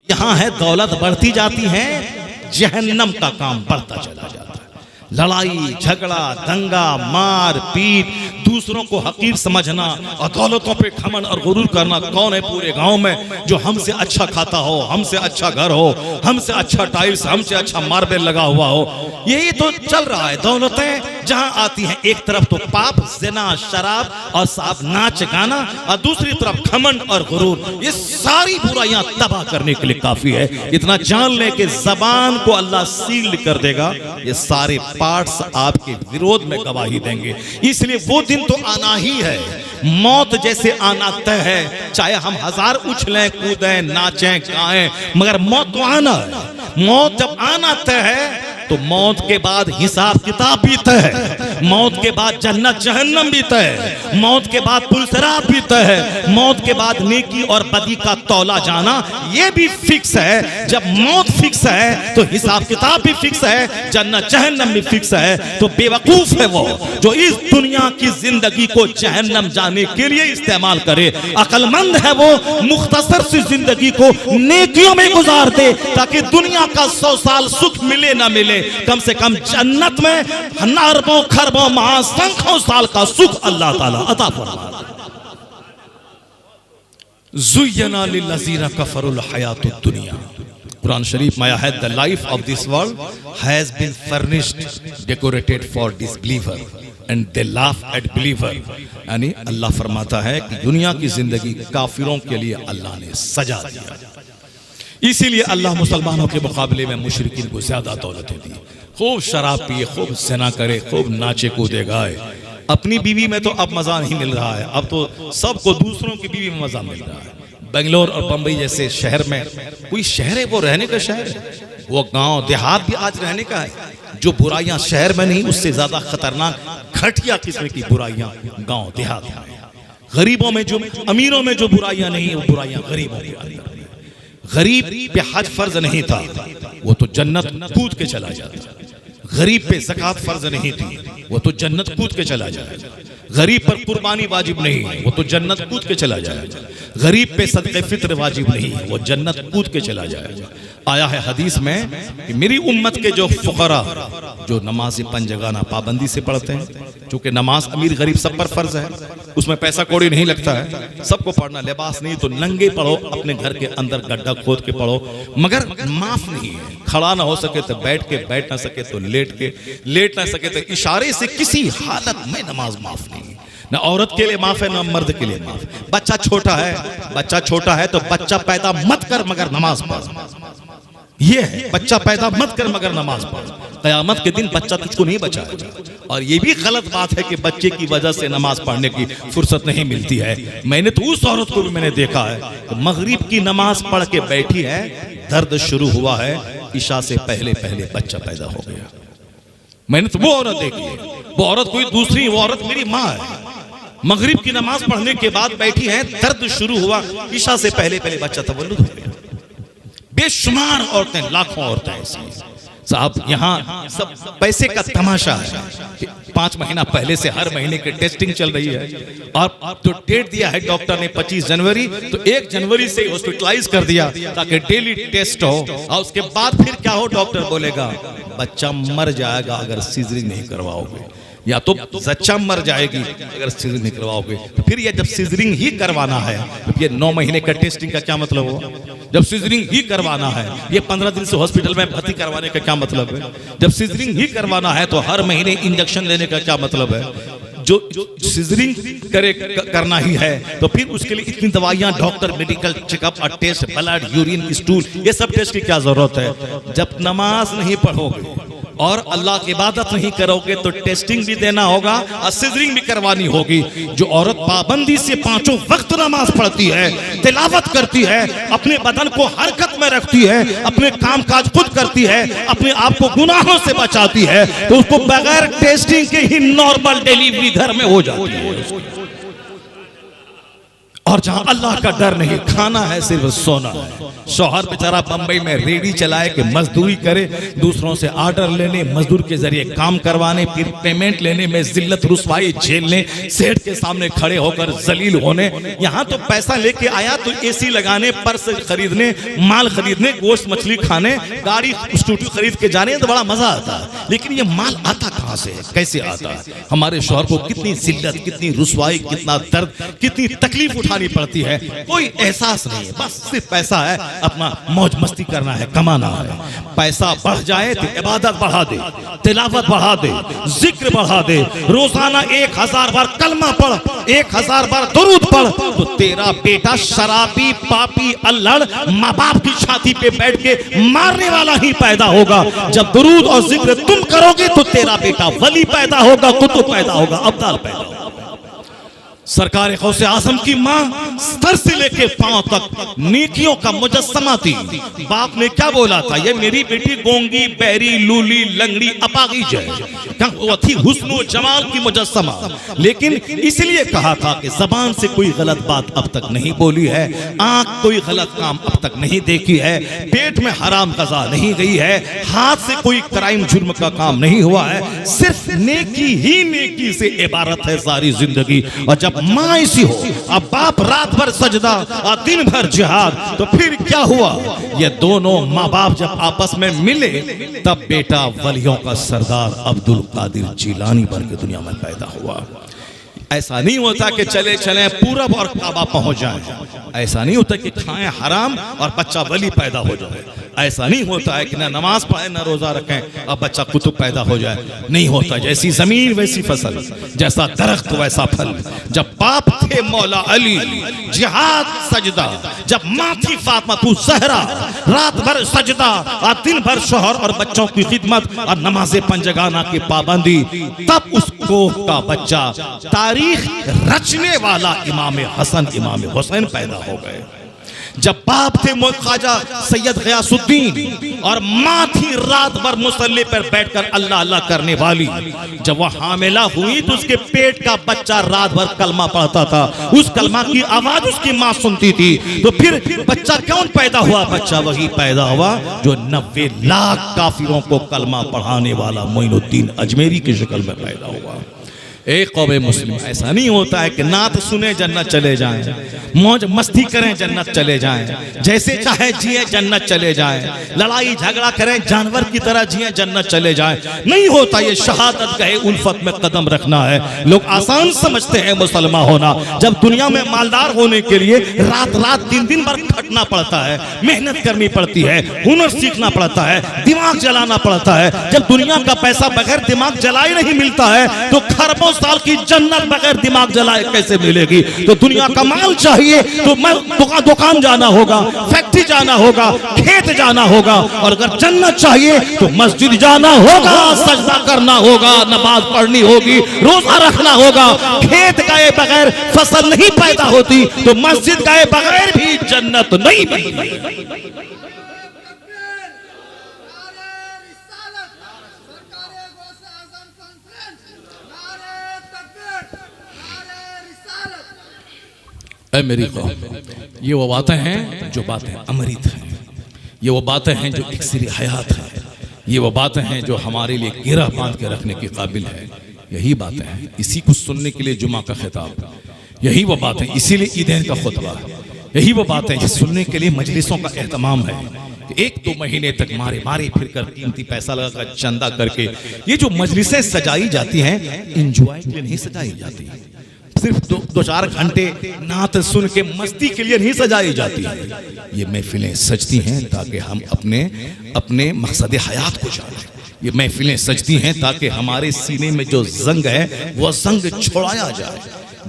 यहाँ है दौलत बढ़ती जाती है, जहन्नम का काम बढ़ता चला जाता है। लड़ाई झगड़ा दंगा मार पीट, दूसरों को हकीर समझना और दौलतों पे घमंड और गुरूर करना। कौन है पूरे गांव में जो हमसे अच्छा खाता हो, हमसे अच्छा घर हो, हमसे अच्छा टाइल्स, हमसे अच्छा मार्बल लगा हुआ हो? यही तो चल रहा है। दौलतें जहां आती हैं, एक तरफ तो पाप ज़िना शराब और साफ नाच गाना, और दूसरी तरफ घमंड और गुरूर। ये सारी बुराइयां तबाह करने के लिए काफी है। इतना जान ले कि जबान को अल्लाह सील कर देगा, ये सारे पार्ट्स आपके विरोध में गवाही देंगे। इसलिए वो दिन तो आना ही है। मौत जैसे आना तय है, चाहे हम हजार उछलें कूदें नाचें गाएं, मगर मौत तो आना है। मौत जब आना तय है तो मौत के बाद हिसाब किताब भी तय है, मौत के बाद जन्नत जहन्नम भी तय है, मौत के बाद पुलसरात भी तय है, मौत के बाद नेकी और बदी का तौला जाना ये भी फिक्स है। जब मौत फिक्स है तो हिसाब किताब भी फिक्स है, जन्नत जहन्नम भी फिक्स है। तो बेवकूफ है वो जो इस दुनिया की जिंदगी को जहन्नम जाने के लिए इस्तेमाल करे। अक्लमंद है वो मुख्तसर सी जिंदगी को नेकियों में गुजार दे, ताकि दुनिया का 100 साल सुख मिले ना मिले, कम से कम जन्नत में अरबों खरबों महासंख्यों साल का सुख अल्लाह ताला अता फरमाए। ज़ुय्यना लिल्लज़ीना कफ़रुल हयातुद दुनिया। कुरान शरीफ में आया है, the life of this world has been furnished decorated for disbeliever and they laugh at believer. यानी अल्लाह फरमाता है कि दुनिया की जिंदगी काफिरों के लिए अल्लाह ने सजा दिया। इसीलिए अल्लाह मुसलमानों के मुकाबले में मुशरिकीन को ज्यादा दौलतें दी। खूब शराब पिए, खूब ज़िना करे, खूब नाचे कूदे गाए। अपनी बीवी में तो अब मजा नहीं मिल रहा है, अब तो सबको दूसरों की बीवी में मजा मिल रहा है। बेंगलोर और बंबई जैसे शहर में, कोई शहर है वो रहने का शहर है, वो गांव देहात भी आज रहने का है। जो बुराइयां शहर में नहीं, उससे ज्यादा खतरनाक घटिया किस्म की बुराइयां गांव देहात में। गरीबों में जो, अमीरों में जो बुराइयां नहीं, वो बुराइयां गरीबों के अंदर। गरीब पे हज फर्ज नहीं था, वो तो जन्नत कूद के चला जाता। गरीब पे ज़कात फर्ज नहीं थी, वो तो जन्नत कूद के चला जाएगा। गरीब पर कुर्बानी वाजिब नहीं है, वो तो जन्नत कूद के चला जाएगा। गरीब पे सदक़े फित्र वाजिब नहीं है, वो जन्नत कूद के चला जाएगा। आया है हदीस में कि मेरी उम्मत के जो फुकरा जो नमाज पंजगाना पाबंदी से पढ़ते हैं, चूंकि नमाज अमीर गरीब सब पर फर्ज है, उसमें पैसा कौड़ी नहीं लगता है, सबको पढ़ना। लिबास नहीं तो नंगे पढ़ो, अपने घर के अंदर गड्ढा खोद के पढ़ो, मगर माफ नहीं है। खड़ा ना हो सके तो बैठ के, बैठ ना सके तो लेट के, लेट ना सके तो इशारे से, किसी हालत में नमाज माफ नहीं है। ना औरत के लिए माफ है, ना मर्द के लिए माफ। बच्चा छोटा है, बच्चा छोटा है तो बच्चा पैदा मत कर मगर नमाज पढ़। ये है, बच्चा पैदा मत कर मगर नमाज पढ़। क़यामत के दिन बच्चा तुझको नहीं बचाएगा। और ये भी गलत बात है कि बच्चे की वजह से नमाज पढ़ने की फुर्सत नहीं मिलती है। मैंने तो उस औरत को भी मैंने देखा है, तो मगरिब की नमाज पढ़ के बैठी है, दर्द शुरू हुआ है, ईशा से पहले पहले बच्चा पैदा हो गया। मैंने तो वो औरत देखी है, वो औरत कोई दूसरी, वो औरत मेरी माँ है। मगरिब की नमाज पढ़ने के बाद बैठी है, दर्द शुरू हुआ, ईशा से पहले पहले बच्चा तवल्लुद हो गया। बेशुमार औरतें, लाखों औरतें ऐसी साहब। यहाँ सब पैसे का तमाशा है। 5 महीना पहले से हर महीने की टेस्टिंग चल रही है, और तो डेट दिया है डॉक्टर ने 25 जनवरी, तो 1 जनवरी से हॉस्पिटलाइज कर दिया ताकि डेली टेस्ट हो। और उसके बाद फिर क्या हो, डॉक्टर बोलेगा बच्चा मर जाएगा अगर सीजरिंग नहीं करवाओगे, या तो बच्चा मर जाएगी अगर सीजरिंग नहीं करवाओगे। तो फिर ये जब सीजरिंग ही करवाना है तो ये 9 महीने का टेस्टिंग का क्या मतलब हो? जब सीजरिंग ही करवाना है, ये 15 दिन से हॉस्पिटल में भर्ती करवाने का क्या मतलब है? जब सीजरिंग ही करवाना है तो हर महीने इंजेक्शन लेने का क्या मतलब है? जो सीजरिंग करना ही है तो फिर उसके लिए इतनी दवाइयां, डॉक्टर, मेडिकल चेकअप और टेस्ट, ब्लड, यूरिन, स्टूल, ये सब टेस्ट की क्या जरूरत है? जब नमाज नहीं पढ़ोगे और अल्लाह की इबादत नहीं करोगे तो टेस्टिंग भी देना होगा और सिजरिंग भी करवानी होगी। जो औरत पाबंदी से 5 वक्त नमाज पढ़ती है, तिलावत करती है, अपने बदन को हरकत में रखती है, अपने काम काज खुद करती है, अपने आप को गुनाहों से बचाती है, तो उसको बगैर टेस्टिंग के ही नॉर्मल डिलीवरी घर में हो जाती है। और जहां अल्लाह का डर नहीं, खाना है सिर्फ सोना है। शौहर बेचारा बंबई में रेडी चलाए कि मजदूरी करे, दूसरों से ऑर्डर लेने, मजदूर के जरिए काम करवाने, फिर पेमेंट लेने में जिल्लत रुसवाई झेलने, सेठ के सामने खड़े होकर जलील होने। यहाँ तो पैसा लेके आया तो एसी लगाने, पर्स खरीदने, माल खरीदने, गोश्त मछली खाने, गाड़ी स्कूटी खरीद के जाने तो बड़ा मजा आता है। लेकिन ये माल आता कहाँ से है, कैसे आता है? हमारे शौहर को कितनी जिल्लत, कितनी रुसवाई, कितना दर्द, कितनी तकलीफ उठानी पड़ती है, कोई एहसास नहीं है। बस सिर्फ पैसा है, अपना मौज मस्ती करना है, कमाना है। पैसा बढ़ जाए तो इबादत बढ़ा दे, तिलावत बढ़ा दे, जिक्र बढ़ा दे, रोजाना 1000 बार कलमा पढ़, 1000 बार दुरूद पढ़, तो तेरा बेटा शराबी, पापी, अल्लड़, माँ बाप की छाती पे बैठ के मारने वाला ही पैदा होगा। जब दुरूद और जिक्र तुम करोगे तो तेरा बेटा वली पैदा होगा, कुतुब पैदा होगा, अब्दाल पैदा होगा। सरकार गौसे आजम की माँ सर से लेके पांव तक नेकियों का मुजस्समा थी। बाप ने क्या बोला था? ये मेरी बेटी गोंगी, बहरी, लूली, लंगड़ी, अपागीज है, वो थी हुस्न जमाल की मुजस्समा। लेकिन इसलिए कहा था कि जबान से कोई गलत बात अब तक नहीं बोली है, आंख कोई गलत काम अब तक नहीं देखी है, पेट में हराम गज़ा नहीं गई है, हाथ से कोई क्राइम जुर्म का काम नहीं हुआ है, सिर्फ नेकी ही नेकी से इबारत है सारी जिंदगी। और जब माँ ऐसी हो, अब बाप रात भर सजदा और दिन भर जिहाद, तो फिर क्या हुआ? ये दोनों माँ बाप जब आपस में मिले तब बेटा वलियों का सरदार अब्दुल कादिर जिलानी बन के दुनिया में पैदा हुआ। ऐसा नहीं होता कि चले चले पूरब और काबा पहुंच जाए, ऐसा नहीं होता कि खाएं हराम और बच्चा वली पैदा हो जाए, ऐसा नहीं होता है कि ना नमाज पढ़े ना रोजा रखें और बच्चा कुतुब पैदा हो जाए, नहीं होता। जैसी जमीन वैसी फसल, जैसा दरख्त वैसा फल। जब बाप थे मौला अली, जिहाद सजदा, जब माँ थी फातिमा तू ज़हरा, रात भर सजदा और दिन भर शौहर और बच्चों की खिदमत और नमाज़े पंजगाना की पाबंदी, तब उस कोख का बच्चा तारीख रचने वाला इमाम हसन, इमाम हुसैन पैदा हो गए। जब बाप थे ख्वाजा सैयद गयासुद्दीन और माँ थी रात भर मुसल्ले पर बैठकर अल्लाह अल्लाह करने वाली, जब वह हामिला हुई तो उसके पेट का बच्चा रात भर कलमा पढ़ता था, उस कलमा की आवाज उसकी माँ सुनती थी। तो फिर बच्चा कौन पैदा हुआ? बच्चा वही पैदा हुआ जो 90 लाख काफिरों को कलमा पढ़ाने वाला मोइनुद्दीन अजमेरी की शक्ल में पैदा हुआ। एक कौमे मुस्लिम ऐसा नहीं होता है कि नात सुने जन्नत चले जाएं, मौज मस्ती करें जन्नत चले जाएं, जैसे चाहे जिए जन्नत चले जाएं, लड़ाई झगड़ा करें जानवर की तरह जिए जन्नत चले जाएं। नहीं होता। ये शहादत गए उल्फत में कदम रखना है। लोग आसान समझते हैं मुसलमान होना। जब दुनिया में मालदार होने के लिए रात रात दिन दिन भर खटना पड़ता है, मेहनत करनी पड़ती है, हुनर सीखना पड़ता है, दिमाग जलाना पड़ता है। जब दुनिया का पैसा बगैर दिमाग जलाए नहीं मिलता है तो खरबों साल की जन्नत बगैर दिमाग जलाए कैसे मिलेगी? तो दुनिया का माल चाहिए तो दुकान जाना होगा, फैक्ट्री जाना होगा, खेत जाना होगा, और अगर जन्नत चाहिए तो मस्जिद जाना होगा, सजदा करना होगा, नमाज पढ़नी होगी, रोजा रखना होगा। खेत गए बगैर फसल नहीं पैदा होती, तो मस्जिद गए बगैर भी जन्नत नहीं मिलती। मेरी कौम, ये वो बातें हैं जो बातें अमृत हैं, ये वो बातें हैं जो इक्सिर हयात है, ये वो बातें हैं जो हमारे लिए गिरा बांध के रखने के काबिल है। यही बातें हैं, इसी को सुनने के लिए जुमा का खिताब, यही वो बातें, इसीलिए ईदैन का खुतबा, यही वो बातें जिस सुनने के लिए मजलिसों का एहतमाम है। 1-2 महीने तक मारे मारे फिर कर कीमती पैसा लगाकर चंदा करके ये जो मजलिसें सजाई जाती हैं, इंजॉय के लिए नहीं सजाई जाती, सिर्फ 2-4 घंटे नात सुन के मस्ती के लिए नहीं सजाई जाती है। ये महफिलें सजती हैं ताकि हम अपने मकसद हयात को जानें। ये महफिलें सजती हैं ताकि हमारे सीने में जो जंग है वो जंग छोड़ाया जाए।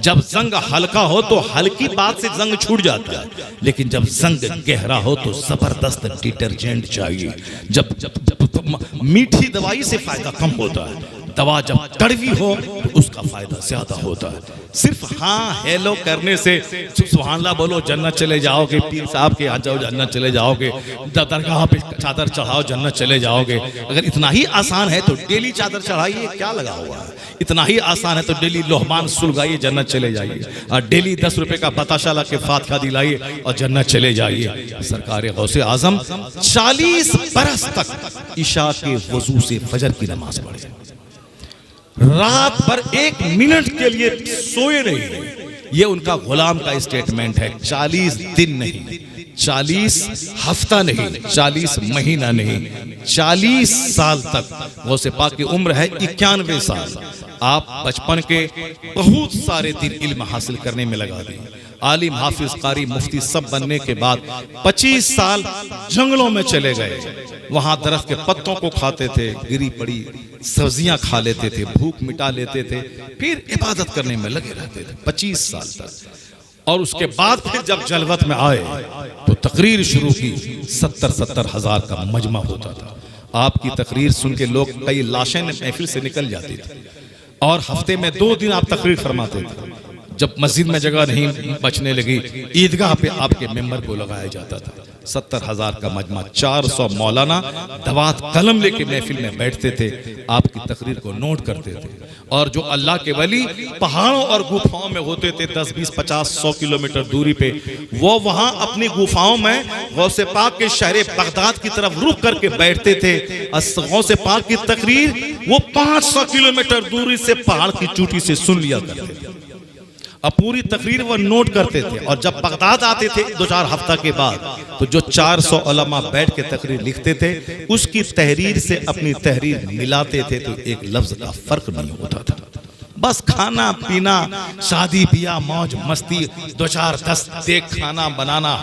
जब जंग हल्का हो तो हल्की बात से जंग छूट जाता है, लेकिन जब जंग गहरा हो तो जबरदस्त डिटर्जेंट चाहिए। जब मीठी दवाई से फायदा कम होता है, दवा जब कड़वी हो तो उसका फायदा ज्यादा होता है। सिर्फ हाँ हेलो करने से सुभान अल्लाह बोलो जन्नत चले जाओगे, पीर साहब के यहाँ जाओ जन्नत चले जाओगे, दरगाह पे चादर चढ़ाओ जन्नत चले जाओगे। अगर इतना ही आसान है तो डेली चादर चढ़ाइए, क्या लगा हुआ है। इतना ही आसान है तो डेली लोहमान सुलगाइए जन्नत चले जाइए, और डेली 10 रुपए का बताशा ला के फातिहा दिलाइए और जन्नत चले जाइए। सरकार गौसे आजम 40 बरस तक इशा के वजू से फजर की नमाज पढ़े, रात भर 1 मिनट के लिए सोए नहीं। ये उनका गुलाम का स्टेटमेंट है। 40 दिन नहीं, 40 हफ्ता नहीं, 40 महीना नहीं, 40 साल तक। गौसे पाक की उम्र है 91 साल। आप बचपन के बहुत सारे दिन इल्म हासिल करने में लगा दिए, आलिम हाफिज कारी मुफ्ती सब बनने के बाद 25 साल जंगलों में चले गए। वहां दरख्त के पत्तों को खाते थे, गिरी पड़ी सब्जियां खा लेते थे, भूख मिटा लेते थे, फिर इबादत करने में लगे रहते थे 25 साल तक। और उसके बाद फिर जब जलवत में आए तो तकरीर शुरू की। 70-70 हजार का मजमा होता था। आपकी तकरीर सुन के लोग कई लाशें महफिल से निकल जाती थी, और हफ्ते में 2 दिन आप तकरीर फरमाते थे। जब मस्जिद में जगह नहीं बचने लगी, ईदगाह पे आपके मेंबर को लगाया जाता था। 70 हजार का मजमा, 400 मौलाना दवात कलम लेके महफिल में बैठते थे, आपकी तकरीर को नोट करते थे। और जो अल्लाह के वली पहाड़ों और गुफाओं में होते थे 10, 20, 50, 100 किलोमीटर दूरी पे, वो वहां अपनी गुफाओं में गौसे पाक के शहर बगदाद की तरफ रुक करके बैठते थे। गौसे पाक की तकरीर वो 500 किलोमीटर दूरी से पहाड़ की चोटी से सुन लिया करते थे। अब पूरी तकरीर वो नोट करते थे, और जब बगदाद आते थे 2-4 हफ्ता के बाद, तो जो 400 उलमा बैठ के तकरीर लिखते थे, उसकी तहरीर से अपनी तहरीर मिलाते थे तो एक लफ्ज का फर्क नहीं होता था। बस खाना पीना, शादी ब्याह, मौज मस्ती, 2-4-10 देख खाना बनाना,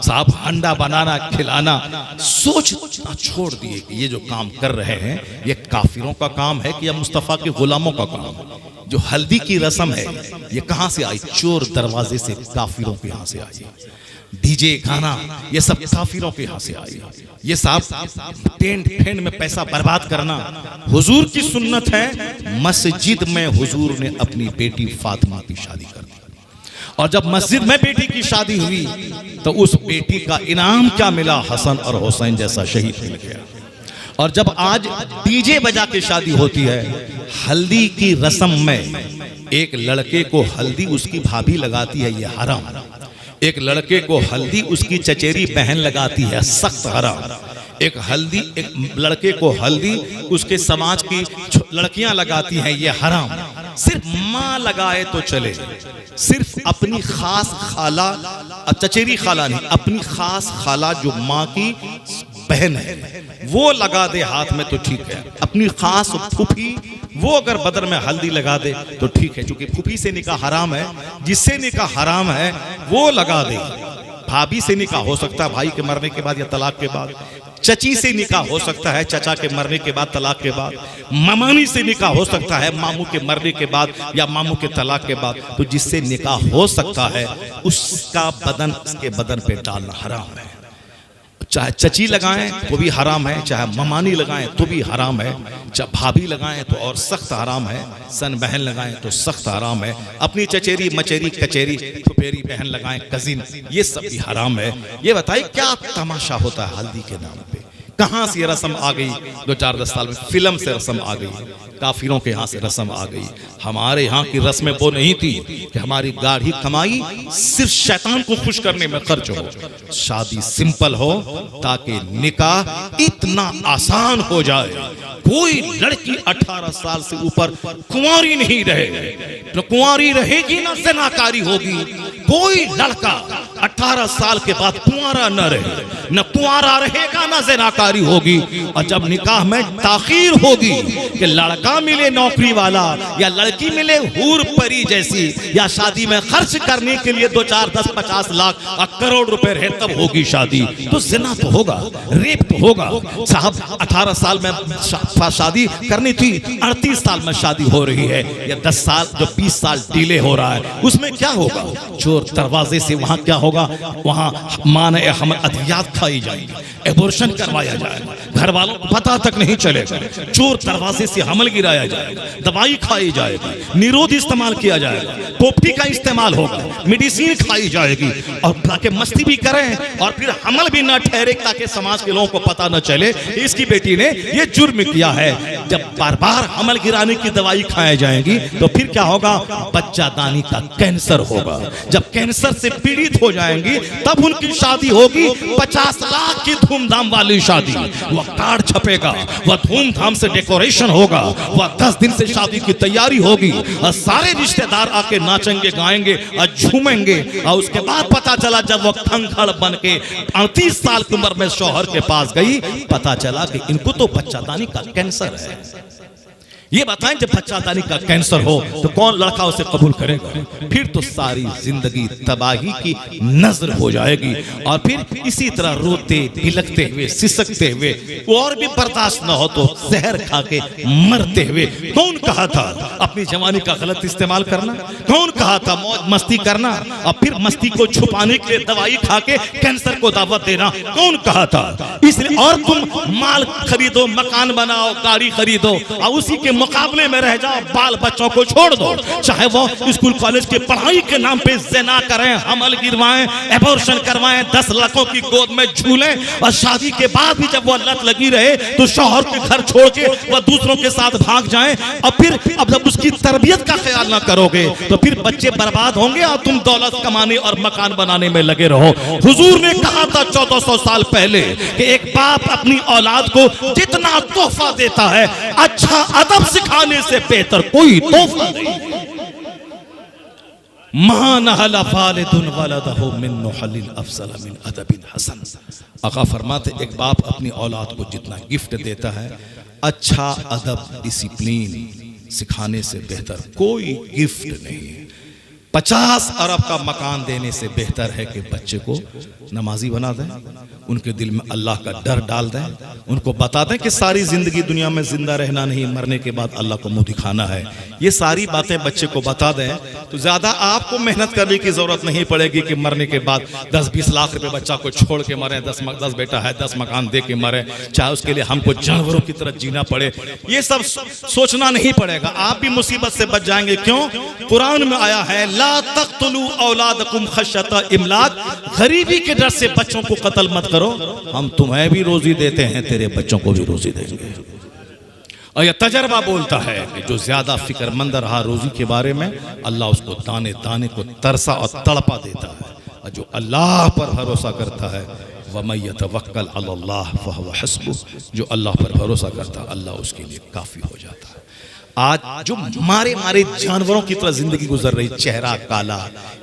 साहब हंडा बनाना खिलाना, सोचना छोड़ दिए कि ये जो काम कर रहे हैं ये काफिरों का काम है कि या मुस्तफ़ा के गुलामों का काम है। जो हल्दी की रस्म है ये कहां से आई? चोर दरवाजे से, काफिरों के यहां से आई। डीजे गाना ये सब काफिरों के यहां से आई। ये सब टेंट फेंट में पैसा बर्बाद करना। हुजूर की सुन्नत है, मस्जिद में हुजूर ने अपनी बेटी फातिमा की शादी कर दी, और जब मस्जिद में बेटी की शादी हुई तो उस बेटी का इनाम क्या मिला? हसन और हुसैन जैसा शहीद मिल गया। और जब आज डीजे बजा के शादी होती है, हल्दी की रस्म में एक लड़के को हल्दी उसकी भाभी लगाती है, ये हराम। एक लड़के को हल्दी उसकी चचेरी बहन लगाती है, सख्त हराम। एक लड़के को हल्दी उसके समाज की लड़कियां लगाती हैं, ये हराम। सिर्फ माँ लगाए तो चले, सिर्फ अपनी खास खाला, चचेरी खाला नहीं, अपनी खास खाला जो माँ की बहन है वो लगा दे हाथ में तो ठीक है। अपनी खास फूफी वो अगर बदर में हल्दी लगा दे तो ठीक है, क्योंकि फूफी से निकाह हराम है, जिससे निकाह हराम है वो लगा दे। भाभी से निकाह हो सकता है भाई के मरने के बाद या तलाक के बाद, चची से निकाह हो सकता है चचा के मरने के बाद, तलाक के बाद, मामानी से निकाह हो सकता है मामू के मरने के बाद या मामू के तलाक के बाद। तो जिससे निकाह हो सकता है उसका बदन उसके बदन पे डालना हराम है। चाहे चची लगाएं तो भी हराम है, चाहे ममानी लगाएं तो भी हराम है, चाहे भाभी लगाएं तो और सख्त हराम है, सन बहन लगाएं तो सख्त हराम है, अपनी चचेरी मचेरी कचेरी फुफेरी बहन लगाएं कजिन, ये सब भी हराम है। ये बताइए क्या तमाशा होता है हल्दी के नाम पे? कहां से रस्म आ गई? 2-4-10 साल में फिल्म से रस्म आ गई, काफिरों के यहाँ से रस्म आ गई। हमारे यहाँ की रस्में वो नहीं थी कि हमारी गाढ़ी कमाई सिर्फ शैतान को खुश करने में खर्च हो। शादी सिंपल हो ताकि निकाह इतना आसान हो जाए, कोई लड़की 18 साल से ऊपर कुंवारी नहीं रहे, तो कुंवारी रहेगी ना ज़िनाकारी होगी। कोई लड़का 18 साल के बाद कुंवारा न रहे, न कुंवारा रहेगा ना ज़िनाकारी होगी। और जब निकाह में ताखीर होगी कि लड़का मिले नौकरी वाला या लड़की मिले हूर परी जैसी, या शादी में खर्च करने के लिए 2-4-10-50 लाख और करोड़ रुपए रहे तब होगी शादी, तो जिना तो होगा, रेप तो होगा। साहब 18 साल में शादी करनी थी, 38 साल में शादी हो रही है, या 10 साल जो 20 साल डिले हो रहा है, उसमें क्या होगा? चोर दरवाजे से वहां क्या होगा, वहां मान हमल अद्वियात खाई जाएगी, एबॉर्शन करवाया जाएगा, घर वालों को पता तक नहीं चलेगा, चोर दरवाजे से हमल गिराया जाएगा, दवाई खाई जाएगी, निरोध इस्तेमाल किया जाएगा, पोपटी का इस्तेमाल होगा, मेडिसिन खाई जाएगी, और ताकि मस्ती भी करें और फिर हमल भी ना ठहरे, ताकि समाज के लोगों को पता न चले इसकी बेटी ने ये जुर्म किया है। जब बार बार हमल गिराने की दवाई खाई जाएगी तो फिर क्या होगा, बच्चादानी का कैंसर होगा। जब कैंसर से पीड़ित हो जाएंगी तब उनकी शादी होगी, 50 लाख की धूमधाम वाली शादी, वह कार्ड छपेगा, वह धूमधाम से डेकोरेशन होगा, वह 10 दिन से शादी की तैयारी होगी और सारे रिश्तेदार आके नाचेंगे, गाएंगे और झूमेंगे। और उसके बाद पता चला जब वह खंखड़ बन के 38 साल की उम्र में शौहर के पास गई, पता चला कि इनको तो बच्चादानी का कैंसर है। ये बताएं, जब बच्चादानी का कैंसर हो तो कौन लड़का उसे कबूल करेगा? फिर तो सारी जिंदगी तबाही की नजर हो जाएगी और फिर इसी तरह रोते बिलखते हुए सिसकते हुए और भी बर्दाश्त न हो तो जहर खा के मरते हुए। कौन कहा था अपनी जवानी का गलत इस्तेमाल करना? कौन कहा था मौज मस्ती करना और फिर मस्ती को छुपाने के लिए दवाई खा के कैंसर को दावत देना? कौन कहा था? इसलिए और तुम माल खरीदो, मकान बनाओ, गाड़ी खरीदो और उसी के मुकाबले में रह जाओ, बाल बच्चों को छोड़ दो, चाहे वो स्कूल कॉलेज के पढ़ाई के नाम पे ज़िना करें, हमल गिरवाएं, एबॉर्शन करवाएं, 10 लाखों की गोद में झूलें और शादी के बाद भी जब वो लत लगी रहे तो शौहर के घर छोड़ के वह दूसरों के साथ भाग जाएं और फिर अब जब उसकी तरबियत का ख्याल ना करोगे तो फिर बच्चे बर्बाद होंगे और तुम दौलत कमाने और मकान बनाने में लगे रहो। हुजूर ने कहा था 1400 साल पहले कि एक बाप अपनी औलाद को जितना तोहफा देता है, अच्छा अदब सिखाने से बेहतर कोई तोहफा नहीं। आका फरमाते एक बाप अपनी औलाद को जितना गिफ्ट देता है, अच्छा अदब डिसिप्लिन सिखाने से बेहतर कोई गिफ्ट नहीं। 50 अरब का मकान देने से बेहतर है कि बच्चे को नमाजी बना दें, उनके दिल में अल्लाह का डर डाल दें, उनको बता दें कि सारी जिंदगी दुनिया में जिंदा रहना नहीं, मरने के बाद अल्लाह को मुंह दिखाना है। ये सारी बातें बच्चे को बता दें तो ज्यादा आपको मेहनत करने की जरूरत नहीं पड़ेगी कि मरने के बाद 10-20 लाख रुपए बच्चा को छोड़ के मरे, 10 बेटा है 10 मकान दे के मरे, चाहे उसके लिए हमको जानवरों की तरह जीना पड़े। ये सब सोचना नहीं पड़ेगा, आप भी मुसीबत से बच जाएंगे। क्यों? कुरान में आया है ला तक़्तुलू औलादकुम खश्यता इमलाक, गरीबी के डर से बच्चों को कत्ल मत करो, हम तुम्हें भी रोजी देते हैं, तेरे बच्चों को भी रोजी देंगे। और यह तजर्बा बोलता है कि जो ज्यादा फिक्रमंद रहा रोजी के बारे में, अल्लाह उसको दाने दाने को तरसा और तड़पा देता है। और जो अल्लाह पर भरोसा करता है, वमन यतवक्कल अलल्लाह फहुव हस्बुह, जो अल्लाह पर भरोसा करता है अल्लाह उसके लिए काफी हो जाता है। आज जो मारे मारे जानवरों की तरह जिंदगी गुजर रही, चेहरा काला,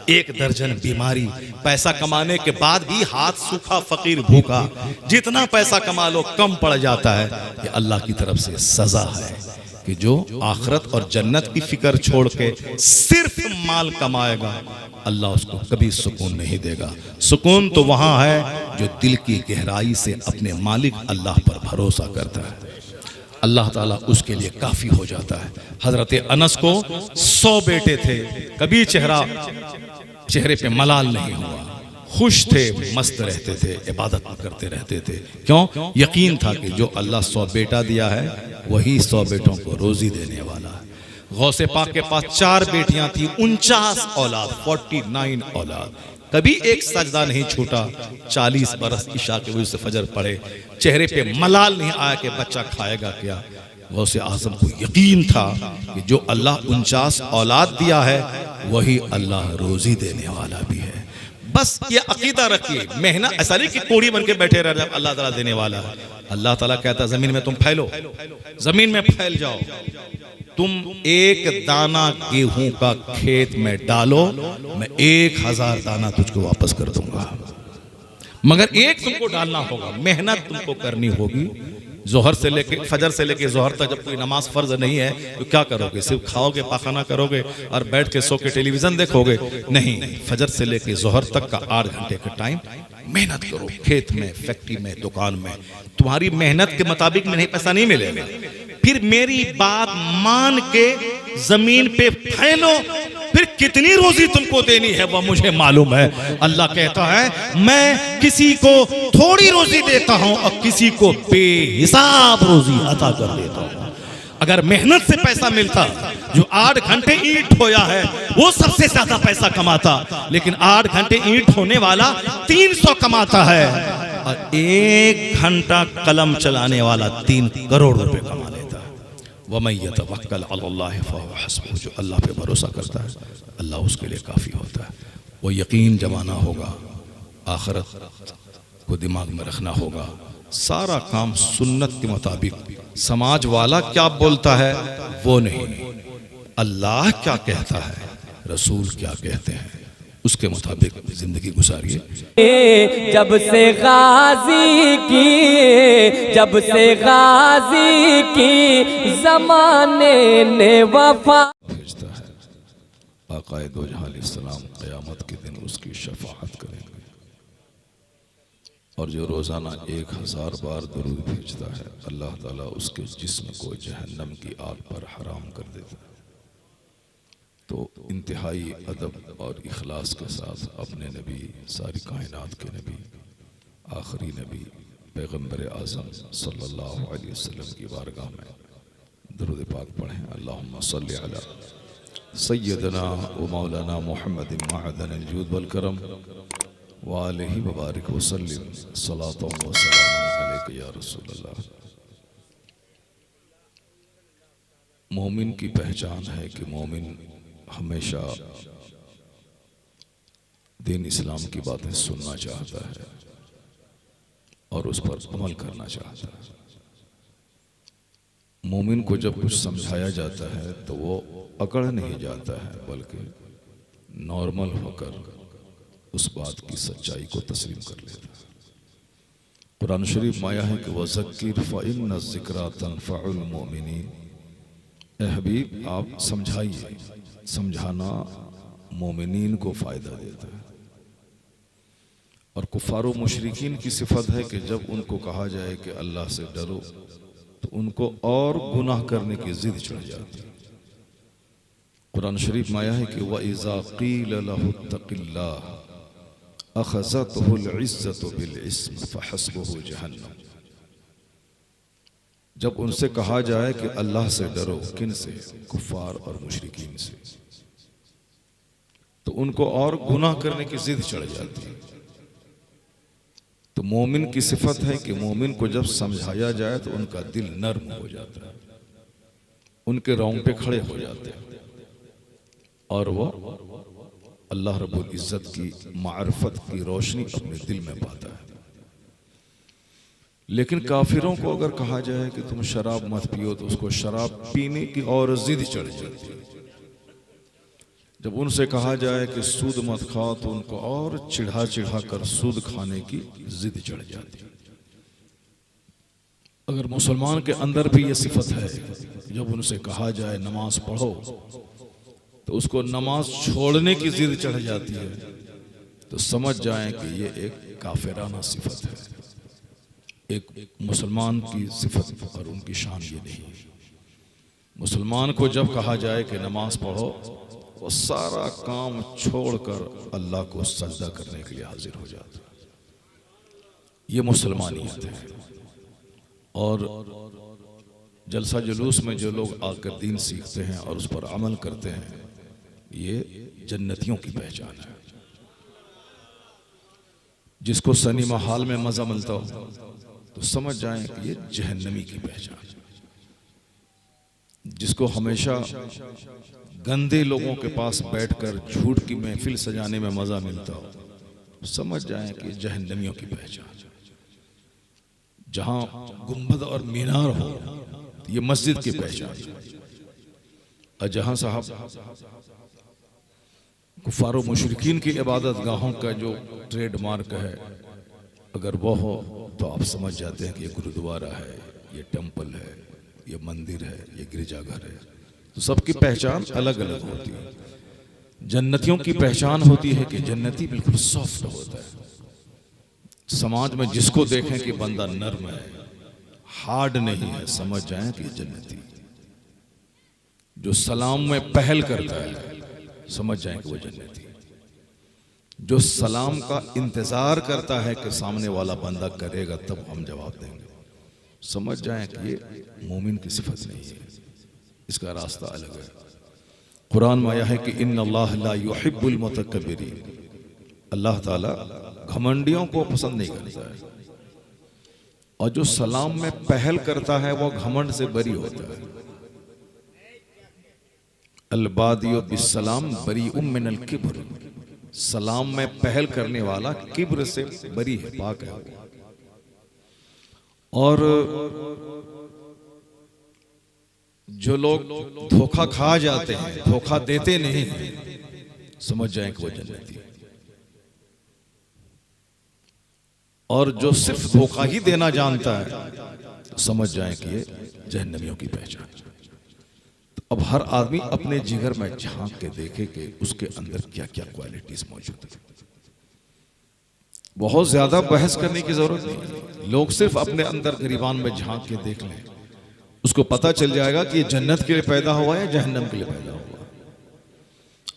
1 दर्जन बीमारी, पैसा कमाने के बाद भी हाथ सूखा, फकीर भूखा, जितना पैसा कमा लो कम पड़ जाता है। ये अल्लाह की तरफ से सजा है कि जो आखिरत और जन्नत की फिक्र छोड़ के सिर्फ माल कमाएगा, अल्लाह उसको कभी सुकून नहीं देगा। सुकून तो वहां है जो दिल की गहराई से अपने मालिक अल्लाह पर भरोसा करता है, अल्लाह ताला उसके लिए काफी हो जाता है। हजरत अनस को 100 बेटे थे, कभी चेहरे पे मलाल नहीं हुआ, खुश थे, मस्त रहते थे, इबादत करते रहते थे। क्यों? यकीन था कि जो अल्लाह 100 बेटा दिया है वही 100 बेटों को रोजी देने वाला है। गौसे पाक के पास 4 बेटियां थी, 49 औलाद, 49 औलाद, कभी एक सजदा नहीं छूटा। 40 बरस ईशा के वजह से फजर पड़े, चेहरे पे मलाल नहीं आया कि बच्चा खाएगा क्या। गौसे आजम को यकीन था कि जो अल्लाह 49 औलाद दिया है वही अल्लाह रोजी देने वाला भी है। बस ये अकीदा रखिए, मेहनत ऐसा नहीं कि कोड़ी बन के बैठे रह जाए, अल्लाह ताला देने वाला है। अल्लाह ताला कहता है जमीन में तुम फैलो, जमीन में फैल जाओ, तुम 1 दाना गेहूं का खेत में डालो, मैं 1000 दाना तुझको वापस कर दूंगा, मगर एक तुमको डालना होगा, मेहनत तुमको करनी होगी। जोहर से लेके फजर से लेके जोहर तक जब कोई नमाज फर्ज नहीं है तो क्या करोगे? सिर्फ खाओगे, पाखाना करोगे और बैठ के सो के टेलीविजन देखोगे? नहीं, फजर से लेके जोहर तक का 8 घंटे का टाइम मेहनत करो, खेत में, फैक्ट्री में, दुकान में। तुम्हारी मेहनत के मुताबिक में नहीं पैसा नहीं मिलेगा। फिर मेरी बात मान के जमीन पे फैलो, फिर कितनी रोजी तुमको देनी है वह मुझे मालूम है। अल्लाह कहता है मैं किसी को थोड़ी रोजी देता हूं और किसी को बेहिसाब रोजी अता कर देता हूं। अगर मेहनत से पैसा मिलता, जो 8 घंटे ईंट ढोया है वो सबसे ज्यादा पैसा कमाता, लेकिन 8 घंटे ईंट ढोने वाला 300 कमाता है और 1 घंटा कलम चलाने वाला 3 करोड़ रुपए कमा लेता है। वमन यतवक्कल अलल्लाह फहुव हस्बुह, जो अल्लाह पे भरोसा करता है अल्लाह उसके लिए काफी होता है। वो यकीन जमाना होगा, आखिरत को दिमाग में रखना होगा, सारा काम सुन्नत के मुताबिक, समाज वाला क्या बोलता है वो नहीं, अल्लाह क्या कहता है, रसूल क्या कहते हैं, उसके मुताबिक जिंदगी गुजारिए। जब से गाजी की ज़माने ने वफा भेजता है। आक़ाए दो जहां अलैहिस्सलाम क़यामत के दिन उसकी शफाअत करेंगे और जो रोज़ाना 1000 बार दुरूद भेजता है अल्लाह ताला उसके जिस्म को जहन्नम की आग पर हराम कर देता है। तो इंतहाई अदब और इखलास के साथ अपने नबी, सारी कायनात के नबी, आखिरी नबी पैगम्बर आज़म सल्लल्लाहु अलैहि वसल्लम की बारगाह में दुरूद पाक पढ़ें। अल्लाहुम्मा सल्लि अला सय्यदना व मौलाना मुहम्मद मअदन अल-जूद वल करम व आलिहि व बारिक व सल्लिम सलातो व सलाम अलैका या रसूल अल्लाह। मोमिन की पहचान है कि मोमिन हमेशा दीन इस्लाम की बातें सुनना चाहता है और उस पर अमल करना चाहता है। मोमिन को जब कुछ समझाया जाता है तो वो अकड़ नहीं जाता है, बल्कि नॉर्मल होकर उस बात की सच्चाई को तस्लीम कर लेता है। कुरान शरीफ में आया है कि वज़क्किर फ़इन्न ज़िक्रा तनफ़उल मोमिनीन। ए हबीब आप समझाइए, समझाना मोमिनीन को फ़ायदा देता है। और कुफ़ार व मुशरिकीन की सिफत है कि जब उनको कहा जाए कि अल्लाह से डरो तो उनको और गुनाह करने की जिद चढ़ जाती है। कुरान शरीफ में आया है कि वइज़ा क़ील लहु तक़िल्लाह अख़ज़तहुल इज़्ज़तु बिल इस्म फ़हस्बुहु जहन्नम। जब उनसे कहा जाए कि अल्लाह से डरो, किन से? कुफ़ार और मुशरिकीन से, तो उनको और गुनाह करने की जिद चढ़ जाती है। तो मोमिन की सिफत है कि मोमिन को जब समझाया जाए तो उनका दिल नर्म हो जाता है, उनके रोंगटे खड़े हो जाते हैं और वो अल्लाह रब्बुल इज़्ज़त की मारिफत की रोशनी अपने दिल में पाता है। लेकिन काफिरों को अगर कहा जाए कि तुम शराब मत पियो तो उसको शराब पीने की और जिद चढ़ जाती है। जब उनसे कहा जाए कि सूद मत खाओ तो उनको और चिढ़ा चिढ़ा कर सूद खाने की जिद चढ़ जाती है। अगर मुसलमान के अंदर भी ये सिफत है, जब उनसे कहा जाए नमाज पढ़ो तो उसको नमाज छोड़ने की जिद चढ़ जाती है, तो समझ जाएं कि ये एक काफिराना सिफत है। एक मुसलमान की सिफत और उनकी शान ये नहीं है। मुसलमान को जब कहा जाए कि नमाज पढ़ो, वो सारा काम छोड़कर अल्लाह को सजदा करने के लिए हाजिर हो जाता है। ये मुसलमानियत है। और जलसा जुलूस में जो लोग आकर दीन सीखते हैं और उस पर अमल करते हैं, ये जन्नतियों की पहचान है। जिसको सनीमा हाल में मजा मिलता हो तो समझ जाएं कि ये जहन्नमी की पहचान है। जिसको हमेशा गंदे लोगों के पास बैठकर झूठ की महफिल सजाने में मजा मिलता हो, समझ जाएं कि जहन्नमियों की पहचान है। जहां गुंबद और मीनार हो, ये मस्जिद की पहचान है। और जहां साहब कुफार व मुशरिकीन की इबादत गाहों का जो ट्रेडमार्क है, अगर वो हो तो आप समझ जाते हैं कि ये गुरुद्वारा है, ये टेम्पल है, ये मंदिर है, ये गिरजाघर है। तो सबकी पहचान अलग अलग होती है। जन्नतियों की पहचान होती है कि जन्नती बिल्कुल सॉफ्ट होता है। समाज में जिसको देखें कि बंदा नर्म है, हार्ड नहीं है, समझ जाएं कि जन्नती। जो सलाम में पहल करता है, समझ जाएं कि वो जन्नती है। जो सलाम का इंतजार करता है कि सामने वाला बंदा करेगा तब हम जवाब देंगे, समझ जाएं कि ये मोमिन की सिफत नहीं है, इसका रास्ता अलग है। कुरान में आया है कि इन्नल्लाह ला युहिब्बुल मुतकब्बिरीन, अल्लाह ताला घमंडियों को पसंद नहीं करता है। और जो सलाम में पहल करता है वो घमंड से बरी होता है। अल-बादियु बिस्सलाम बरीउम मिनल किब्र, सलाम में पहल करने वाला किब्र से बरी है, पाक है। और जो लोग धोखा खा जाते हैं, धोखा देते नहीं हैं, समझ जाएं कि वो जन्नती है। और जो सिर्फ धोखा ही देना जानता है, समझ जाएं कि ये जहन्नमियों की पहचान। तो अब हर आदमी अपने जिगर में झांक के देखे कि उसके अंदर क्या क्या क्वालिटीज मौजूद है। बहुत ज्यादा बहस करने की जरूरत नहीं, लोग सिर्फ अपने अंदर गरीबान में झांक के देख लें, उसको पता चल जाएगा कि ये जन्नत के लिए पैदा हुआ है, जहन्नम के लिए पैदा हुआ है।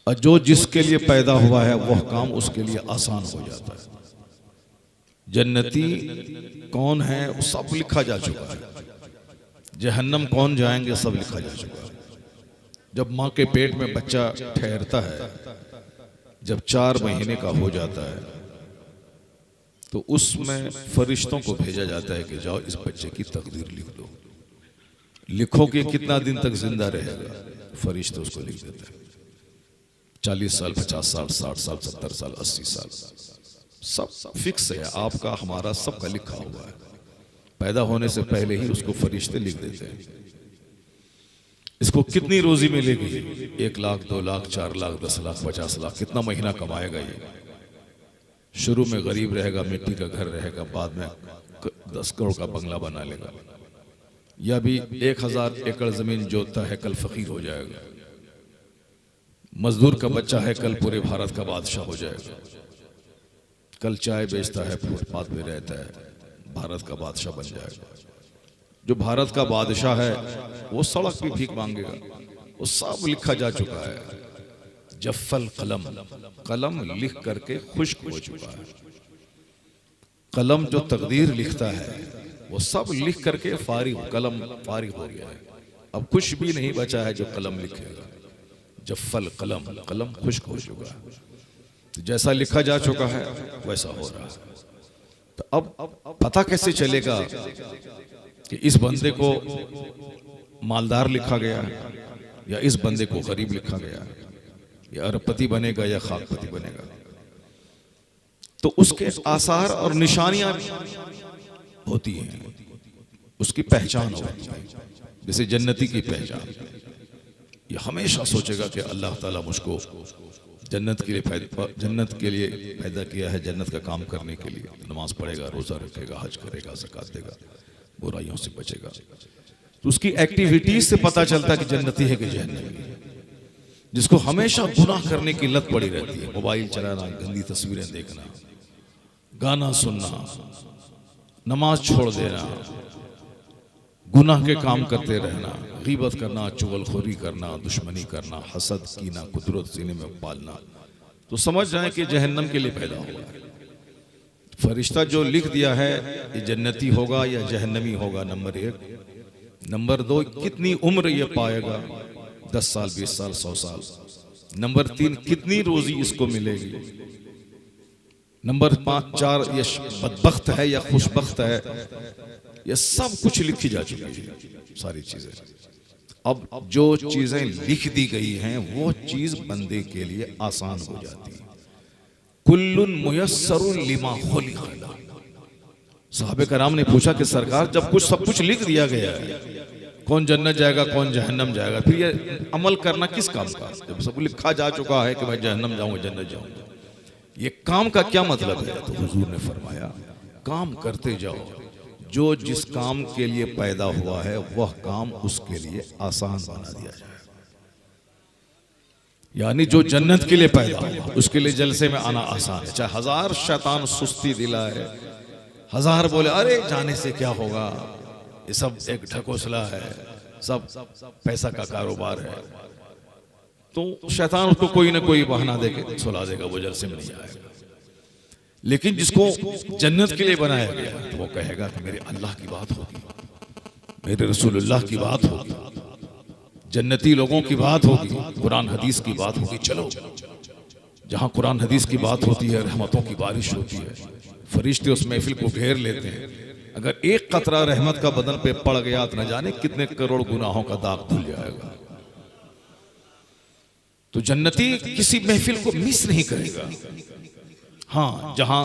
और जो जिसके लिए पैदा हुआ है वह काम उसके लिए आसान हो जाता है। जन्नती कौन है सब लिखा जा चुका है, जहन्नम कौन जाएंगे सब लिखा जा चुका है। जब माँ के पेट में बच्चा ठहरता है, जब 4 महीने का हो जाता है, तो उसमें फरिश्तों को भेजा जाता है कि जाओ इस बच्चे की तकदीर लिख दो, लिखो कि कितना दिन तक जिंदा रहेगा। फरिश्ते उसको लिख देते हैं, 40 साल, 50 साल, 60 साल, 70 साल, 80 साल, सब फिक्स है, आपका हमारा सबका लिखा हुआ है। पैदा होने से पहले ही उसको फरिश्ते लिख देते हैं। इसको कितनी रोजी मिलेगी, 1 लाख, 2 लाख, 4 लाख, 10 लाख, 50 लाख, कितना महीना कमाएगा ये। शुरू में गरीब रहेगा, मिट्टी का घर रहेगा, बाद में 10 करोड़ का बंगला बना लेगा। या भी 1000 एकड़ जमीन जोतता है, कल फकीर हो जाएगा। मजदूर का बच्चा है, कल पूरे भारत का बादशाह हो जाएगा। कल चाय बेचता है, फुटपाथ पे रहता है, भारत का बादशाह बन जाएगा। जो भारत का बादशाह है वो सड़क पे भीख मांगेगा, वो सब लिखा जा चुका है। जफ़ल कलम, कलम लिख करके खुश्क हो चुका है। कलम जो तकदीर लिखता है वो सब लिख करके फारिग, कलम फारिग हो गया है। अब कुछ भी नहीं बचा है जो कलम लिखेगा। जफ़ल कलम, कलम खुश्क हो चुका है। तो जैसा लिखा जा चुका है वैसा हो रहा है। तो अब पता कैसे चलेगा कि इस बंदे को मालदार लिखा गया है या इस बंदे को गरीब लिखा गया है, या अरबपति बनेगा या खाकपति बनेगा। तो उसके आसार और निशानियां होती हैं, उसकी पहचान होती है। जैसे जन्नती की पहचान, ये हमेशा सोचेगा कि अल्लाह ताला मुझको जन्नत के लिए पैदा किया है, जन्नत का काम करने के लिए। नमाज पढ़ेगा, रोजा रखेगा, हज करेगा, ज़कात देगा, बुराइयों से बचेगा। तो उसकी एक्टिविटीज से पता चलता कि जन्नती है कि जहन्नमी। जिसको हमेशा गुनाह करने की लत पड़ी रहती है, मोबाइल चलाना, गंदी तस्वीरें देखना, गाना सुनना, नमाज छोड़ देना, गुनाह के काम करते रहना, गीबत करना, चुगलखोरी करना, दुश्मनी करना, हसद, कीना, कुदरत सीने में पालना, तो समझ जाए कि जहन्नम के लिए पैदा हुआ है। फरिश्ता जो लिख दिया है ये जन्नती होगा या जहन्नमी होगा, नंबर 1। नंबर 2, कितनी उम्र ये पाएगा, 10 साल, 20 साल, 100 साल। नंबर 3, कितनी रोजी इसको मिलेगी। नंबर 5, 4, ये बदबख्त है या खुशबख्त है, ये सब कुछ लिखी जा चुकी है सारी चीजें। अब जो चीजें लिख दी गई हैं वो चीज बंदे के लिए आसान हो जाती है। कुल्लुन मुयस्सरुन लिमा खुलिक़ लह। साहबे कराम ने पूछा कि सरकार, जब कुछ सब कुछ लिख दिया गया है, कौन जन्नत जाएगा, कौन जहन्नम जाएगा, फिर ये अमल करना किस काम का। जब सब लिखा जा चुका है कि मैं जहन्नम जाऊंगा, जन्नत जाऊंगा, ये काम का क्या मतलब है। तो हुजूर ने फरमाया, काम करते जाओ, जो जिस काम के लिए पैदा हुआ है वह काम उसके लिए आसान बना दिया जाए। यानी जो जन्नत के लिए पैदा हुआ उसके लिए जलसे में आना आसान है। चाहे 1000 शैतान सुस्ती दिलाए, 1000 बोले अरे जाने से क्या होगा, ये सब एक ढकोसला है, सब पैसा का कारोबार है, तो शैतान उसको कोई ना कोई बहाना देके सुला देगा, वो जलसे में नहीं आएगा। लेकिन जिसको जन्नत के लिए बनाया गया तो वो कहेगा कि मेरे अल्लाह की बात होगी, मेरे रसूलुल्लाह की बात होगी, जन्नती लोगों की बात होगी, कुरान हदीस की बात होगी। चलो जहां कुरान हदीस की बात होती है, रहमतों की बारिश होती है, फरिश्ते उस महफिल को घेर लेते हैं। अगर एक कतरा रहमत का बदन पे पड़ गया तो न जाने कितने करोड़ गुनाहों का दाग धुल जाएगा। तो जन्नती किसी महफिल को मिस नहीं करेगा। हाँ, जहां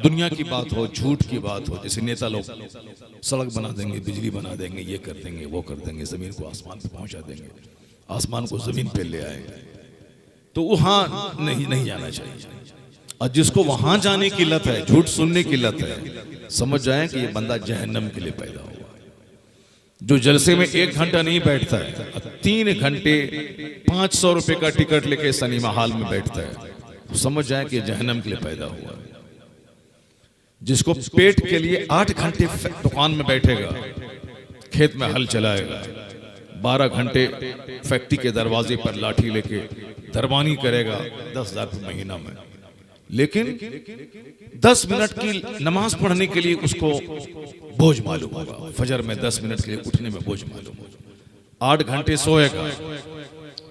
दुनिया की बात हो, झूठ की बात हो, जैसे नेता लोग सड़क बना देंगे, बिजली बना देंगे, ये कर देंगे, वो कर देंगे, जमीन को आसमान पे पहुंचा देंगे, आसमान को जमीन पे ले आएंगे, तो वहां नहीं जाना चाहिए। और जिसको वहां जाने की लत है, झूठ सुनने की लत है, समझ जाए कि ये बंदा जहन्नम के लिए पैदा हुआ। जो जलसे में 1 घंटा नहीं बैठता है, 3 घंटे 500 रुपए का टिकट लेके सिनेमा हॉल में बैठता है, तो समझ जाए कि जहन्नम के लिए पैदा हुआ। जिसको पेट के लिए 8 घंटे दुकान में बैठेगा, खेत में हल चलाएगा, 12 घंटे फैक्ट्री के दरवाजे पर लाठी लेके दरबानी करेगा 10,000 रुपये महीना में, लेकिन 10 मिनट की नमाज पढ़ने के लिए उसको बोझ मालूम होगा। फजर में 10 मिनट के लिए उठने में बोझ मालूम होगा। 8 घंटे सोएगा,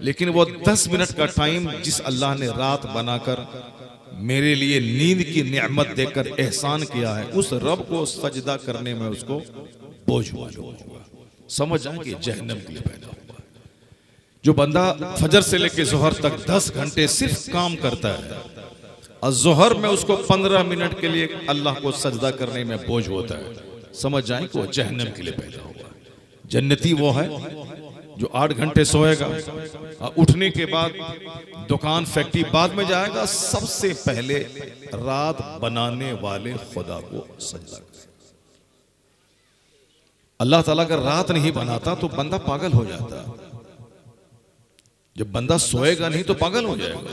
लेकिन वो 10 मिनट का टाइम जिस अल्लाह ने रात बनाकर मेरे लिए नींद की नेमत देकर एहसान किया है, उस रब को सजदा करने में उसको बोझ मालूम होगा। समझ जाए कि जहन्नम के लिए पैदा हुआ। जो बंदा फजर से लेकर जोहर तक 10 घंटे सिर्फ काम करता है और जोहर में उसको 15 मिनट के लिए अल्लाह को सजदा करने में बोझ होता है, समझ जाए कि वो जहन्नम के लिए पैदा हुआ। जन्नती वो है जो 8 घंटे सोएगा और उठने के बाद दुकान फैक्ट्री बाद में जाएगा, सबसे पहले रात बनाने वाले खुदा को सजदा करेगा। अल्लाह ताला अगर रात नहीं बनाता तो बंदा पागल हो जाता। जब बंदा सोएगा नहीं तो पागल हो जाएगा।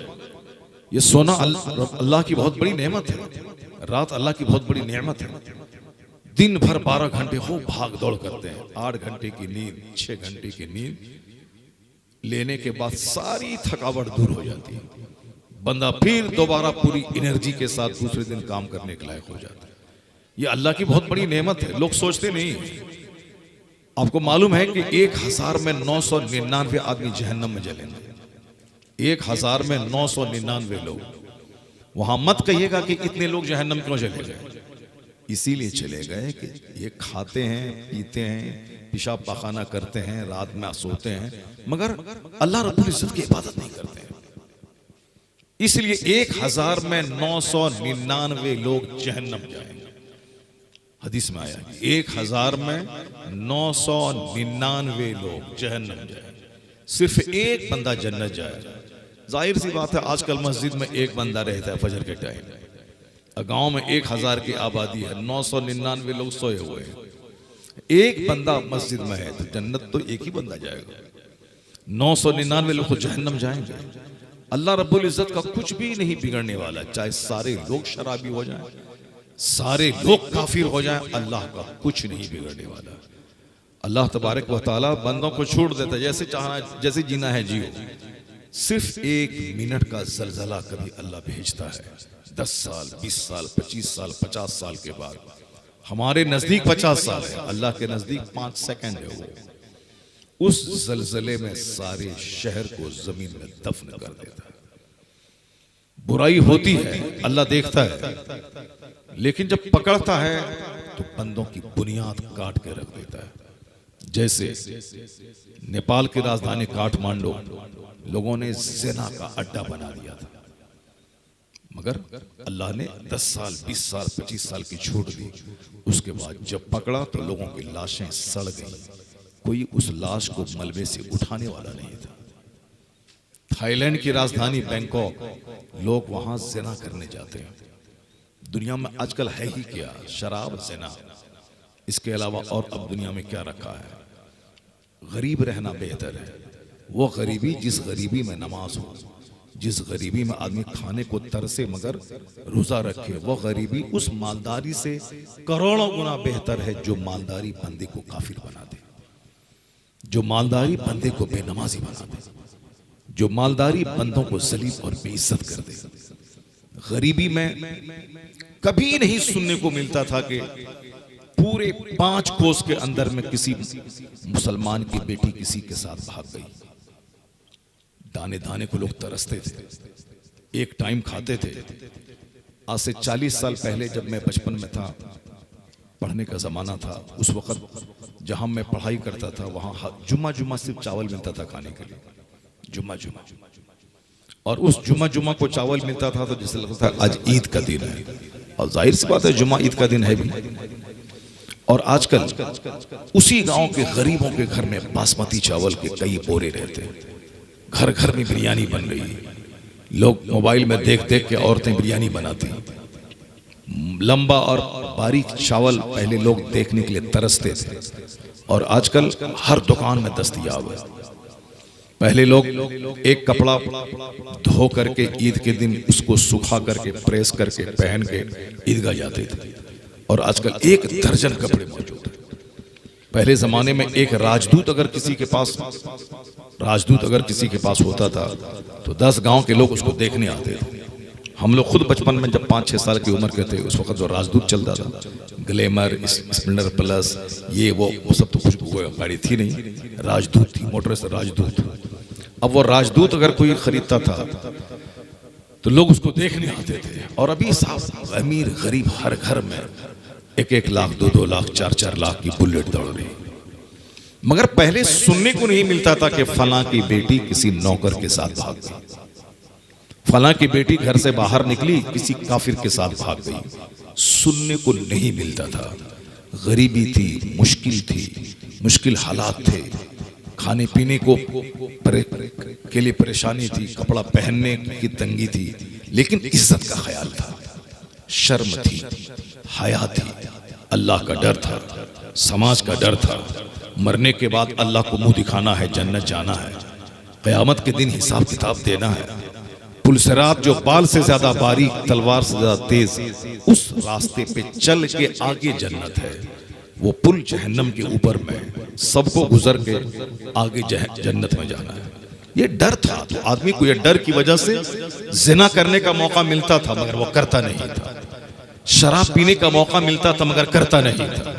ये सोना अल्लाह की बहुत बड़ी नेमत है, रात अल्लाह की बहुत बड़ी नेमत है। दिन भर 12 घंटे खूब भाग दौड़ करते हैं, 8 घंटे की नींद, 6 घंटे की नींद लेने के बाद सारी थकावट दूर हो जाती है। बंदा फिर दोबारा पूरी एनर्जी के साथ दूसरे दिन काम करने के लायक हो जाता है। ये अल्लाह की बहुत बड़ी नेमत है, लोग सोचते नहीं। आपको मालूम है कि 1000 में 999 आदमी जहन्नम में जलेंगे। 1000 में 999 लोग। वहां मत कहिएगा कि इतने लोग जहन्नम क्यों चले गए। इसीलिए चले गए कि ये खाते हैं, पीते हैं, पेशाब पाखाना करते हैं, रात में सोते हैं, मगर अल्लाह रब्बुल इज्जत की इबादत नहीं करते हैं। इसलिए 1000 में 999 लोग जहन्नम जाएंगे। हदीस में आया 1000 में 999 लोग जहन्नम जाएंगे, सिर्फ एक बंदा जन्नत जाएगा। जाहिर सी बात है, आजकल मस्जिद में एक बंदा रहता है फजर के टाइम। गांव में 1000 की आबादी है, 999 लोग सोए हुए हैं, एक बंदा मस्जिद में है, तो जन्नत तो एक ही बंदा जाएगा। 999 लोग तो जहन्नम जाएंगे। अल्लाह रब्बुल इज्जत का कुछ भी नहीं बिगड़ने वाला, चाहे सारे लोग शराबी हो जाएं, सारे लोग काफिर हो जाएं, अल्लाह का कुछ नहीं बिगड़ने वाला। अल्लाह तबारक व तआला बंदों को छोड़ देता है, जैसे चाहना, जैसे जीना है जियो। सिर्फ 1 मिनट का जलजला कभी अल्लाह भेजता है, 10 साल, 20 साल, 25 साल, 50 साल के बाद। हमारे नजदीक 50 साल है, अल्लाह के नजदीक 5 सेकंड है। वो उस जलजले में सारे शहर को जमीन में दफन कर देता है। बुराई होती है, अल्लाह देखता है, लेकिन जब पकड़ता है तो बंदों की बुनियाद काट के रख देता है। जैसे नेपाल की राजधानी काठमांडू लोगों ने ज़िना का अड्डा बना दिया था, मगर अल्लाह ने 10 साल, 20 साल, 25 साल की छूट दी। उसके बाद जब पकड़ा तो लोगों की लाशें सड़ गई, कोई उस लाश को मलबे से उठाने वाला नहीं था। थाईलैंड की राजधानी बैंकॉक, लोग वहां ज़िना करने जाते हैं। दुनिया में आजकल है ही क्या, शराब, ज़िना, इसके अलावा और अब दुनिया में क्या रखा है। गरीब रहना बेहतर है। वो गरीबी जिस गरीबी में नमाज हो, जिस गरीबी में आदमी खाने को तरसे मगर रोजा रखे, वो गरीबी उस मालदारी से करोड़ों गुना बेहतर है जो मालदारी बंदे को काफिर बना दे, जो मालदारी बंदे को बेनमाजी बना दे, जो मालदारी बंदों को जलील और बेइज्जत कर दे। गरीबी में कभी नहीं सुनने को मिलता था कि पूरे 5 कोस के अंदर में किसी मुसलमान की बेटी किसी के साथ भाग गई। दाने दाने को लोग तरसते थे, एक टाइम खाते थे। आज से 40 साल पहले जब मैं बचपन में था, पढ़ने का जमाना था, उस वक्त जहां मैं पढ़ाई करता था वहां जुम्मा जुम्मा सिर्फ चावल मिलता था खाने के लिए, जुम्मा जुम्मा। और उस जुम्मा जुम्मा को चावल मिलता था तो जैसे लगता था आज ईद का दिन है, और जाहिर सी बात है जुम्मा ईद का दिन है भी। और आजकल उसी गांव के गरीबों के घर में बासमती चावल के कई बोरे रहते हैं, घर घर में बिरयानी बन रही है। लोग मोबाइल में देख देख के औरतें बिरयानी बनाती हैं। लंबा और बारीक चावल पहले लोग देखने के लिए तरसते थे, और आजकल हर दुकान में दस्तयाब है। पहले लोग एक कपड़ा धो करके ईद के दिन उसको सुखा करके प्रेस करके पहन के ईदगाह जाते थे, और आजकल 1 दर्जन कपड़े मौजूद हैं। पहले जमाने में एक राजदूत अगर किसी के पास होता था तो 10 गांव के लोग उसको देखने आते थे। हम लोग खुद बचपन में जब 5-6 साल की उम्र के थे, उस वक्त जो राजदूत चलता था, ग्लैमर, स्प्लेंडर प्लस, ये वो सब तो कुछ गाड़ी थी नहीं, राजदूत थी, मोटर से राजदूत। अब वो राजदूत अगर कोई खरीदता था तो लोग उसको देखने आते थे। और अभी साहब अमीर गरीब हर घर में 1-1 लाख, 2-2 लाख, 4-4 लाख की बुलेट दौड़ रही। मगर पहले सुनने को नहीं मिलता था कि फलां की बेटी किसी नौकर के साथ भाग गई, फलां की बेटी घर से बाहर निकली किसी काफिर के साथ भाग गई। सुनने को नहीं मिलता था। गरीबी थी, मुश्किल थी, मुश्किल हालात थे, खाने पीने को के लिए परेशानी थी, कपड़ा पहनने की तंगी थी, लेकिन इज्जत का ख्याल था, शर्म थी, हया थी, अल्लाह का डर था, समाज का डर था। मरने के बाद अल्लाह को मुंह दिखाना है, जन्नत जाना है, क़यामत के दिन हिसाब किताब देना है। पुल सिरात जो बाल से ज्यादा बारीक, तलवार से ज्यादा तेज, उस रास्ते पे चल के आगे जन्नत है। वो पुल जहन्नम के ऊपर में, सबको गुजर के आगे जन्नत में जाना है। ये डर था। तो आदमी को ये डर की वजह से जिना करने का मौका मिलता था मगर वो करता नहीं था, शराब पीने का मौका मिलता था मगर करता नहीं था,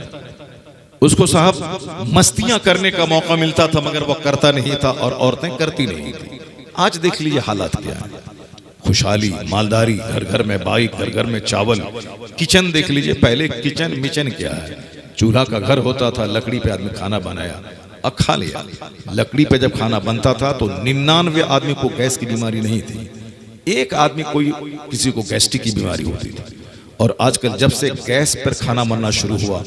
उसको साहब मस्तियां करने का मौका मिलता था मगर वो करता नहीं था, और औरतें करती नहीं थी। आज देख लीजिए हालात क्या है। खुशहाली, मालदारी, घर घर में बाइक, घर घर में चावल। किचन देख लीजिए, पहले किचन मिचन क्या है, चूल्हा का घर होता था, लकड़ी पे आदमी खाना बनाया और खा लिया। लकड़ी पे जब खाना बनता था तो 99 आदमी को गैस की बीमारी नहीं थी, एक आदमी किसी को गैस्ट्रिक की बीमारी होती थी। और आजकल जब से गैस पर खाना बनना शुरू हुआ,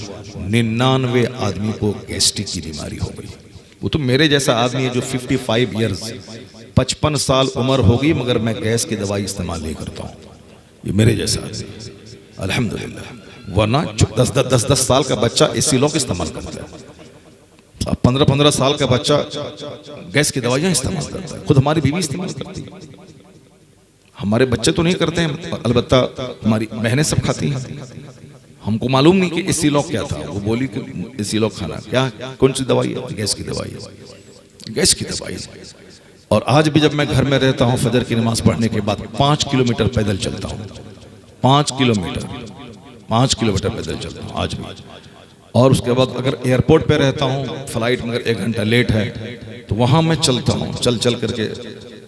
99 आदमी को गैस्ट्रिक की बीमारी हो गई। वो तो मेरे जैसा आदमी है जो 55 ईयर्स, 55 साल उम्र होगी मगर मैं गैस की दवाई इस्तेमाल नहीं करता हूँ। ये मेरे जैसा आदमी, अल्हम्दुलिल्लाह। वरना 10-10 साल का बच्चा एसी लॉक इस्तेमाल करता है, 15-15 साल का बच्चा गैस की दवाइयाँ इस्तेमाल करता है, खुद हमारी बीवी इस्तेमाल करती है। हमारे बच्चे तो नहीं करते हैं, अलबत्ता हमारी बहनें सब खाती हैं। हमको मालूम नहीं कि एसी लॉक क्या था। वो बोली कि एसी लॉक खाना क्या, कौन सी दवाई है? गैस की दवाई है, गैस की दवाई। और आज भी जब मैं घर में रहता हूँ, फजर की नमाज पढ़ने के बाद 5 किलोमीटर पैदल चलता हूँ, 5 किलोमीटर पैदल चलता हूँ आज भी। और उसके बाद अगर एयरपोर्ट पे रहता हूँ, फ्लाइट मगर 1 घंटा लेट है, तो वहाँ मैं चलता हूँ, चल करके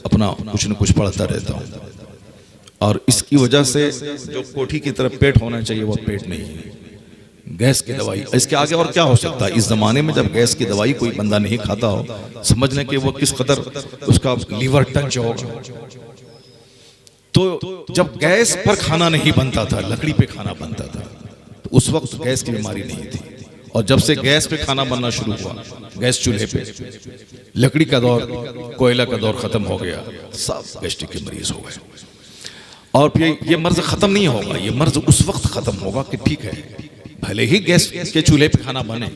अपना कुछ न कुछ पढ़ता रहता हूँ। और इसकी वजह से जो कोठी की तरफ पेट होना चाहिए वो पेट नहीं है। गैस की दवाई, इसके आगे और क्या हो सकता है? इस जमाने में जब गैस की दवाई कोई बंदा नहीं खाता हो, समझ लें कि वो किस कदर उसका लीवर टंच होगा। तो जब गैस पर खाना नहीं बनता था, लकड़ी पे खाना बनता था, तो उस वक्त गैस की बीमारी नहीं थी। और जब से गैस पे खाना बनना शुरू हुआ, गैस चूल्हे पे, लकड़ी का दौर, कोयला का दौर खत्म हो गया, सब गैस्ट्रिक के मरीज हो गए। और ये मर्ज खत्म नहीं होगा, ये मर्ज उस वक्त खत्म होगा कि ठीक है भले ही गैस के चूल्हे पे खाना बने,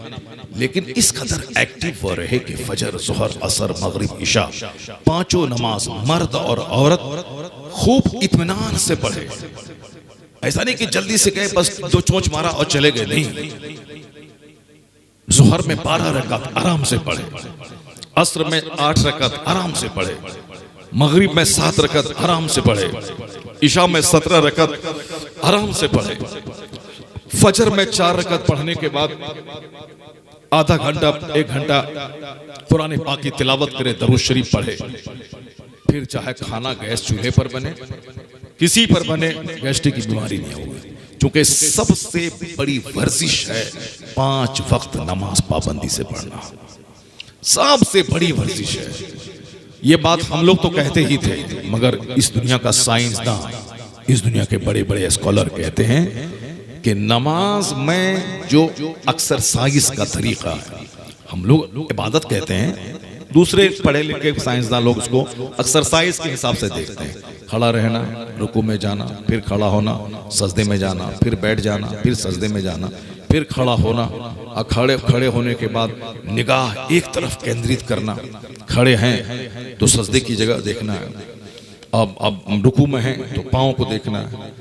लेकिन इस कदर एक्टिव हो रहे कि फजर, जोहर, असर, मगरिब, इशा, 5 नमाज मर्द और औरत खूब इत्मीनान से पढ़े। ऐसा नहीं कि जल्दी से गए बस 2 चोंच मारा और चले गए, नहीं। जोहर में 12 रकात आराम से पढ़े, असर में 8 रकात आराम से पढ़े, मगरिब में 7 रकत आराम से पढ़े, इशा में 17 रकत आराम से पढ़े, फजर में 4 रकत पढ़ने के बाद आधा घंटा 1 घंटा कुरान पाक की तिलावत करे, दरूद शरीफ पढ़े। फिर चाहे खाना गैस चूल्हे पर बने, किसी पर बने, गैस्ट्रिक की बीमारी नहीं होगी। क्योंकि सबसे बड़ी वर्जिश है 5 वक्त नमाज पाबंदी से पढ़ना, सबसे बड़ी वर्जिश है। ये बात हम लोग तो कहते ही थे, मगर इस दुनिया का साइंसदान, इस दुनिया के बड़े बड़े स्कॉलर कहते हैं कि नमाज में जो एक्सरसाइज का तरीका है, हम लोग इबादत कहते हैं, दूसरे पढ़े लिखे साइंसदान लोग उसको एक्सरसाइज के हिसाब से देखते हैं। खड़ा रहना, रुकू में जाना, फिर खड़ा होना, सजदे में जाना, फिर बैठ जाना, फिर सजदे में जाना, फिर खड़ा होना, और खड़े होने के बाद निगाह एक तरफ केंद्रित करना। खड़े हैं तो सजदे की जगह देखना है, अब रुकू में हैं तो पाँव को देखना है,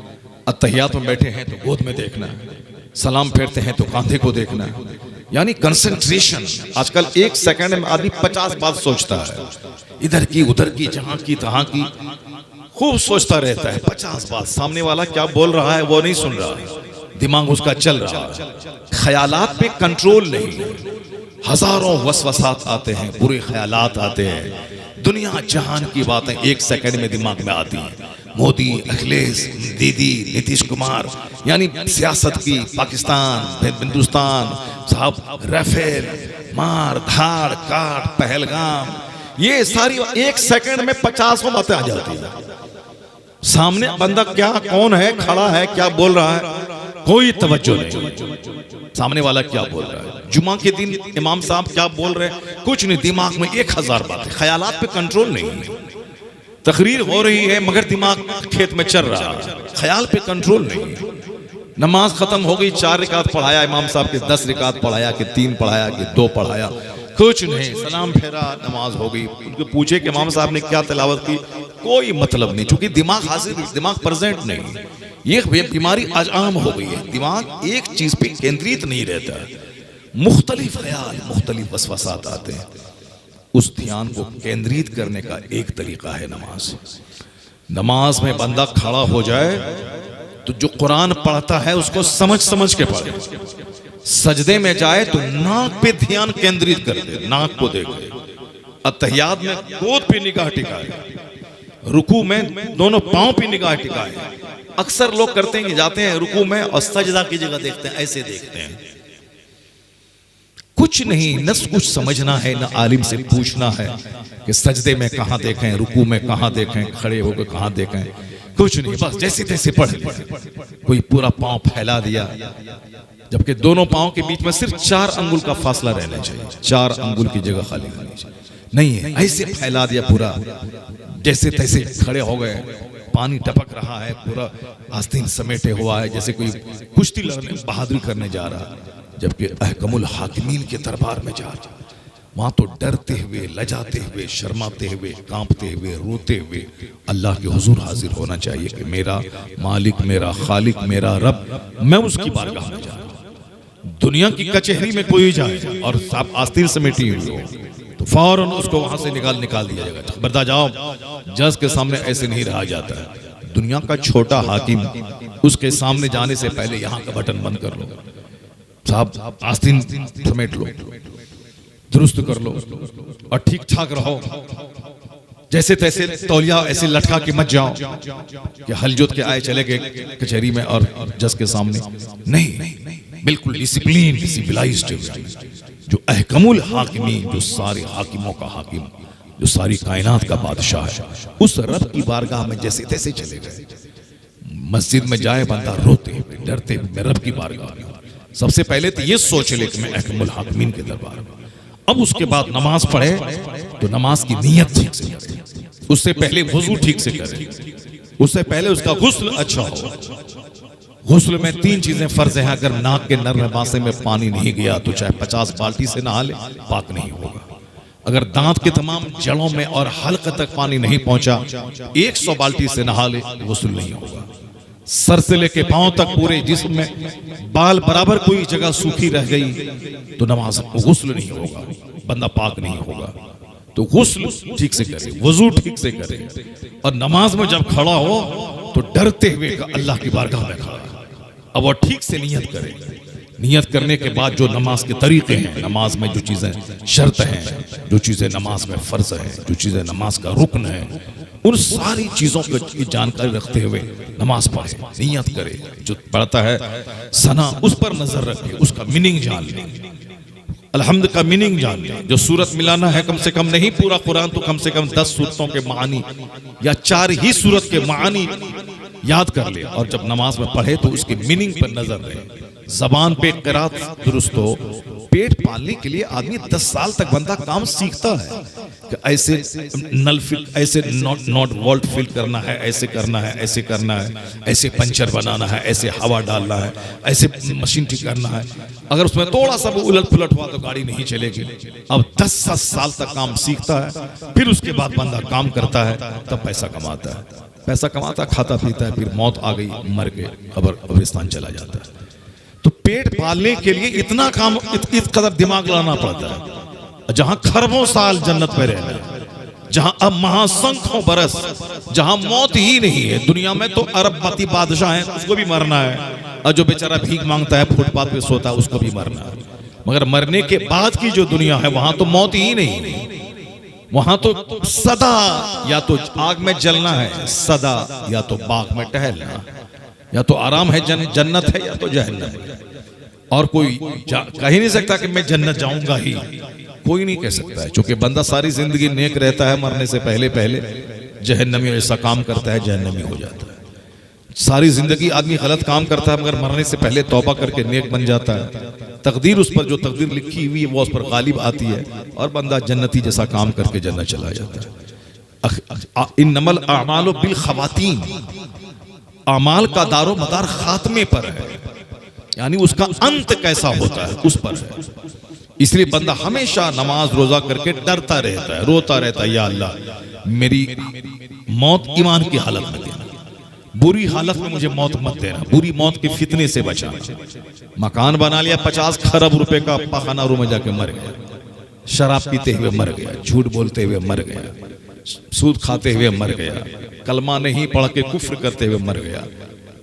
अत्तहियात में बैठे हैं तो गोद में देखना है, सलाम फेरते हैं तो कांधे को देखना है। यानी कंसंट्रेशन। आजकल 1 सेकंड में आदमी 50 बात सोचता है, इधर की उधर की, जहां की तहां की, खूब सोचता रहता है। 50 बात, सामने वाला क्या बोल रहा है वो नहीं सुन रहा है, दिमाग उसका चल रहा है, ख्यालात पे कंट्रोल नहीं। हजारों वसवसात आते हैं, बुरे ख्यालात आते हैं, दुनिया जहान की बातें 1 सेकंड में दिमाग में आती हैं। मोदी, अखिलेश, दीदी, नीतीश कुमार, यानी सियासत की, पाकिस्तान, हिंदुस्तान साहब, राफेल, मार धाड़ काट, पहलगाम, ये सारी 1 सेकंड में 50 बातें आ जाती है। सामने बंदा क्या, कौन है, खड़ा है, क्या बोल रहा है, कोई तवज्जो नहीं। सामने वाला क्या बोल रहा है, जुमा के दिन इमाम साहब क्या बोल रहे हैं, कुछ नहीं, दिमाग में 1000 बातें, ख्यालात पे कंट्रोल नहीं। तकरीर हो रही है मगर दिमाग खेत में चल रहा है, ख्याल पे कंट्रोल नहीं। नमाज खत्म हो गई, 4 रिकात पढ़ाया इमाम साहब के, 10 रिकात पढ़ाया कि 3 पढ़ाया कि 2 पढ़ाया, कुछ नहीं, सलाम फेरा, नमाज हो गई। उनको पूछे कि इमाम साहब ने क्या तिलावत की, कोई मतलब नहीं, क्योंकि दिमाग हाजिर, दिमाग प्रेजेंट नहीं। ये बीमारी आज आम हो गई है, दिमाग एक चीज पे केंद्रित नहीं रहता, मुख्तलिफ ख्याल, मुख्तलिफ वसवसात आते हैं। उस ध्यान को केंद्रित करने का एक तरीका है नमाज। नमाज में बंदा खड़ा हो जाए तो जो कुरान पढ़ता है उसको समझ समझ के पढ़े। सजदे में जाए तो नाक पे ध्यान केंद्रित कर दे, नाक को देखे। अत्तहियात में गोद पे निगाह टिकाए, रुकू में दोनों पांव पे निगाह टिकाए। अक्सर लोग करते हैं कि जाते हैं रुकू में और सजदा की जगह देखते हैं, ऐसे देखते हैं। कुछ नहीं, न कुछ समझना है, न आलिम से पूछना है कि सजदे में कहां देखें, रुकू में कहां देखें, खड़े होकर कहां देखें, कुछ नहीं, बस जैसे तैसे पढ़। कोई पूरा पांव फैला दिया, जबकि दोनों पांव के बीच में सिर्फ 4 अंगुल का फासला रहना चाहिए, 4 अंगुल की जगह खाली होनी चाहिए, नहीं है, ऐसे फैला दिया पूरा, जैसे तैसे खड़े हो गए। पानी टपक रहा है, पूरा आस्तीन समेटे हुआ है, जैसे कोई कुश्ती लड़ने, बहादुरी करने जा रहा है, जबकि अहकमुल हाकिमीन के दरबार में जा रहा। वहां तो डरते हुए, लजाते हुए, शर्माते हुए, कांपते हुए, रोते हुए अल्लाह के हुजूर हाजिर होना चाहिए कि मेरा मालिक, मेरा खालिक, मेरा रब, मैं उसकी बारगाह में जा रहा हूं। दुनिया की कचहरी में कोई जाए और साहब आस्तीन समेटी हुई हो तो फौरन उसको वहां से निकाल दिया जाएगा, खबरदार जाओ, जज के सामने ऐसे नहीं रहा जाता है। दुनिया का छोटा हाकिम, उसके सामने जाने से पहले यहाँ का बटन बंद कर लो, साहब आस्तीन समेट लो, दुरुस्त कर लो और ठीक ठाक रहो, जैसे तैसे तौलिया ऐसे लटका के मत जाओ कि हल जोत के आए चले गए कचहरी में और जज के सामने। नहीं, बिल्कुल डिसिप्लिन, सिविलाइज्ड, जो अहकमुल हाकिमी, जो सारे हाकिमों का हाकिम, जो सारी कायनात का बादशाह है, उस रब की बारगाह में जैसे तैसे चले गए। मस्जिद में जाए बंदा रोते हुए, डरते हुए, मैं रब की बारगाह में। सबसे पहले तो ये सोच ले कि मैं अहकमुल हाकिमीन के दरबार में। अब उसके बाद नमाज पढ़े तो नमाज की नीयत ठीक से करे, उससे पहले वुजू ठीक से करे, उससे पहले उसका गुस्ल अच्छा हो। गुस्ल में 3 चीजें फर्ज है। अगर नाक के नर नबासे में पानी नहीं गया तो चाहे 50 बाल्टी से नहा ले, पाक नहीं होगा। अगर दांत के तमाम जड़ों में और हल्क तक पानी नहीं पहुंचा, 100 बाल्टी से नहा ले, गुस्ल नहीं होगा। सर से लेके पांव तक पूरे जिस्म में बाल बराबर कोई जगह सूखी रह गई तो नमाज गुस्ल नहीं होगा, बंदा पाक नहीं होगा। तो गुस्ल ठीक से करे, वजू ठीक से करे, और नमाज में जब खड़ा हो तो डरते हुए अल्लाह की बारगाह में खड़ा। अब वो ठीक से नियत करे। नियत करने के बाद जो नमाज के तरीके हैं, नमाज में जो चीज़ें शर्त हैं, जो चीज़ें नमाज में फ़र्ज हैं, जो चीज़ें नमाज का रुकन है, उन सारी चीज़ों की जानकारी रखते हुए नमाज पढ़े, नियत करे। जो पढ़ता है सना उस पर नजर रखे, उसका मीनिंग जान ले, अल्हम्द का मीनिंग जान ले। जो सूरत मिलाना है, कम से कम नहीं पूरा कुरान तो कम से कम 10 सूरतों के मानी या 4 ही सूरत के मानी याद कर ले, और जब नमाज में पढ़े तो उसके मीनिंग पर नजर रहे। जबान पे क़िरात दुरुस्त हो। पेट पालने के लिए आदमी 10 साल तक बंदा काम सीखता है कि ऐसे नल फिल, ऐसे नॉट वोल्ट फिल करना है, ऐसे करना है, ऐसे करना है, ऐसे पंचर बनाना है, ऐसे हवा डालना है, ऐसे मशीन ठीक करना है। अगर उसमें थोड़ा सा भी उलट पुलट हुआ तो गाड़ी नहीं चलेगी। अब 10 साल तक काम सीखता है, फिर उसके बाद बंदा काम करता है, तब पैसा कमाता है। पैसा कमाता, खाता पीता है, फिर मौत आ गई, मर गए, कब्रिस्तान चला जाता है। तो पेट पालने के लिए इतना काम, इस कदर दिमाग लाना पड़ता है। जहां खरबों साल जन्नत में रहना है, जहां अब महासंख्यों बरस, जहां मौत ही नहीं है। दुनिया में तो अरबपति बादशाह है, उसको भी मरना है, और जो बेचारा भीख मांगता है, फुटपाथ पे सोता है, उसको भी मरना है। मगर मरने के बाद की जो दुनिया है, वहां तो मौत ही नहीं है। वहां तो सदा या तो आग में जलना है, सदा या तो बाग में टहलना, या तो आराम है, जन्नत है, या तो जहन्नम है। और कोई कह ही नहीं सकता कि मैं जन्नत जाऊंगा ही, कोई नहीं कह सकता है। क्योंकि बंदा सारी जिंदगी नेक रहता है, मरने से पहले पहले जहन्नमी ऐसा काम करता है, जहन्नमी हो जाता है। सारी जिंदगी आदमी गलत काम करता है, मगर मरने से पहले तौबा करके नेक बन जाता है। तकदीर उस पर, जो तकदीर लिखी हुई है वो उस पर गालिब आती है, और बंदा जन्नती जैसा काम करके जन्नत चला जाता है। इन्नमल अमालु बिल खवातीम, अमाल का दारो मदार खात्मे पर है, यानी उसका अंत कैसा होता है उस पर है। इसलिए बंदा हमेशा नमाज रोजा करके डरता रहता है, रोता रहता है, या अल्लाह मेरी मौत ईमान की हालत में देना, बुरी हालत में मुझे मौत मत देना, बुरी मौत के फितने से बचाना। मकान बना लिया 50 खरब रुपए का, पाखाना रूम में जाके मर गया, शराब पीते हुए मर गया, झूठ बोलते हुए मर गया, सूद खाते हुए मर गया, कलमा नहीं पढ़ के कुफ्र करते हुए मर गया,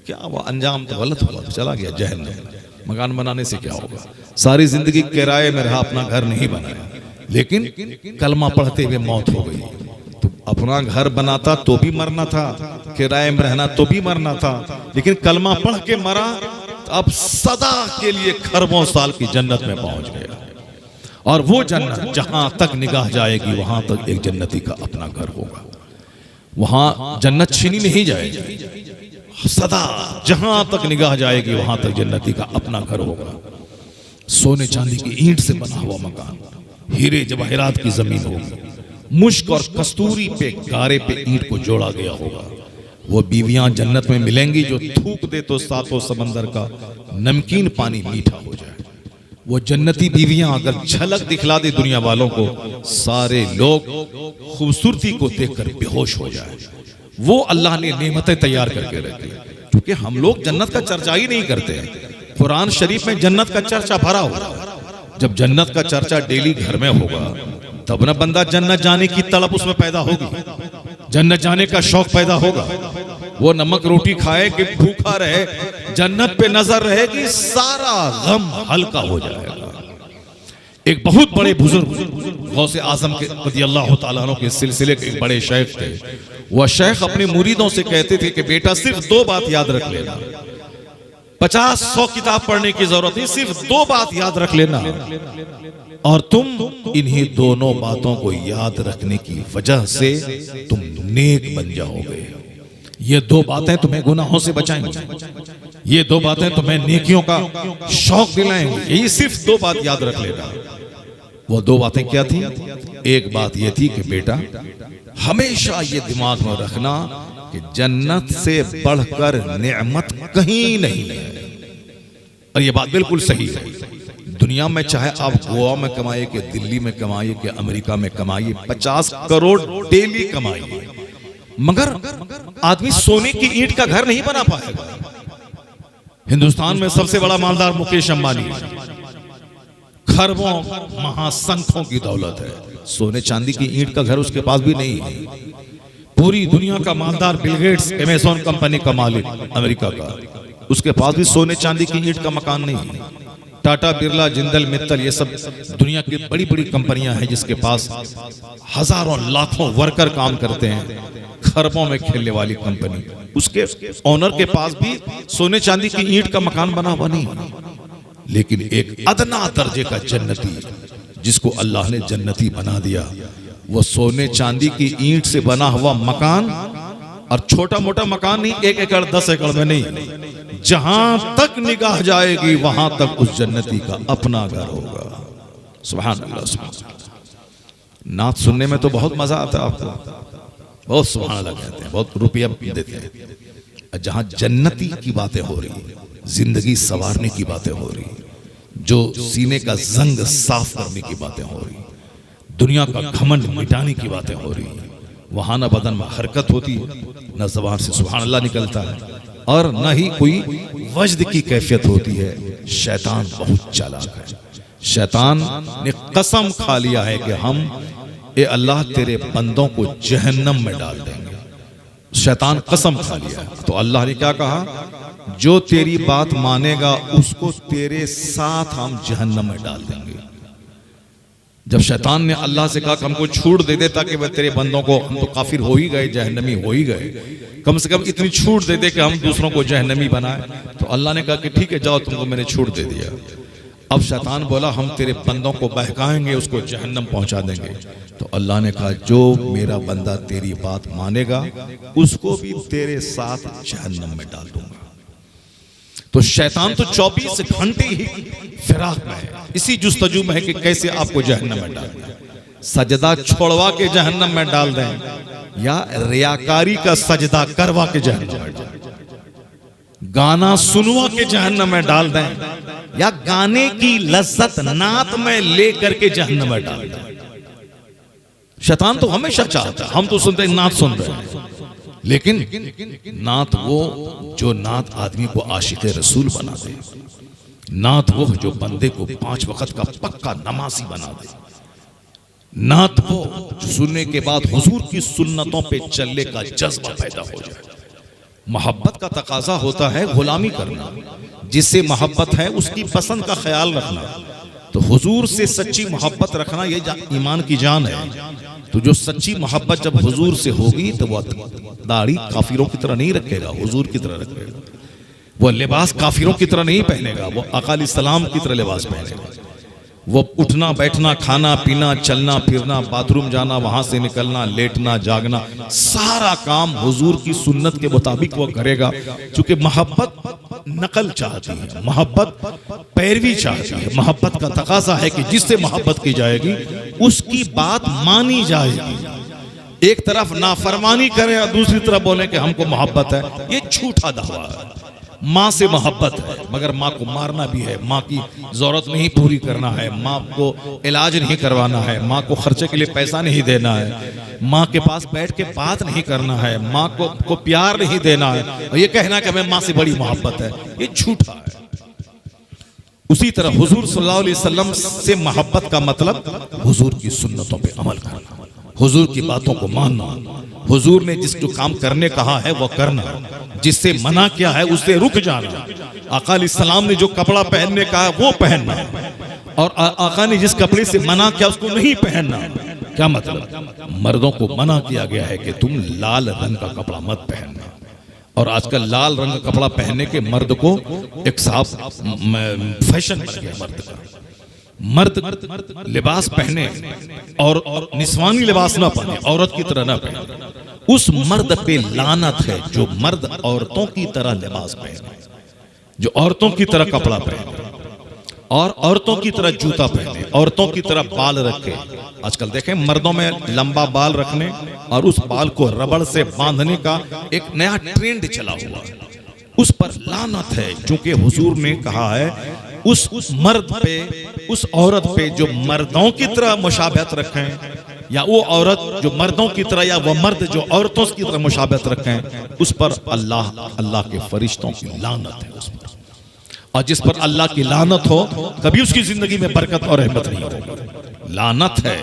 क्या वो अंजाम तो गलत हुआ, चला गया जहन्नम। मकान बनाने से क्या होगा? सारी जिंदगी किराए में रहा, अपना घर नहीं बनाया, लेकिन कलमा पढ़ते हुए मौत हो गई। तो अपना घर बनाता तो भी मरना था, किराए में रहना तो भी मरना था, लेकिन कलमा पढ़ के मरा, तो अब सदा के लिए खरबों साल की जन्नत में पहुंच गया। और वो जन्नत जहां तक निगाह जाएगी, वहां तक एक जन्नती का अपना घर होगा। वहां जन्नत छीनी नहीं जाएगी, सदा जहां तक निगाह जाएगी वहां तक जन्नती का अपना घर होगा। सोने चांदी की ईंट से बना हुआ मकान, हीरे जवाहरात की जमीन होगी, मुश्क और कस्तूरी पे गारे पे ईंट को जोड़ा गया होगा। वो बीवियां जन्नत में मिलेंगी जो थूक दे तो सातों समंदर का नमकीन पानी मीठा हो जाए। वो जन्नती बीवियां अगर झलक दिखला दे दुनिया वालों को, सारे लोग खूबसूरती को देखकर बेहोश हो जाए। वो अल्लाह ने नेमतें तैयार करके रखी, क्योंकि हम लोग जन्नत का चर्चा ही नहीं करते हैं। कुरान शरीफ में जन्नत का चर्चा भरा होगा। जब जन्नत का चर्चा डेली घर में होगा, तब ना बंदा जन्नत जाने की तड़प उसमें पैदा होगी, जन्नत जाने का शौक पैदा होगा। वो नमक रोटी खाए कि भूखा रहे, जन्नत पे नजर रहेगी, सारा गम हल्का हो जाएगा। एक बहुत बड़े बुजुर्ग गौसे आजम के रज़ियल्लाहु ताला अन्हु के सिलसिले के एक बड़े शेख थे। वह शेख अपने मुरीदों से कहते थे कि बेटा सिर्फ 2 बात याद रख लेना, 50-100 किताब पढ़ने की जरूरत नहीं, सिर्फ 2 बात याद रख लेना, और तुम इन्हीं दोनों बातों को याद रखने की वजह से तुम नेक बन जाओगे। ये 2 बातें तुम्हें गुनाहों से बचाएंगी, ये 2 बातें तुम्हें नेकियों का शौक दिलाएंगी। यही सिर्फ 2 बात याद रख लेना। वो 2 बातें क्या थी? एक बात ये थी कि बेटा हमेशा ये दिमाग में रखना कि जन्नत से बढ़कर नेमत कहीं नहीं है। और ये बात बिल्कुल सही है। दुनिया में चाहे आप गोवा में कमाइए, कि दिल्ली में कमाइए, कि अमेरिका में कमाइए, 50 करोड़ डेली कमाइए, मगर आदमी सोने की ईंट का घर नहीं बना पाएगा। हिंदुस्तान में सबसे बड़ा मालदार मुकेश अंबानी, खरबों महासंखों की दौलत है। सोने चांदी की ईंट का घर उसके पास भी नहीं है। पूरी दुनिया का मालदार बिल गेट्स, अमेज़न कंपनी का मालिक अमेरिका का, उसके पास भी सोने चांदी की ईंट का मकान नहीं है। टाटा, बिरला, जिंदल, मित्तल, ये सब दुनिया की बड़ी बड़ी कंपनियां हैं जिसके पास हजारों लाखों वर्कर काम करते हैं। खरबों में खेलने वाली कंपनी, उसके ओनर के पास भी सोने चांदी की ईंट का मकान बना हुआ नहीं। लेकिन एक अदना दर्जे का जन्नती जिसको अल्लाह ने जन्नती बना दिया, वो सोने चांदी की ईंट से बना हुआ मकान, और छोटा मोटा मकान नहीं, 1 एकड़ 10 एकड़ में नहीं, जहां तक निगाह जाएगी वहां तक उस जन्नती का अपना घर होगा। सुभान अल्लाह, सुभान अल्लाह। नात सुनने में तो बहुत मजा आता है आपको, बहुत सुभान अल्लाह कहते हैं, बहुत रुपया देते हैं। जहां जन्नती की बातें हो रही, जिंदगी संवारने की बातें हो रही, जो सीने का जंग साफ करने की बातें हो रही, दुनिया का घमंड मिटाने की बातें हो रही, वहां न बदन में हरकत होती है, न ज़बान से सुभान अल्लाह निकलता है, और न ही कोई वज्द की कैफियत होती है। शैतान बहुत चालाक है। शैतान ने कसम खा लिया है कि हम ए अल्लाह तेरे बंदों को जहन्नम में डाल देंगे। शैतान कसम खा लिया है। तो अल्लाह ने क्या कहा, जो तेरी बात मानेगा उसको तेरे साथ हम जहन्नम में डाल देंगे। जब शैतान ने अल्लाह से कहा कि हमको छूट दे दे ताकि वह तेरे बंदों को, हम तो काफिर हो ही गए, जहन्नमी हो ही गए, कम से कम इतनी छूट दे दे कि हम दूसरों को जहन्नमी बनाए। तो अल्लाह ने कहा कि ठीक है जाओ, तुमको मैंने छूट दे दिया। अब शैतान बोला हम तेरे बंदों को बहकाएंगे, उसको जहन्नम पहुंचा देंगे। तो अल्लाह ने कहा जो मेरा बंदा तेरी बात मानेगा उसको भी तेरे साथ जहन्नम में डाल दूंगा। तो शैतान तो 24 घंटे ही फिराक में है, इसी जुस्तजू में है कि कैसे आपको जहन्नम में डाल दें। सजदा छोड़वा के जहन्नम में डाल दें, या रियाकारी का सजदा करवा के जहन्नम में डाल दें, गाना सुनवा के जहन्नम में डाल दें, या गाने की लज्जत नात में लेकर के जहन्नम में डाल दें। शैतान तो हमेशा चाहता है, हम तो सुनते हैं नात सुन रहे हैं, लेकिन नात वो जो नात आदमी को आशिक़े रसूल बना दे, नात वो जो बंदे को 5 वक्त का पक्का नमाजी बना दे, नात वो जो सुनने के बाद हुजूर की सुन्नतों पे चलने का जज्बा पैदा हो जाए। मोहब्बत का तकाजा होता है गुलामी करना, जिससे मोहब्बत है उसकी पसंद का ख्याल रखना। तो हुजूर से सच्ची मोहब्बत रखना ये ईमान की जान है। तो जो सच्ची मोहब्बत जब हुजूर से होगी तो वह दाढ़ी काफिरों की तरह नहीं रखेगा, हुजूर की तरह रखेगा। वह लिबास काफिरों की तरह नहीं पहनेगा, वो आका अलैहिस्सलाम की तरह लिबास पहनेगा। वो उठना बैठना, खाना पीना, चलना फिरना, बाथरूम जाना, वहां से निकलना, लेटना जागना, सारा काम हुजूर की सुन्नत के मुताबिक वो करेगा। क्योंकि मोहब्बत नकल चाहती है, मोहब्बत पैरवी चाहती है। मोहब्बत का तकाजा है कि जिससे मोहब्बत की जाएगी उसकी बात मानी जाएगी। एक तरफ नाफरमानी करें और दूसरी तरफ बोले कि हमको मोहब्बत है, ये झूठा दावा है। माँ से मोहब्बत है, मगर माँ को मारना भी है, माँ की जरूरत नहीं पूरी करना है, माँ को इलाज नहीं करवाना है, माँ को खर्चे के लिए पैसा नहीं देना है, माँ के पास बैठ के बात नहीं करना है, माँ को प्यार नहीं देना है, और ये कहना कि हमें माँ से बड़ी मोहब्बत है, ये झूठा है। उसी तरह हुजूर सल्लल्लाहु अलैहि वसल्लम से मोहब्बत का मतलब हुजूर की सुन्नतों पे अमल करना, हुजूर की बातों को मानना, हुजूर ने जिस जो काम करने कहा है वो करना, जिससे मना किया है उससे रुक जाना। आका अलैहिस्सलाम ने जो कपड़ा पहनने कहा है वो पहनना, और आका ने जिस कपड़े से मना किया उसको नहीं पहनना। क्या मतलब? मर्दों को मना किया गया है कि तुम लाल रंग का कपड़ा मत पहनना, और आजकल लाल रंग का कपड़ा पहनने के मर्द को एक साफ फैशन बन गया। मर्द लिबास पहने और निस्वानी लिबास ना पहने, औरत की तरह ना पहने, उस मर्द पे लानत है जो मर्द औरतों की तरह लिबास पहने, जो औरतों की तरह कपड़ा पहने, और औरतों की तरह जूता पहने, औरतों की तरह बाल रखे। आजकल देखें मर्दों में लंबा बाल रखने और उस बाल को रबड़ से बांधने का एक नया ट्रेंड चला हुआ है, उस पर लानत है। क्योंकि हुजूर ने कहा है उस मर्द पे, उस औरत पे जो मर्दों की तरह मुशाबहत रखें, या वो औरत जो मर्दों की तरह, या वो मर्द जो औरतों की तरह मुशाबहत रखें, उस पर अल्लाह के फरिश्तों की लानत है उस पर। और जिस पर अल्लाह की लानत हो कभी उसकी जिंदगी में बरकत और रहमत नहीं होगी। लानत है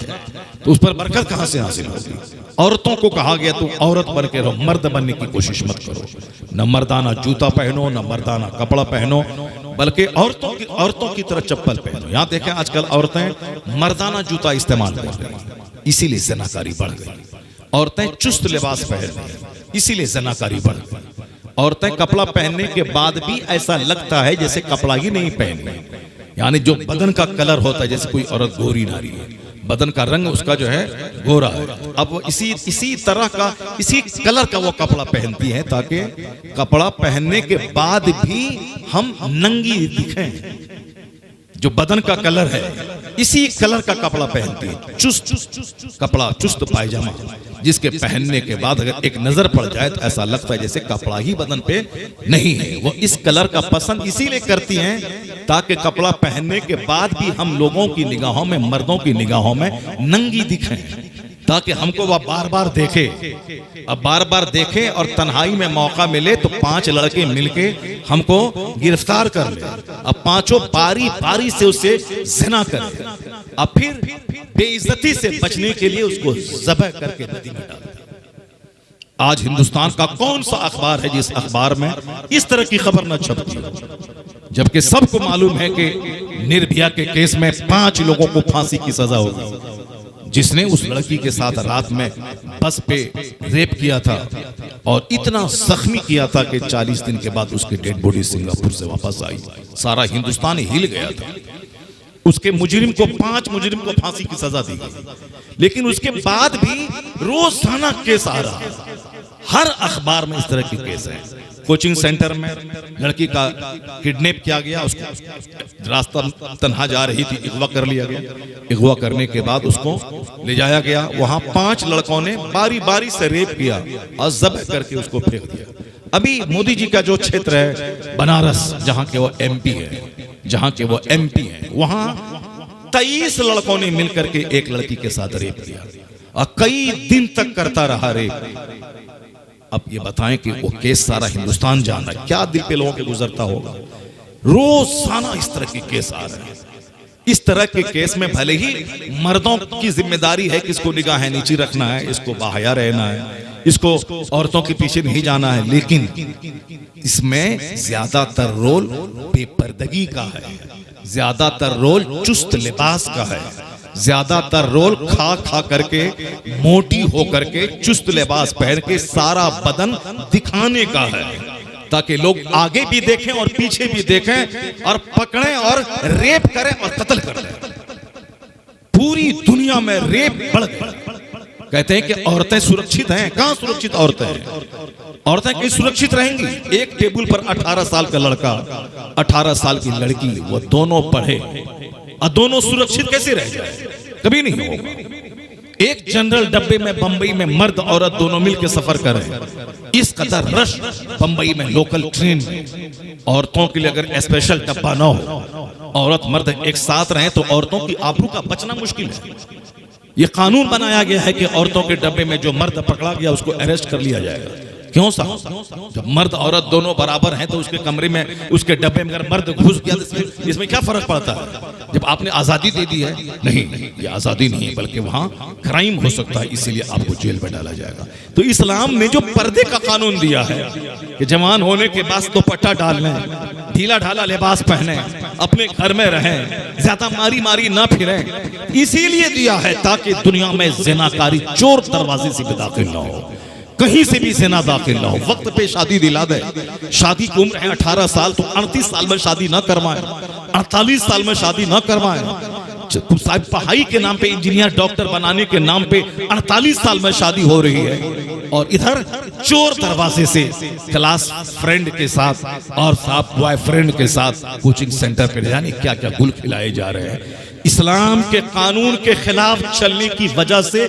तो उस पर बरकत कहां से हासिल होगी। औरतों को कहा गया तुम औरत बन के रहो, मर्द बनने की कोशिश मत करो। न मर्दाना जूता पहनो, न मर्दाना कपड़ा पहनो, बल्कि औरतों की तरह चप्पल पहनो। यहाँ देखें आजकल औरतें मर्दाना जूता इस्तेमाल कर रही हैं, इसीलिए ज़नाकारी बढ़ गई। औरतें चुस्त लिबास पहन रही हैं, इसीलिए ज़नाकारी बढ़ गई। औरतें कपड़ा पहनने के बाद भी ऐसा लगता है जैसे कपड़ा ही नहीं पहने, यानी जो बदन का कलर होता है, जैसे कोई औरत गोरी नारी है, बदन का रंग उसका जो है गोरा है, अब वो इसी तरह का इसी कलर का वो कपड़ा पहनती है ताकि कपड़ा पहनने के बाद भी हम नंगी दिखें। जो बदन का कलर है इसी कलर का कपड़ा पहनती है, चुस्त कपड़ा, चुस्त पायजामा, जिसके पहनने के बाद अगर एक नजर पड़ जाए तो ऐसा लगता है जैसे कपड़ा ही बदन पे नहीं है। वो इस कलर का पसंद इसीलिए करती हैं ताकि कपड़ा पहनने के बाद भी हम लोगों की निगाहों में, मर्दों की निगाहों में नंगी दिखें, ताकि हमको वह बार बार देखे। अब बार बार देखे और तन्हाई में मौका मिले तो 5 लड़के मिलके हमको गिरफ्तार कर ले, अब पांचों बारी बारी से उसे ज़िना कर, अब फिर बेइज्जती से बचने के लिए उसको ज़बह करके नदी में डाल। आज हिंदुस्तान का कौन सा अखबार है जिस अखबार में इस तरह की खबर न छपती, जबकि सबको मालूम है कि निर्भया के केस में 5 लोगों को फांसी की सजा होगी। जिसने उस लड़की के साथ रात में बस पे रेप किया था और इतना जख्मी किया था कि 40 दिन के बाद उसकी डेड बॉडी सिंगापुर से वापस आई। सारा हिंदुस्तान हिल गया था। उसके मुजरिम को 5 मुजरिम को फांसी की सजा दी गई, लेकिन उसके बाद भी रोजाना केस आ रहा है। हर अखबार में इस तरह के केस हैं। कोचिंग सेंटर में लड़की का किडनैप किया गया, उसको रास्ता तन्हा जा रही थी, अगवा कर लिया गया। अगवा करने के बाद उसको ले जाया गया, वहां 5 लड़कों ने बारी बारी से रेप किया और ज़ब्ह करके उसको फेंक दिया। अभी मोदी जी का जो क्षेत्र है बनारस, जहां के वो एमपी हैं, वहां 23 लड़कों ने मिलकर के एक लड़की के साथ रेप किया और कई दिन तक करता रहा रेप। अब ये बताएं कि वो केस सारा हिंदुस्तान जान रहा है, क्या दिल पे लोगों के गुजरता होगा। रोजाना इस तरह के केस आ रहे हैं। इस तरह के केस में भले ही मर्दों की जिम्मेदारी है कि इसको निगाह नीची रखना है, इसको बाहया रहना है, इसको औरतों के पीछे नहीं जाना है, लेकिन इसमें ज्यादातर रोल बेपर्दगी का है, ज्यादातर रोल चुस्त लिबास का है, ज्यादातर रोल खा खा करके, मोटी हो करके, चुस्त लिबास पहन के सारा बदन दिखाने का है, ताकि लोग आगे भी देखें और पीछे भी देखें और पकड़ें और रेप करें और कत्ल कर दें। पूरी दुनिया में रेप बढ़ गया। कहते हैं कि औरतें सुरक्षित हैं, कहां सुरक्षित औरतें हैं? औरतें कहीं सुरक्षित रहेंगी? एक टेबल पर 18 साल का लड़का, 18 साल की लड़की, वो दोनों पढ़े और दोनों सुरक्षित कैसे रह जाए? कभी नहीं होगा। एक जनरल डब्बे में बंबई में मर्द औरत दोनों मिलकर सफर करें, इस कदर रश बंबई में लोकल ट्रेन में, औरतों के लिए अगर स्पेशल डब्बा ना हो, औरत मर्द एक साथ रहें तो औरतों की आबरू का बचना मुश्किल है। ये कानून बनाया गया है कि औरतों के डब्बे में जो मर्द पकड़ा गया उसको अरेस्ट कर लिया जाएगा। क्यों साहब? जब मर्द औरत दोनों बराबर हैं तो उसके कमरे में, उसके डब्बे में अगर मर्द घुस गया तो इसमें क्या फर्क पड़ता है? जब आपने आजादी दे दी है, नहीं, ये आजादी नहीं बल्कि वहां क्राइम हो सकता है, इसीलिए आपको जेल में डाला जाएगा। तो इस्लाम ने जो पर्दे का कानून दिया है कि जवान होने के बाद दुपट्टा डाल लें, ढीला ढाला लिबास पहने, अपने घर में रहें, ज्यादा मारी मारी ना फिरें, इसीलिए दिया है ताकि दुनिया में ज़िनाकारी चोर दरवाजे से भी दाखिल ना हो, कहीं से भी ज़िना दाखिल ना हो। वक्त पे शादी दिला दे। शादी की उम्र है 18 साल तो 38 साल में शादी ना करवाएं, 48 साल में शादी ना करवाएं। पढ़ाई के नाम पे, इंजीनियर डॉक्टर बनाने के नाम पे 48 साल में शादी हो रही है, और इधर चोर दरवाजे से क्लास फ्रेंड के साथ और साथ बॉयफ्रेंड के साथ कोचिंग सेंटर पे जाने क्या क्या गुल खिलाए जा रहे हैं। इस्लाम के कानून के खिलाफ चलने की वजह से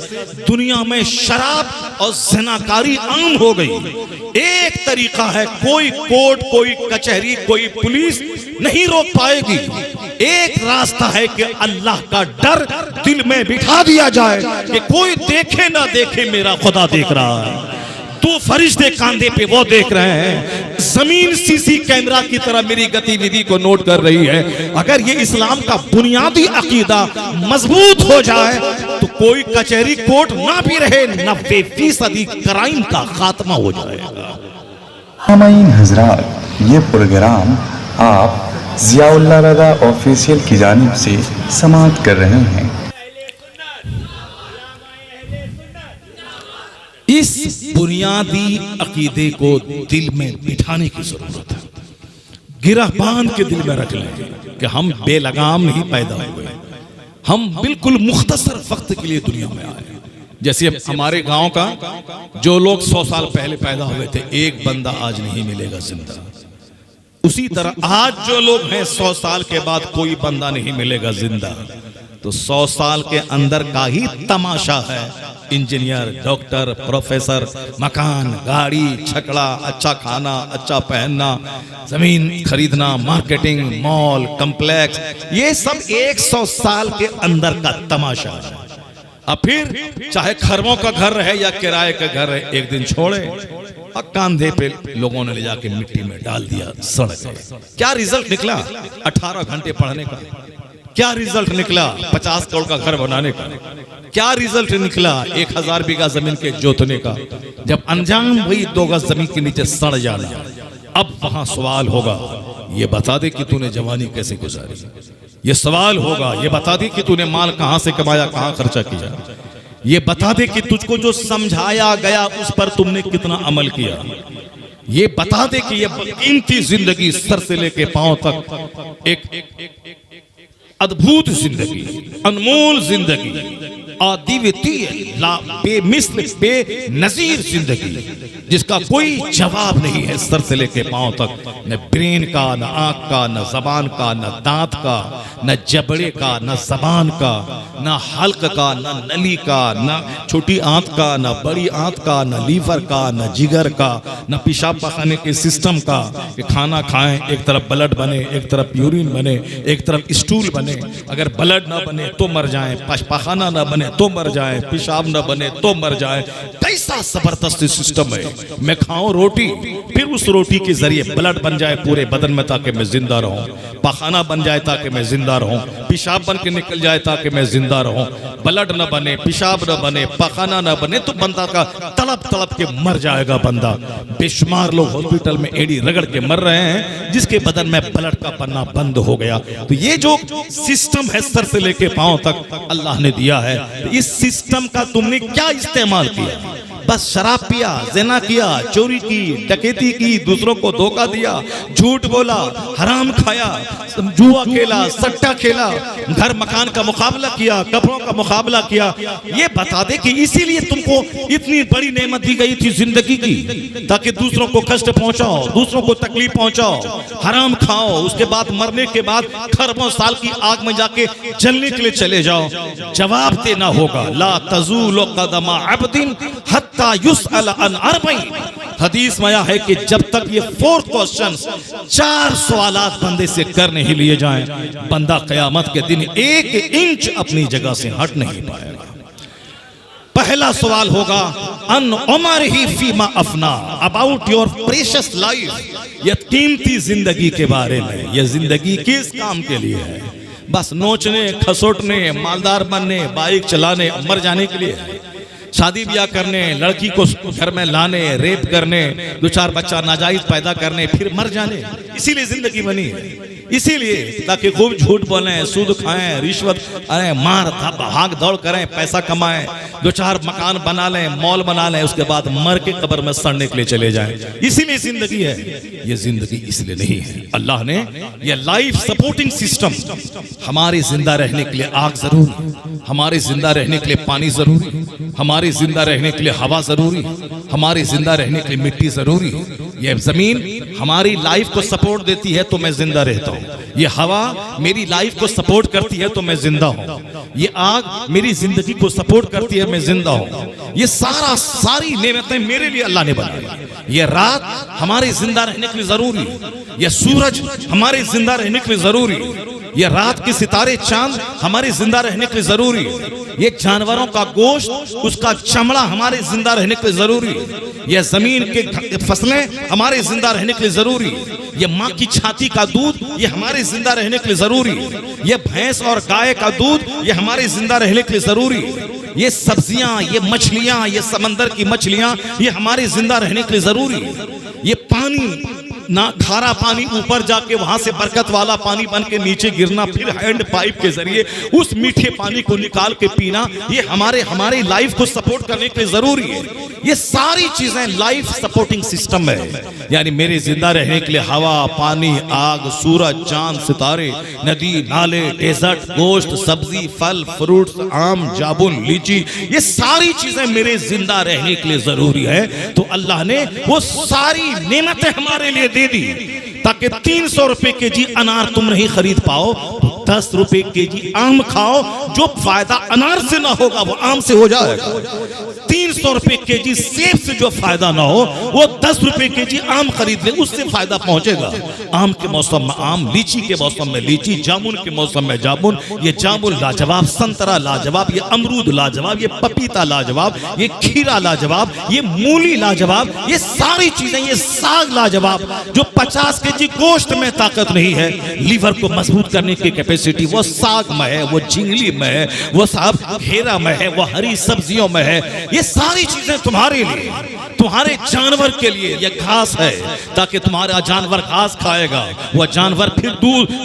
दुनिया में शराब और ज़िनाकारी आम हो गई। एक तरीका है, कोई कोर्ट, कोई कचहरी, कोई पुलिस नहीं रोक पाएगी। एक रास्ता है कि अल्लाह का डर दिल में बिठा दिया जाए कि कोई देखे ना देखे, मेरा खुदा देख रहा है। दो फरिश्ते कांधे पे वो देख रहे हैं, जमीन सीसी कैमरा की तरह मेरी गतिविधि को नोट कर रही है। अगर ये इस्लाम का बुनियादी अकीदा मजबूत हो जाए तो कोई कचहरी कोर्ट ना भी रहे, 90% क्राइम का खात्मा हो जाएगा। सामाईन हजरात, ये प्रोग्राम आप जियाउल्लाह रज़ा ऑफिशियल की जानिब से समाअत कर रहे हैं। इस बुनियादी अकीदे को दिल में बिठाने की जरूरत है, गिरह बांध के दिल में रख लें कि हम बेलगाम नहीं पैदा हुए, हम बिल्कुल मुख्तसर वक्त के लिए दुनिया में आए। जैसे हमारे गांव का जो लोग 100 साल पहले पैदा हुए थे, एक बंदा आज नहीं मिलेगा जिंदा। उसी तरह आज जो लोग हैं 100 साल के बाद कोई बंदा नहीं मिलेगा जिंदा। तो 100 साल के अंदर का ही तमाशा है, इंजीनियर, डॉक्टर, प्रोफेसर, मकान, गाड़ी, छकड़ा, अच्छा खाना, अच्छा पहनना, जमीन खरीदना, मार्केटिंग, मॉल, कॉम्प्लेक्स, ये सब 100 साल के अंदर का तमाशा है। अब फिर चाहे खरबों का घर रहे या किराए का घर रहे, एक दिन छोड़े और कांधे पे लोगों ने ले जाके मिट्टी में डाल दिया, सड़ गए। क्या रिजल्ट निकला? 18 घंटे पढ़ने का। क्या रिजल्ट निकला? 50 करोड़ का घर बनाने का। क्या रिजल्ट निकला? 1000 बीघा जमीन के जोतने का। जब अंजाम वही 2 गज जमीन के नीचे सड़ जाना। अब वहां सवाल होगा, ये बता दे कि तूने जवानी कैसे गुजारी। ये सवाल होगा, ये बता दे कि तूने माल कहां से कमाया, कहां खर्चा किया। ये बता दे कि तुझको जो समझाया गया उस पर तुमने कितना अमल किया। ये बता दे कि ये कीमती जिंदगी सर से लेके पांव तक एक अद्भुत जिंदगी, अनमोल जिंदगी, अद्वितीय, बेमिसल, बेनजीर जिंदगी जिसका कोई जवाब नहीं है सर से लेके पांव तक। न ब्रेन का, न आंख का, न जबान का, न दांत का, न जबड़े का, न जबान का, न हल्क का, न नली का, न छोटी आंत का, न बड़ी आंत का, न लीवर का, न जिगर का, न पेशाब पखाने के सिस्टम का कि खाना खाएं, एक तरफ ब्लड बने, एक तरफ यूरिन बने, एक तरफ स्टूल बने। अगर ब्लड ना बने तो मर जाएं, पखाना ना बने तो मर जाएं, पेशाब ना बने तो मर जाएं। कैसा जबरदस्त सिस्टम है। मैं खाऊं रोटी, फिर उस रोटी के जरिए ब्लड बन जाए पूरे बदन में ताकि मैं जिंदा रहूं, पखाना बन जाए ताकि मैं जिंदा रहूं, पेशाब बन के निकल जाए ताकि मैं जिंदा रहूं। ब्लड न बने, पेशाब न बने, पखाना न बने तो बंदा का तड़प तड़प के मर जाएगा बंदा। बेशुमार लोग हॉस्पिटल में एड़ी रगड़ के मर रहे हैं जिसके बदन में ब्लड का बनना बंद हो गया। तो ये जो सिस्टम है सर से लेके पांव तक अल्लाह ने दिया है, तो इस सिस्टम का तुमने क्या इस्तेमाल किया? बस शराब पिया, ज़िना किया, चोरी की, डकैती की, दूसरों को धोखा दिया, झूठ बोला, हराम खाया, जुआ खेला, सट्टा खेला, घर मकान का मुकाबला किया, कपड़ों का मुकाबला किया। ये बता दे कि इसीलिए तुमको इतनी बड़ी नेमत दी गई थी जिंदगी की, ताकि दूसरों को कष्ट पहुंचाओ, दूसरों को तकलीफ पहुंचाओ, हराम खाओ, उसके बाद मरने के बाद खरबों साल की आग में जाके जलने के लिए चले जाओ। जवाब देना होगा, ला तज़ूलु क़दमा अब्दिन हत्ता युसअल अन अर्बईन। हदीस में आया है कि जब तक ये 4 क्वेश्चंस, 4 सवालात बंदे से कर नहीं लिए जाएं, बंदा क़यामत के दिन 1 इंच अपनी जगह से हट नहीं पाएगा। पहला सवाल होगा अन उमरिही फीमा अफना, अबाउट योर प्रेशियस लाइफ। ये कीमती जिंदगी के बारे में। ये जिंदगी किस काम के लिए है? बस नोचने, खसोटने, मालदार बनने, बाइक चलाने, मर जाने के लिए है। शादी ब्याह करने, लड़की को घर में लाने, रेप करने, 2-4 बच्चा नाजायज पैदा करने, फिर मर जाने। इसीलिए जिंदगी बनी है। इसीलिए ताकि खूब झूठ बोलें, सूद खाएं, रिश्वत अरे मार भाग दौड़ करें, पैसा कमाएं, 2-4 मकान बना लें, मॉल बना लें, उसके बाद मर के कब्र में सड़ने के लिए चले जाएं। इसीलिए जिंदगी है। ये जिंदगी इसलिए नहीं है। अल्लाह ने ये लाइफ सपोर्टिंग सिस्टम, हमारे जिंदा रहने के लिए आग जरूरी, हमारे जिंदा रहने के लिए पानी जरूरी, हमारे जिंदा रहने के लिए हवा जरूरी, हमारे जिंदा रहने के लिए मिट्टी जरूरी, ये जमीन हमारी लाइफ को सपोर्ट देती है तो मैं जिंदा रहता हूँ, ये हवा मेरी लाइफ को सपोर्ट करती है तो मैं जिंदा हूँ, ये आग मेरी जिंदगी को सपोर्ट करती है मैं जिंदा हूँ, ये सारी नेमतें मेरे लिए अल्लाह ने बनाई, ये रात हमारे जिंदा रहने के लिए जरूरी, ये सूरज हमारे जिंदा रहने के लिए जरूरी, ये रात के सितारे चांद हमारे जिंदा रहने के लिए जरूरी, ये जानवरों का गोश्त उसका चमड़ा हमारे जिंदा रहने के लिए जरूरी, ये जमीन के फसलें हमारे जिंदा रहने के लिए जरूरी, ये माँ की छाती का दूध ये हमारे जिंदा रहने के लिए जरूरी, ये भैंस और गाय का दूध ये हमारे जिंदा रहने के लिए जरूरी, ये सब्जियां, ये मछलियां, ये समंदर की मछलियां ये हमारे जिंदा रहने के लिए जरूरी, ये पानी ना खारा पानी ऊपर जाके वहां से बरकत वाला पानी बन के नीचे गिरना, फिर हैंड पाइप के जरिए उस मीठे पानी को निकाल के पीना, ये हमारे लाइफ को सपोर्ट करने के लिए जरूरी है। ये सारी चीजें लाइफ सपोर्टिंग सिस्टम है, यानी मेरे जिंदा रहने के लिए हवा, पानी, आग, सूरज, चांद, सितारे, नदी, नाले, डेजर्ट, गोश्त, सब्जी, फल, फ्रूट्स, आम, जामुन, लीची, ये सारी चीजें मेरे जिंदा रहने के लिए जरूरी है। तो अल्लाह ने वो सारी नेमतें हमारे लिए दे दी ताकि 300 रुपए केजी अनार तुम नहीं खरीद पाओ, 10 रुपए केजी आम खाओ, जो फायदा अनार से ना होगा वो आम से हो जाएगा। 300 रुपए केजी सेब से जो फायदा ना हो वो 10 रुपए केजी आम खरीद ले, उससे फायदा पहुंचेगा। आम के मौसम में आम, लीची के मौसम में लीची, जामुन के मौसम में जामुन, ये जामुन लाजवाब, संतरा लाजवाब, ये अमरूद लाजवाब, ये पपीता लाजवाब, ये खीरा लाजवाब, ये मूली लाजवाब, ये सारी चीजें, ये साग लाजवाब। जो 50 केजी गोश्त में ताकत नहीं है, लीवर को मजबूत करने की कैपेसिटी वो साग में है, वो झिंगली में है, वो साहब घेरा में है, वो हरी सब्जियों में है। ये सारी चीजें तुम्हारे लिए, तुम्हारे जानवर के लिए ये घास है ताकि तुम्हारा जानवर घास खाएगा, वह जानवर फिर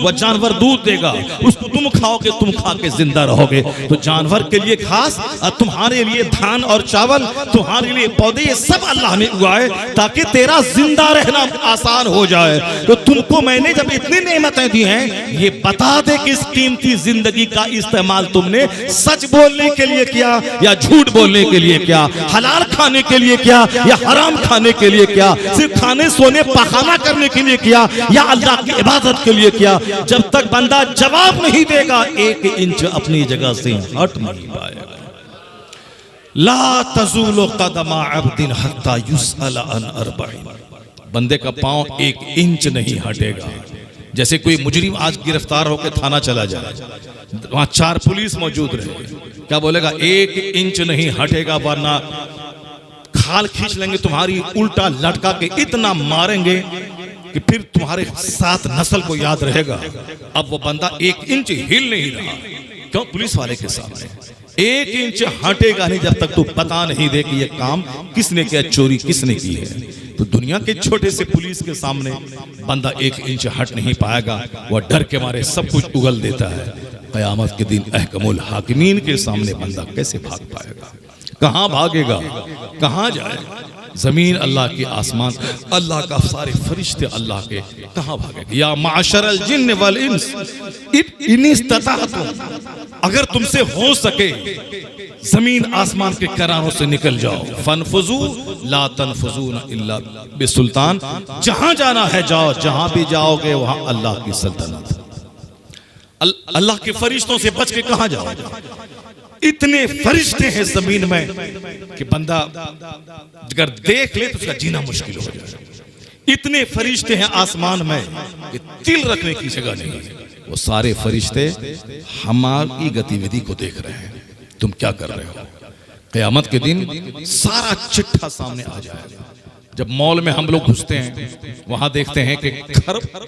वह जानवर दूध देगा, उसको तुम खाओगे, तुम खा के जिंदा रहोगे। तो जानवर के लिए घास और तुम्हारे लिए धान और चावल, तुम्हारे लिए पौधे, ये सब अल्लाह ने उगाए ताकि तेरा जिंदा रहना आसान हो जाए। तो तुमको मैंने जब इतनी नेमतें दी हैं, ये बता दे कि इस कीमती जिंदगी का इस्तेमाल तुमने सच बोलने के लिए किया या झूठ बोलने के लिए किया, हलाल खाने के लिए किया या हराम खाने के लिए किया, सिर्फ खाने सोने पखाना करने के लिए किया या अल्लाह की इबादत के लिए किया। जब तक बंदा जवाब नहीं देगा 1 इंच अपनी जगह से हट नहीं पाएगा। ला तज़ूलु क़दमा अब्दिन हत्ता युसअल अन अर्बईन, बंदे का पांव 1 इंच नहीं हटेगा। जैसे कोई मुजरिम आज गिरफ्तार होकर थाना चला जाए, वहां 4 पुलिस मौजूद रहे, क्या बोलेगा? 1 इंच नहीं हटेगा, वरना खाल खींच लेंगे तुम्हारी, उल्टा लटका के इतना मारेंगे कि फिर तुम्हारे साथ नस्ल को याद रहेगा। अब वो बंदा 1 इंच हिल नहीं रहा, क्यों? पुलिस वाले के सामने 1 इंच हटेगा नहीं जब तक तू पता नहीं दे कि ये काम किसने किया, चोरी किसने की है। तो दुनिया के छोटे से पुलिस के सामने बंदा 1 इंच हट नहीं पाएगा, वह डर के मारे सब कुछ उगल देता है। क़यामत के दिन अहकमुल हाकिमीन के सामने बंदा कैसे भाग पाएगा? कहां भागेगा, कहां जाएगा? जमीन अल्लाह की, आसमान अल्लाह का, सारे फरिश्ते अल्लाह के, कहां भागेगा? या माशरल जिन्न वल इंस इन इस्तताअतुम, अगर तुमसे हो सके जमीन आसमान के किनारों से निकल जाओ, फनफुजू ला तनफुजून इल्ला बिसुल्तान, जहां जाना है जाओ, जहां भी जाओगे वहां अल्लाह की सल्तनत। अल्लाह के फरिश्तों से बच के कहां जाओ? इतने फरिश्ते हैं जमीन में कि बंदा अगर देख ले तो उसका जीना मुश्किल हो जाए। इतने फरिश्ते हैं आसमान में कि तिल रखने की जगह नहीं है। वो सारे फरिश्ते हमारी गतिविधि को देख रहे हैं, तुम क्या कर रहे हो। क़यामत के दिन सारा चिट्ठा सामने आ जाएगा। जब मॉल में हम लोग घुसते हैं, वहां देखते हैं कि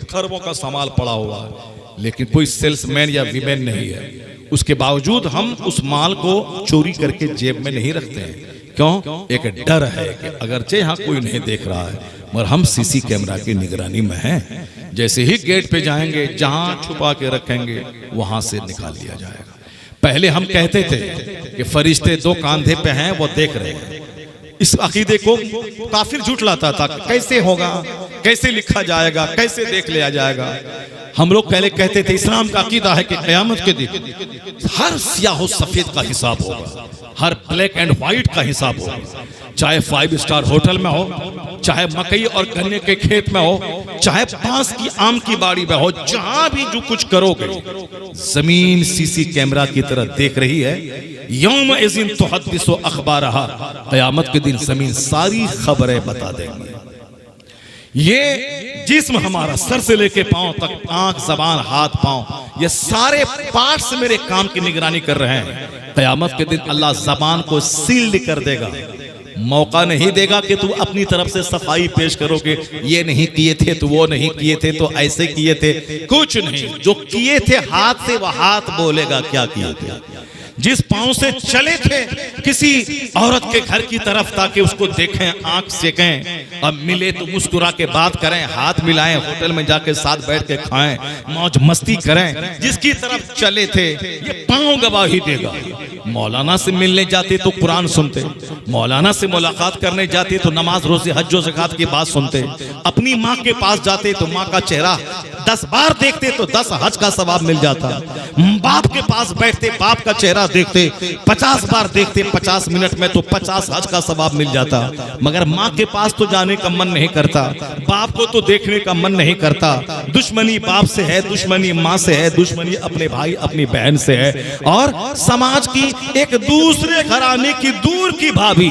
खरबों का सामान पड़ा हुआ है, लेकिन कोई सेल्समैन या वीमेन नहीं है। उसके बावजूद हम उस माल को चोरी करके जेब में नहीं रखते हैं। क्यों? एक डर है कि अगरचे यहाँ कोई नहीं देख रहा है, मगर हम सीसी कैमरा की निगरानी में हैं। जैसे ही गेट पे जाएंगे, जहां छुपा के रखेंगे वहां से निकाल लिया जाएगा। पहले हम कहते थे कि फरिश्ते 2 कांधे पे हैं, वो देख रहे हैं। इस अकीदे को काफिर झूठ लाता था, कैसे होगा, कैसे लिखा जाएगा, कैसे देख लिया जाएगा। हम लोग पहले कहते थे इस्लाम का अकीदा है कि क़यामत के दिन हर स्याह सफेद का हिसाब होगा, हर ब्लैक एंड व्हाइट का हिसाब होगा, चाहे 5 स्टार होटल में हो, चाहे मकई और गन्ने के खेत में हो, चाहे बांस की आम की बाड़ी में हो, जहां भी जो कुछ करोगे जमीन सीसी कैमरा की तरह देख रही है। यौम इज़िन तुहद्दिसु अखबारहा, क़यामत के दिन जमीन सारी खबरें बता देंगी। ये जिस्म हमारा सर से लेके पांव तक, आंख जबान हाथ पांव, ये सारे पार्ट्स मेरे काम की निगरानी कर रहे हैं। क़यामत के दिन अल्लाह जबान को सील्ड कर देगा, मौका नहीं देगा कि तू अपनी तरफ से सफाई पेश करोगे, ये नहीं किए थे तो वो नहीं किए थे तो ऐसे किए थे, कुछ नहीं। जो किए थे हाथ से, वह हाथ बोलेगा क्या किया थे। जिस पांव से चले थे किसी औरत के घर की तरफ ताकि उसको देखें, आंख सेकें, अब मिले तो मुस्कुरा के बात करें, हाथ मिलाएं, होटल में जाके साथ बैठ के खाएं, मौज मस्ती करें, जिसकी तरफ चले थे ये पांव गवाही देगा। मौलाना से मिलने जाते तो कुरान सुनते, मौलाना से मुलाकात करने जाते तो नमाज रोजे हज और ज़कात की बात सुनते, अपनी माँ के पास जाते तो माँ का चेहरा 10 बार देखते तो 10 हज का सवाब मिल जाता, बाप के पास बैठते बाप का चेहरा देखते 50 बार देखते 50 मिनट में तो 50 हज का सवाब मिल जाता। मगर माँ के पास तो जाने का मन नहीं करता, बाप को तो देखने का मन नहीं करता, दुश्मनी बाप से है, दुश्मनी माँ से है, दुश्मनी अपने भाई अपनी बहन से है, और समाज की एक दूसरे घराने की दूर की भाभी,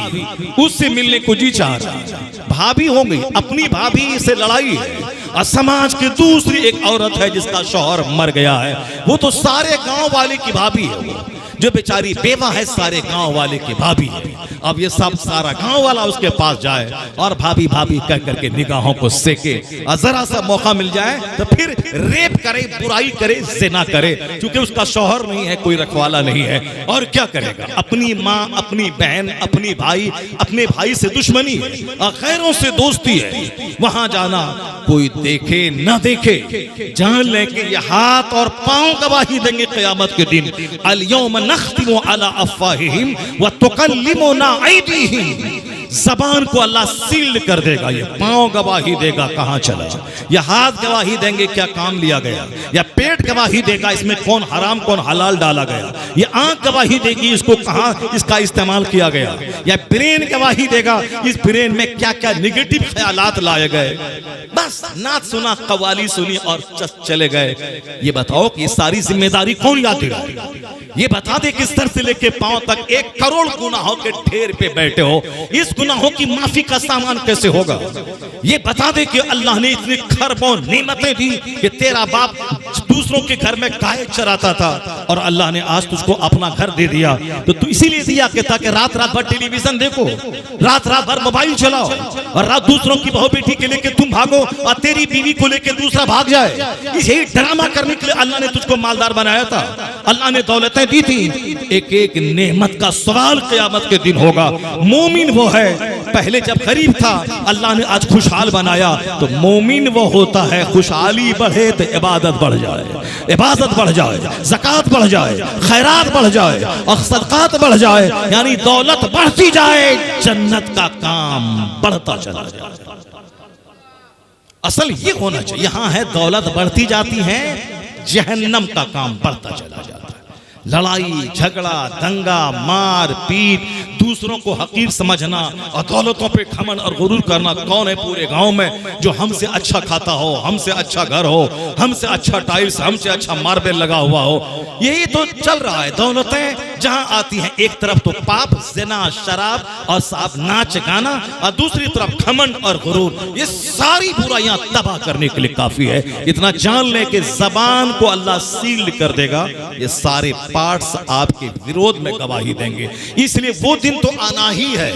उससे मिलने को जी चाह रहा। भाभी हो गई, अपनी भाभी से लड़ाई है, और समाज की दूसरी एक औरत है जिसका शौहर मर गया है, वो तो सारे गांव वाले की भाभी है, वो जो बेचारी बेवा है सारे गांव वाले की भाभी है। अब ये सब सारा गांव वाला उसके पास जाए और भाभी भाभी कह करके निगाहों को सेके, और जरा सा मौका मिल जाए तो फिर रेप करे, बुराई करे, ज़िना करे, क्योंकि उसका शौहर नहीं है, कोई रखवाला नहीं है। और क्या करेगा, अपनी माँ, अपनी बहन, अपनी भाई, अपने भाई से दुश्मनी है और गैरों से दोस्ती है। वहां जाना, कोई देखे ना देखे, जान ले कि ये हाथ और पांव गवाही देंगे क़यामत के दिन। अल यौम नख्तिमु अला अफ़वाहिहिम व तुकल्लिमुना ऐदीहिम, जबान को अल्लाह सील्ड कर देगा, ये पांव गवाही देगा कहां चला, या हाथ गवाही देंगे क्या काम लिया गया, या पेट गवाही देगा इसमें कौन हराम कौन हलाल डाला गया, या आंख गवाही देगी इसको कहां इसका इस्तेमाल किया गया, या ब्रेन गवाही देगा इस ब्रेन में क्या क्या निगेटिव ख्यालात लाए गए। बस नात सुना, कवाली सुनी और चले गए। ये बताओ कि सारी जिम्मेदारी कौन याद दिलाएगा? ये बता दे कि सर से लेके पांव तक 1 करोड़ गुनाहों के ढेर पे बैठे हो, इस गुनाहों की माफी का सामान कैसे होगा? ये बता दे कि अल्लाह ने इतनी खरबों नेमतें दी कि तेरा बाप दूसरों के घर में गाय चराता था और अल्लाह ने आज तुझको अपना घर दे दिया, तो तू इसीलिए दिया कि ताकि रात रात भर टेलीविजन देखो, रात रात भर मोबाइल चलाओ, और रात दूसरों की बहू बेटी के लेके तुम भागो और तेरी बीवी को लेके दूसरा भाग जाए। यही ड्रामा करने के लिए अल्लाह ने तुझको मालदार बनाया था, अल्लाह ने दौलतें दी थी। एक एक नेमत का सवाल क़यामत के दिन होगा। मोमिन वो है, पहले जब गरीब था अल्लाह ने आज खुशहाल बनाया, तो मोमिन वो होता है खुशहाली बढ़े तो इबादत बढ़ जाए, इबादत बढ़ जाए, ज़कात बढ़ जाए, खैरात बढ़ जाए और सदक़ात बढ़ जाए, यानी दौलत बढ़ती जाए, जन्नत का काम बढ़ता चला जाए। असल ये होना चाहिए। यहां है दौलत बढ़ती जाती है, जहन्नम का काम बढ़ता चला जाता है। लड़ाई झगड़ा, दंगा, मार पीट, दूसरों को हकीर समझना और दौलतों पे घमंड और गुरूर करना। कौन है पूरे गांव में जो हमसे अच्छा खाता हो, हमसे अच्छा घर हो, हमसे अच्छा टाइल्स, हमसे अच्छा मार्बल लगा हुआ हो? यही तो चल रहा है। दौलतें जहां आती हैं, एक तरफ तो पाप, ज़िना, शराब और साफ नाच गाना, और दूसरी तरफ घमंड और गुरूर। ये सारी बुराइयां तबाह करने के लिए काफी है। इतना जान ले कि जबान को अल्लाह सील्ड कर देगा, ये सारे पार्ट्स आपके विरोध में गवाही देंगे। इसलिए वो दिन तो आना ही है।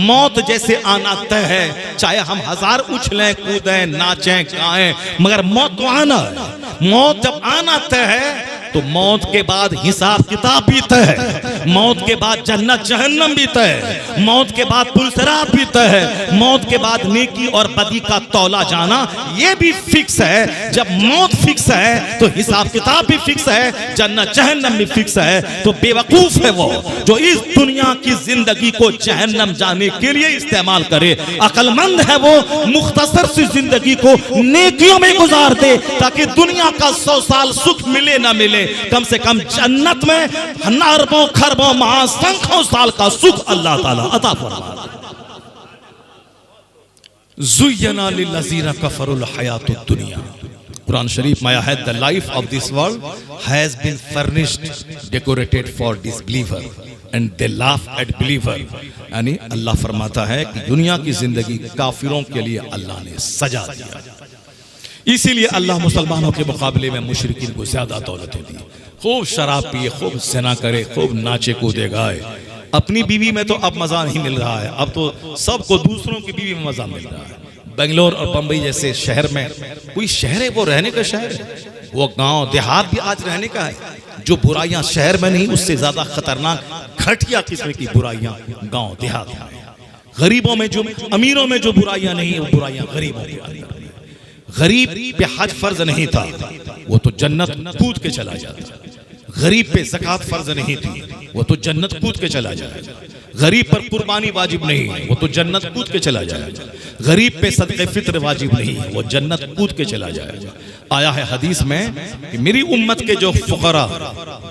मौत जैसे आना तय है, चाहे हम 1000 उछलें कूदें नाचें गाएं, मगर मौत तो आना है। मौत जब आना तय है तो मौत के बाद हिसाब किताब भी तय है। मौत के बाद जन्नत जहन्नम भी तय है, मौत के बाद पुलसरात भी तय है, मौत के बाद नेकी और बदी का तौला जाना ये भी फिक्स है। जब मौत फिक्स है तो हिसाब किताब भी फिक्स है, जन्नत जहन्नम भी फिक्स है। तो बेवकूफ है वो जो इस दुनिया की जिंदगी को जहन्नम जाने के लिए इस्तेमाल करे। अक्लमंद है वो मुख्तसर सी जिंदगी को नेकियों में गुजार दे, ताकि दुनिया का 100 साल सुख मिले ना मिले, कम से कम जन्नत में अरबों खरबों महासंख्यों साल का सुख अल्लाह ताला अता फरमा। ज़ुय्यना लिल्लज़ीना कफ़रुल हयातुद दुनिया। कुरान शरीफ में आया है, the life of this world has been furnished decorated for disbeliever and they laugh at believer. यानी अल्लाह फरमाता है कि दुनिया की जिंदगी काफिरों के लिए अल्लाह ने सजा दिया। इसीलिए अल्लाह मुसलमानों के मुकाबले में मुशरिकीन को ज्यादा दौलतें दी। खूब शराब पिए, खूब ज़िना करे, खूब नाचे कूदे गाए। अपनी बीवी में तो अब मजा नहीं मिल रहा है, अब तो सबको दूसरों की बीवी में मजा मिल रहा है। बेंगलोर और बंबई जैसे शहर में कोई शहर है वो रहने का शहर है, वो गांव देहात भी आज रहने का है। जो बुराइयां शहर में नहीं, उससे ज्यादा खतरनाक घटिया किस्म की बुराइयां गांव देहात में। गरीबों में जो, अमीरों में जो बुराइयां नहीं, वो बुराइयां गरीबों में। गरीब पे हज फर्ज नहीं था, वो तो जन्नत कूद के चला जाता। गरीब पे ज़कात फर्ज नहीं थी, वो तो जन्नत कूद के चला जाएगा। गरीब पर कुर्बानी वाजिब नहीं है, वो तो जन्नत कूद के चला जाएगा। गरीब पे सदक़े फित्र वाजिब नहीं है, वो जन्नत कूद के चला जाएगा। आया है हदीस में कि मेरी उम्मत के जो फुकरा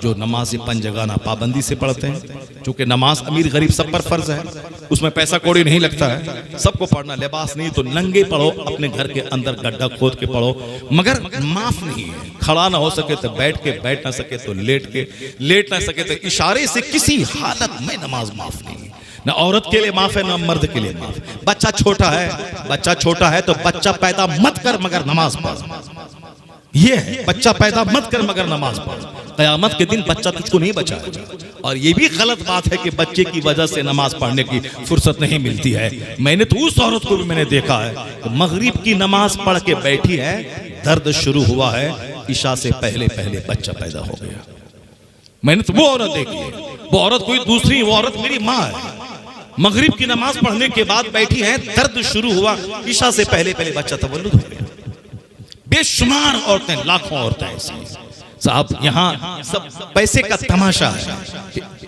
जो नमाज पंजगाना पाबंदी से पढ़ते हैं, चूंकि नमाज अमीर गरीब सब पर फर्ज है, उसमें पैसा कौड़ी नहीं लगता है, सबको पढ़ना। लिबास नहीं तो नंगे पढ़ो, अपने घर के अंदर गड्ढा खोद के पढ़ो, मगर माफ नहीं है। खड़ा ना हो सके तो बैठ के, बैठ ना सके तो लेट के, लेट ना सके तो इशारे से, किसी हालत में नमाज माफ नहीं है। ना औरत के लिए माफ है, ना मर्द के लिए माफ। बच्चा छोटा है, बच्चा छोटा है तो बच्चा पैदा मत कर मगर नमाज पढ़। ये है, बच्चा पैदा मत कर मगर नमाज पढ़। क़यामत के दिन बच्चा तुझको नहीं बचाएगा। और ये भी गलत बात है कि बच्चे की वजह से नमाज पढ़ने की फुर्सत नहीं मिलती है। मैंने तो उस औरत को भी मैंने देखा है, मगरिब की नमाज पढ़ के बैठी है, दर्द शुरू हुआ है, ईशा से पहले पहले बच्चा पैदा हो गया। मैंने तो वो औरत देखी है, वो औरत कोई दूसरी, वो औरत मेरी माँ है। मगरिब की नमाज पढ़ने के बाद बैठी है, दर्द शुरू हुआ, ईशा से पहले पहले बच्चा तवल्लुद हो गया। बेशुमार औरतें, लाखों औरतें ऐसी साहब। यहाँ सब पैसे का तमाशा है।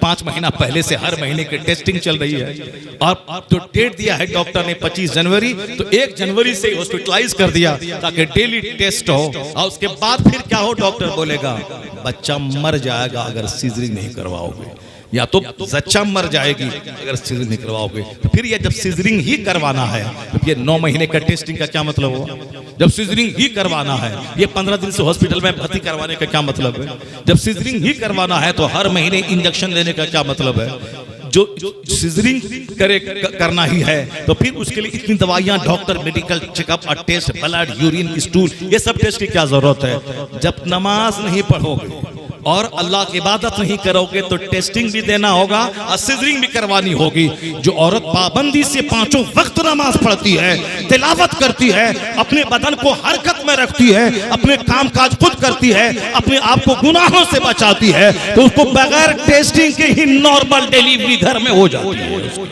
5 महीना पहले से हर महीने की टेस्टिंग चल रही है, और तो डेट दिया है डॉक्टर ने 25 जनवरी, तो 1 जनवरी से हॉस्पिटलाइज कर दिया ताकि डेली टेस्ट हो। और उसके बाद फिर क्या हो, डॉक्टर बोलेगा बच्चा मर जाएगा अगर सीजरिंग नहीं करवाओगे, या तो बच्चा मर जाएगी अगर सीजरिंग नहीं करवाओगे। तो फिर ये जब सीजरिंग ही करवाना है तो ये 9 महीने का टेस्टिंग का क्या मतलब हुआ? जब सीजरिंग ही करवाना है, ये 15 दिन से हॉस्पिटल में भर्ती करवाने का क्या मतलब है? जब सीजरिंग ही करवाना है तो हर महीने इंजेक्शन लेने का क्या मतलब है? जो सीजरिंग करना ही है तो फिर उसके लिए इतनी दवाइयां, डॉक्टर, मेडिकल चेकअप और टेस्ट, ब्लड, यूरिन, स्टूल, ये सब टेस्ट की क्या जरूरत है? जब नमाज नहीं पढ़ोगे और अल्लाह की इबादत नहीं करोगे तो टेस्टिंग भी देना होगा और सिजरिंग भी करवानी होगी। जो औरत पाबंदी से 5 वक्त नमाज पढ़ती है, तिलावत करती है, अपने बदन को हरकत में रखती है, अपने काम काज खुद करती है, अपने आप को गुनाहों से बचाती है, तो उसको बगैर टेस्टिंग के ही नॉर्मल डिलीवरी घर में हो जाती है।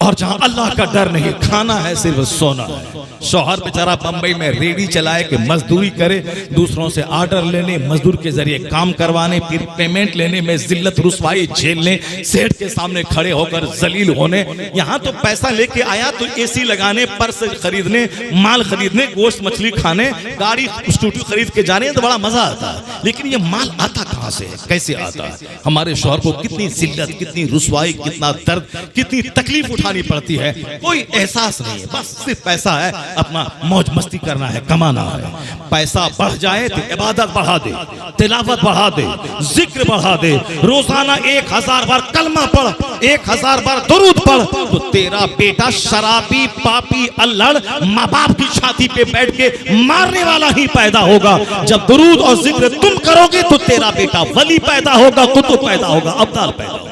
और जहां अल्लाह का डर नहीं, खाना है सिर्फ सोना है। शौहर बेचारा बंबई में रेडी चलाए कि मजदूरी करे, दूसरों से आर्डर लेने, मजदूर के जरिए काम करवाने, फिर पेमेंट लेने में जिल्लत रुसवाई झेलने, सेठ के सामने खड़े होकर जलील होने। यहाँ तो पैसा लेके आया तो एसी लगाने, पर्स खरीदने, माल खरीदने, गोश्त मछली खाने, गाड़ी स्कूटी खरीद के जाने तो बड़ा मजा आता है। लेकिन ये माल आता कहाँ से है, कैसे आता है? हमारे शौहर को कितनी जिल्लत, कितनी रुसवाई, कितना दर्द, कितनी तकलीफ उठानी पड़ती है, कोई एहसास नहीं है। बस सिर्फ पैसा है, अपना मौज मस्ती करना है, कमाना है। पैसा बढ़ जाए तो इबादत बढ़ा दे, तिलावत बढ़ा दे, जिक्र बढ़ा दे, रोजाना 1000 बार कलमा पढ़, 1000 बार दुरूद पढ़, तो तेरा बेटा शराबी, पापी, अल्लड़, माँ बाप की छाती पे बैठ के मारने वाला ही पैदा होगा। जब दुरूद और जिक्र तुम करोगे तो तेरा बेटा वली पैदा होगा, कुतुब पैदा होगा, अब्दाल पैदा होगा।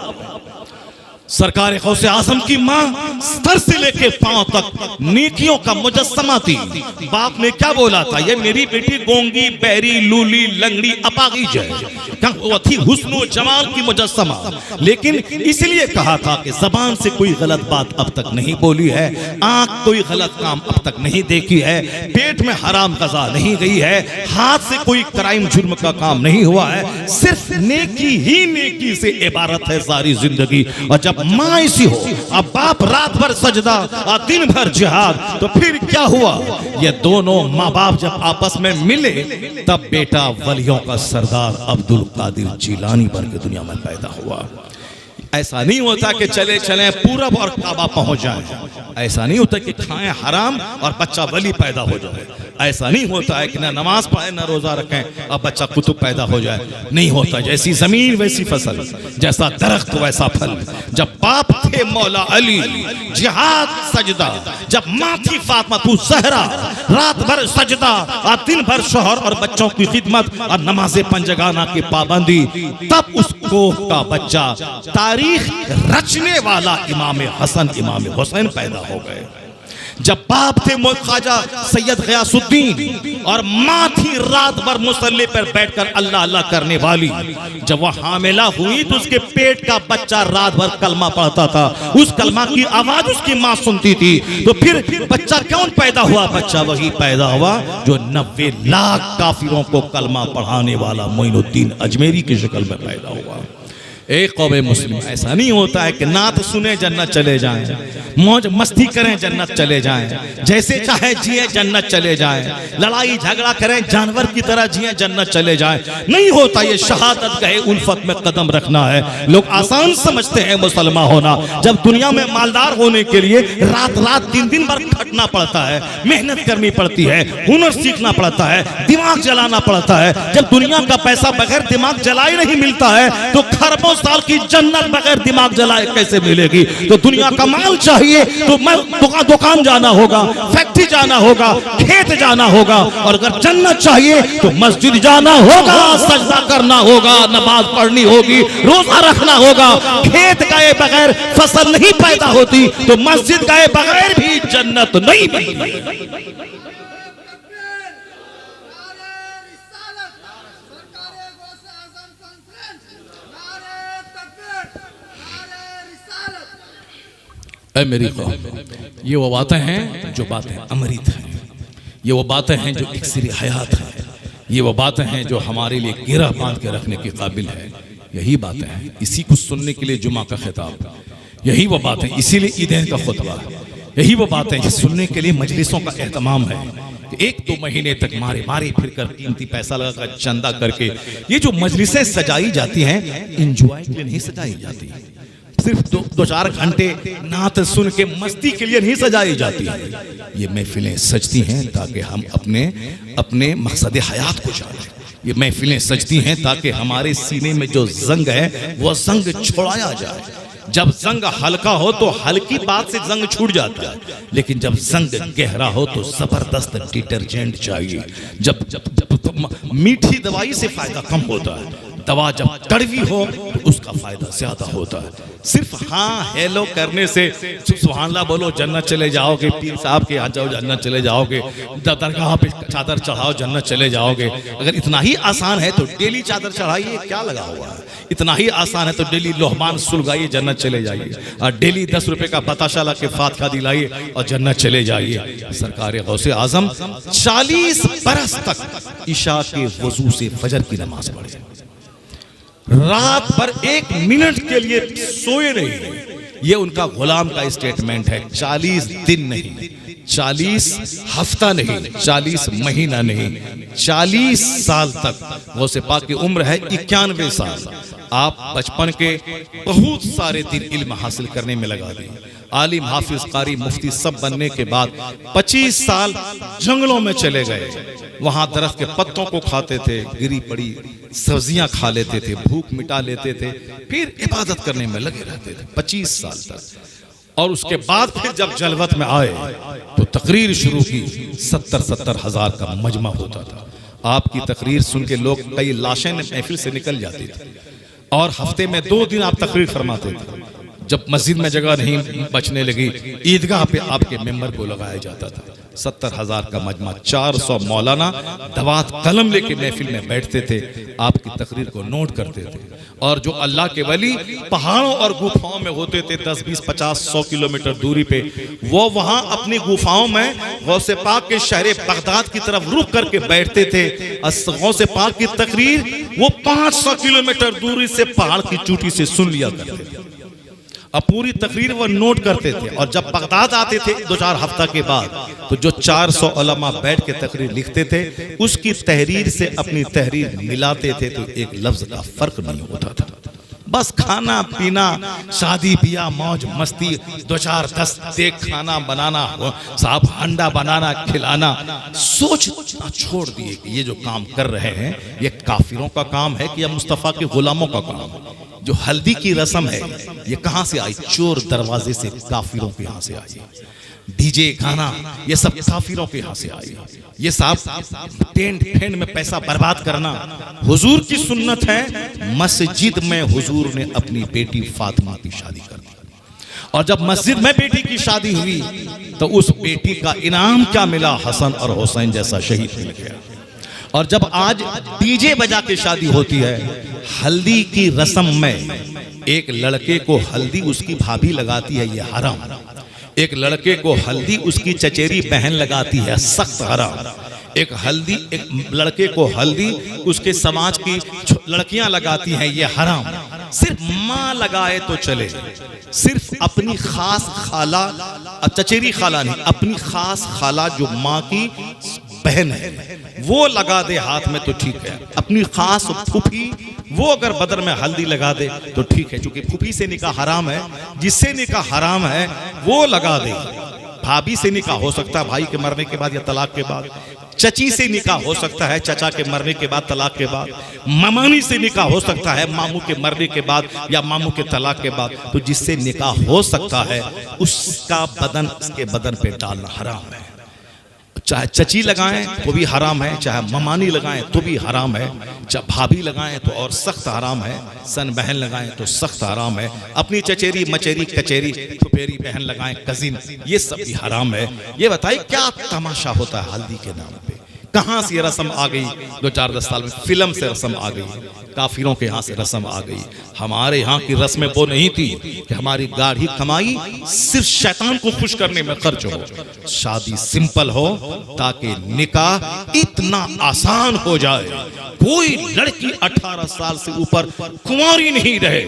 सरकार गौसे आजम की माँ सर से लेके पांव तक नेकियों का मुजस्समा थी। बाप ने क्या बोला था, ये मेरी बेटी गोंगी, बहरी, लूली, लंगड़ी, अपाहिज है, क्या वो थी हुस्न जमाल की मुजस्समा। लेकिन इसलिए कहा था कि जबान से कोई गलत बात अब तक नहीं बोली है, आंख कोई गलत काम अब तक नहीं देखी है, पेट में हराम गजा नहीं गई है, हाथ से कोई क्राइम जुर्म का काम नहीं हुआ है, सिर्फ नेकी ही नेकी से इबारत है सारी जिंदगी। और जब माँ ऐसी हो, अब बाप रात भर सजदा और दिन भर जिहाद, तो फिर क्या हुआ? ये दोनों माँ बाप जब आपस में मिले तब बेटा वलियों का सरदार अब्दुल कादिर जिलानी बन के दुनिया में पैदा हुआ। ऐसा नहीं होता कि चले चले पूरब और काबा पहुंच जाए, ऐसा नहीं होता कि खाएं हराम और बच्चा वली पैदा हो जाए, ऐसा नहीं होता है कि ना नमाज पढ़े ना रोजा रखें और बच्चा कुतुब पैदा हो जाए, नहीं होता। जैसी जमीन वैसी फसल, जैसा दरख्त वैसा फल। जब बाप थे मौला अली जिहाद सजदा, जब माँ थी फातिमा तू ज़हरा रात भर सजदा और दिन भर शोहर और बच्चों की खिदमत और नमाज़े पंजगाना की पाबंदी, तब उस कोख का बच्चा तारीख रचने वाला इमाम हसन इमाम हुसैन पैदा हो गए। जब बाप थे ख्वाजा सैयद गयासुद्दीन और माँ थी रात भर मुसल्ले पर बैठकर अल्लाह अल्लाह करने वाली, जब वह हामिला हुई तो उसके पेट का बच्चा रात भर कलमा पढ़ता था, उस कलमा की आवाज उसकी माँ सुनती थी। तो फिर बच्चा कौन पैदा हुआ? बच्चा वही पैदा हुआ जो 90 लाख काफिरों को कलमा पढ़ाने वाला मोइनुद्दीन अजमेरी की शक्ल में पैदा हुआ। एक कौमे मुस्लिम ऐसा नहीं होता है कि नात सुने जन्नत चले जाएं, मौज मस्ती करें जन्नत चले जाएं, जैसे चाहे जिए जन्नत चले जाएं, लड़ाई झगड़ा करें जानवर की तरह जिए जन्नत चले जाएं। नहीं होता। ये शहादत गए उल्फत में कदम रखना है। लोग आसान समझते हैं मुसलमान होना, जब दुनिया में मालदार होने के लिए रात रात दिन दिन भर खटना पड़ता है, मेहनत करनी पड़ती है, हुनर सीखना पड़ता है, दिमाग जलाना पड़ता है। जब दुनिया का पैसा बगैर दिमाग जलाए नहीं मिलता है तो खरबों साल की जन्नत बगैर दिमाग जलाए कैसे मिलेगी? तो दुनिया का माल चाहिए तो दुकान जाना होगा, फैक्ट्री जाना होगा, खेत जाना होगा, और अगर जन्नत चाहिए तो मस्जिद जाना होगा, सजदा करना होगा, नमाज पढ़नी होगी, रोजा रखना होगा। खेत गए बगैर फसल नहीं पैदा होती, तो मस्जिद गए बगैर भी जन्नत नहीं मिलती। मेरी कौम, ये वो बातें हैं जो बातें अमृत हैं, ये वो बातें हैं जो इक्सिर हयात है, ये वो बातें हैं जो हमारे लिए गिरह बांध के रखने के काबिल है। यही बातें हैं, इसी को सुनने के लिए जुमा का खिताब, यही वो बातें, इसीलिए ईदैन का खुतबा, यही वो बातें जो सुनने के लिए मजलिसों का एहतमाम है। एक दो महीने तक मारे मारे फिर कर कीमती पैसा लगाकर चंदा करके ये जो मजलिसें सजाई जाती हैं, इंजॉय के लिए नहीं सजाई जाती, सिर्फ दो चार घंटे नात सुन के मस्ती के लिए नहीं सजाई जाती है। ये महफिलें सजती हैं ताकि हम अपने मकसद हयात को जानें। ये महफिलें सजती हैं ताकि हमारे सीने में जो जंग है वो जंग छोड़ाया जाए। जब जंग हल्का हो तो हल्की बात से जंग छूट जाता है, लेकिन जब जंग गहरा हो तो जबरदस्त डिटर्जेंट चाहिए। जब जब जब तो मीठी दवाई से फायदा कम होता है, दवा जब कड़वी हो तो उसका फायदा ज्यादा होता है। सिर्फ हाँ हेलो करने से सुभान अल्लाह बोलो जन्नत चले जाओगे, पीर साहब के यहाँ जाओ जन्नत चले जाओगे, दरगाह पे चादर चढ़ाओ जन्नत चले जाओगे। अगर इतना ही आसान है तो डेली चादर चढ़ाइए, क्या लगा हुआ है? इतना ही आसान है तो डेली लोहमान सुलगाइए जन्नत चले जाइए, और डेली 10 रुपए का बताशा ला के फातिहा दिलाइए और जन्नत चले जाइए। सरकार गौसे आजम 40 बरस तक इशा के वजू से फजर की नमाज पढ़े, रात भर 1 मिनट के लिए सोए नहीं। ये उनका गुलाम का स्टेटमेंट है। 40 दिन नहीं, 40 हफ्ता नहीं, 40 महीना नहीं, 40 साल तक। गौसे पाक की उम्र है 91 साल। आप बचपन के बहुत सारे दिन इल्म हासिल करने में लगा दिए, आलिम हाफिज कारी मुफ्ती सब बनने के बाद 25 साल जंगलों में चले गए, वहां दरख्त के पत्तों को खाते थे, गिरी पड़ी सब्जियां खा लेते थे, भूख मिटा लेते थे, फिर इबादत करने में लगे रहते थे 25 साल तक। और उसके बाद फिर जब जलवत में आए तो तकरीर शुरू की। 70 हज़ार का मजमा होता था। आपकी तकरीर सुन के लोग कई लाशें महफिल से निकल जाती थी, और हफ्ते में 2 दिन आप तकरीर फरमाते थे। जब मस्जिद में जगह नहीं बचने लगी, ईदगाह पे आपके मेंबर को लगाया जाता था। 70,000 का मजमा, 400 मौलाना दवात कलम लेके महफिल में बैठते थे, आपकी तकरीर को नोट करते थे। और जो अल्लाह के वली पहाड़ों और गुफाओं में होते थे 10, 20, 50, 100 किलोमीटर दूरी पे, वो वहां अपनी गुफाओं में गौसे पाक के शहर बगदाद की तरफ रुक करके बैठते थे। गौसे पाक की तकरीर वो 500 किलोमीटर दूरी से पहाड़ की चोटी से सुन लिया करते थे। अब पूरी तकरीर वो नोट करते थे। और जब बगदाद आते थे 2-4 हफ्ता के बाद, तो जो 400 उलमा बैठ के तकरीर लिखते थे, उसकी तहरीर से अपनी तहरीर मिलाते थे तो एक लफ्ज का फर्क नहीं होता था। बस खाना पीना, शादी ब्याह, मौज मस्ती, 2-4-10 देख खाना बनाना, साहब हंडा बनाना खिलाना, सोचना छोड़ दिए कि ये जो काम कर रहे हैं ये काफिरों का काम है कि या मुस्तफ़ा के गुलामों का काम है। जो हल्दी की रस्म है ये कहां से आई? चोर दरवाजे से, काफिरों के यहां से आई। डीजे गाना ये सब काफिरों के यहां से आई। ये साहब टेंट फेंट में पैसा बर्बाद करना हुजूर की सुन्नत है। मस्जिद में हुजूर ने अपनी बेटी फातिमा की शादी कर दी, और जब मस्जिद में बेटी की शादी हुई तो उस बेटी का इनाम क्या मिला? हसन और हुसैन जैसा शहीद मिल गया। और जब आज डीजे बजा के शादी होती है, हल्दी की रस्म में एक लड़के को हल्दी उसकी भाभी लगाती है, ये हराम। एक लड़के को हल्दी उसकी चचेरी बहन लगाती है, सख्त हराम। एक लड़के को हल्दी उसके समाज की लड़कियां लगाती हैं, ये हराम। सिर्फ माँ लगाए तो चले, सिर्फ अपनी खास खाला, चचेरी खाला नहीं, अपनी खास खाला जो माँ की बहन है वो लगा दे हाथ में तो ठीक है। अपनी खास फूफी वो अगर बदर में हल्दी लगा दे तो ठीक है, क्योंकि फूफी से निकाह हराम है, जिससे निकाह हराम है वो लगा दे। भाभी से निकाह हो सकता है भाई के मरने के बाद या तलाक के बाद, चची से निकाह हो सकता है चाचा के मरने के बाद, तलाक के बाद, मामानी से निकाह हो सकता है मामू के मरने के बाद या मामू के तलाक के बाद। तो जिससे निकाह हो सकता है उसका बदन उसके बदन पे डालना हराम है। चाहे चची लगाएं तो भी हराम है, चाहे ममानी लगाएं तो भी हराम है, चाहे भाभी लगाएं तो और सख्त हराम है, सन बहन लगाएं तो सख्त हराम है, अपनी चचेरी मचेरी कचेरी फुफेरी बहन लगाएं कजिन, ये सब भी हराम है। ये बताइए क्या तमाशा होता है हल्दी के नाम पे? कहां से रस्म आ गई? 2-4-10 साल में फिल्म से रस्म आ गई, काफिरों के यहाँ से रस्म आ गई। हमारे यहाँ की रस्में वो नहीं थी कि हमारी गाढ़ी कमाई सिर्फ शैतान को खुश करने में खर्च हो। शादी सिंपल हो ताकि निकाह इतना आसान हो जाए। कोई लड़की 18 साल से ऊपर कुंवारी नहीं रहे,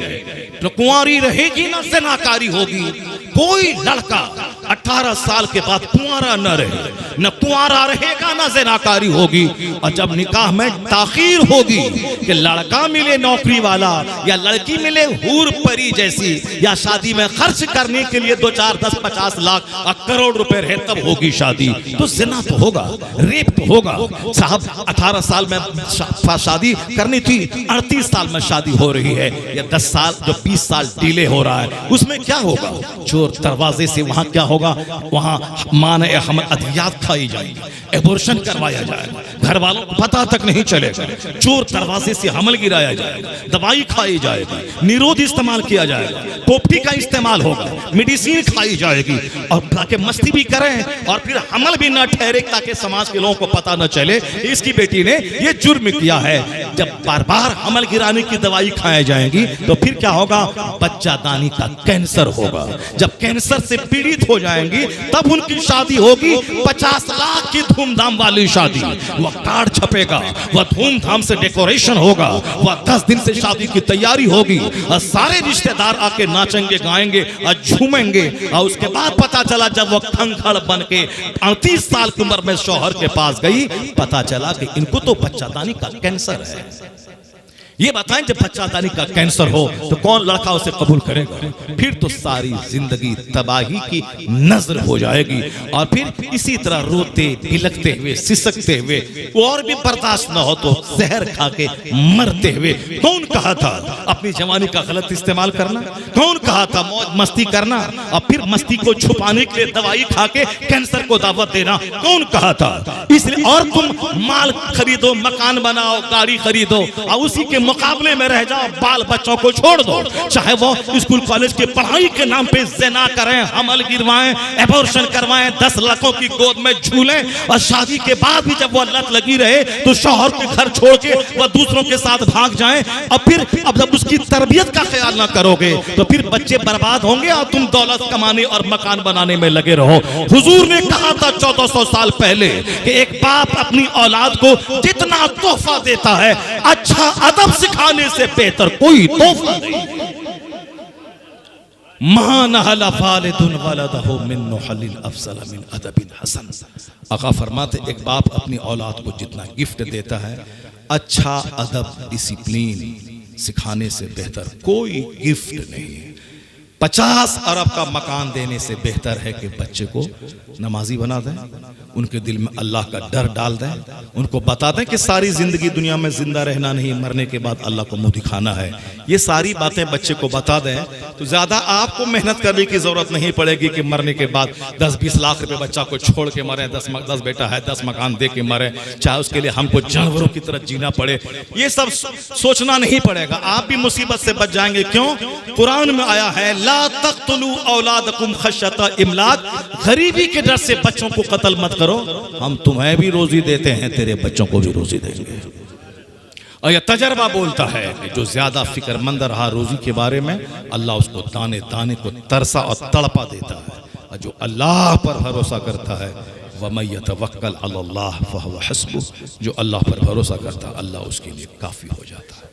तो कुंवारी रहेगी ना ज़िनाकारी होगी। कोई लड़का 18 साल के बाद कुंवारा न रहे, न कुंवारा रहेगा ना ज़िनाकारी होगी। और जब निकाह में ताखीर होगी कि लड़का मिले नौकरी वाला या लड़की मिले हूर परी जैसी, या शादी में खर्च करने के लिए 2-4-10-50 लाख और करोड़ रुपए रहे तब होगी शादी, तो जिना तो होगा, रेप तो होगा। साहब 18 साल में शादी करनी थी, 38 साल में शादी हो रही है, या 10 साल जो 20 साल डिले हो रहा है, उसमें क्या होगा? चोर दरवाजे से वहां क्या होगा? वहां माने हम अद्वियात खाई जाएगी, एबॉर्शन करवाया जाएगा, घर वालों को पता तक नहीं चलेगा, चोर दरवाजे से हमल गिराया जाएगा, दवाई खाई जाएगी, निरोध इस्तेमाल किया जाएगा, पोपटी का इस्तेमाल होगा, मेडिसिन खाई जाएगी, और ताकि मस्ती भी करें और फिर हमल भी ना ठहरे, ताकि समाज के लोगों को पता न चले इसकी बेटी ने ये जुर्म किया है। जब बार बार हमल गिराने की दवाई खाई जाएगी तो फिर क्या होगा? बच्चादानी का कैंसर होगा। जब कैंसर से पीड़ित हो जाएंगी तब उनकी शादी होगी 50 लाख की धूमधाम वाली शादी। वह कार्ड छपेगा, वह धूमधाम से डेकोरेशन होगा, वह 10 दिन से शादी की तैयारी होगी, और सारे रिश्तेदार आके नाचेंगे गाएंगे और झूमेंगे। और उसके बाद पता चला जब वह खंखड़ बन के 38 साल की उम्र में शौहर के पास गई, पता चला कि इनको तो बच्चादानी का कैंसर है। ये बताएं जब बच्चादानी का कैंसर हो तो कौन लड़का उसे कबूल करेगा? फिर तो सारी जिंदगी तबाही की नजर हो जाएगी, और फिर इसी तरह रोते बिलखते हुए सिसकते हुए और भी बर्दाश्त न हो तो जहर खा के मरते हुए। कौन कहा था अपनी जवानी का गलत इस्तेमाल करना? कौन कहा था मौज मस्ती करना और फिर मस्ती को छुपाने के लिए दवाई खा के कैंसर को दावत देना? कौन कहा था? इसलिए और तुम माल खरीदो, मकान बनाओ, गाड़ी खरीदो और उसी के मुकाबले में रह जाओ, बाल बच्चों को छोड़ दो, चाहे वो स्कूल कॉलेज की पढ़ाई के नाम पे ज़िना करें, हमल गिरवाएं, एबॉर्शन करवाएं, 10 लड़कों की गोद में झूलें, और शादी के बाद भी जब वो लत लगी रहे तो शौहर के घर छोड़ के वह दूसरों के साथ भाग जाएं, और फिर अब जब उसकी तरबियत का ख्याल ना करोगे तो फिर बच्चे बर्बाद होंगे और तुम दौलत कमाने और मकान बनाने में लगे रहो। हुजूर ने कहा था 1400 साल पहले कि एक बाप अपनी औलाद को जितना तोहफा देता है, अच्छा अदब सिखाने से बेहतर कोई तोहफा नहीं। आका फरमाते एक बाप अपनी औलाद को जितना गिफ्ट देता है, अच्छा अदब डिसिप्लिन सिखाने से बेहतर कोई गिफ्ट नहीं है। 50 अरब का मकान देने से बेहतर है कि बच्चे को नमाजी बना दें, उनके दिल में अल्लाह का डर डाल दें, उनको बता दें कि सारी जिंदगी दुनिया में जिंदा रहना नहीं, मरने के बाद अल्लाह को मुंह दिखाना है। ये सारी बातें बच्चे को बता दें तो ज्यादा आपको मेहनत करने की जरूरत नहीं पड़ेगी कि मरने के बाद 10-20 लाख रुपए बच्चा को छोड़ के मरे, 10 बेटा है 10 मकान दे के मरे, चाहे उसके लिए हमको जानवरों की तरह जीना पड़े। ये सब सोचना नहीं पड़ेगा, आप भी मुसीबत से बच जाएंगे। क्यों? कुरान में आया है ला तक़्तुलू औलादकुम खश्यता इमलाक, गरीबी के डर से बच्चों को कत्ल मत करो, हम तुम्हें भी रोजी देते हैं, तेरे बच्चों को भी रोजी देंगे। और यह तजर्बा बोलता है कि जो ज्यादा फिक्रमंद रहा रोजी के बारे में, अल्लाह उसको दाने दाने को तरसा और तड़पा देता है, और जो अल्लाह पर भरोसा करता है वमन यतवक्कल अलल्लाह फहुव हस्बुह, जो अल्लाह पर भरोसा करता है अल्लाह उसके लिए काफी हो जाता है।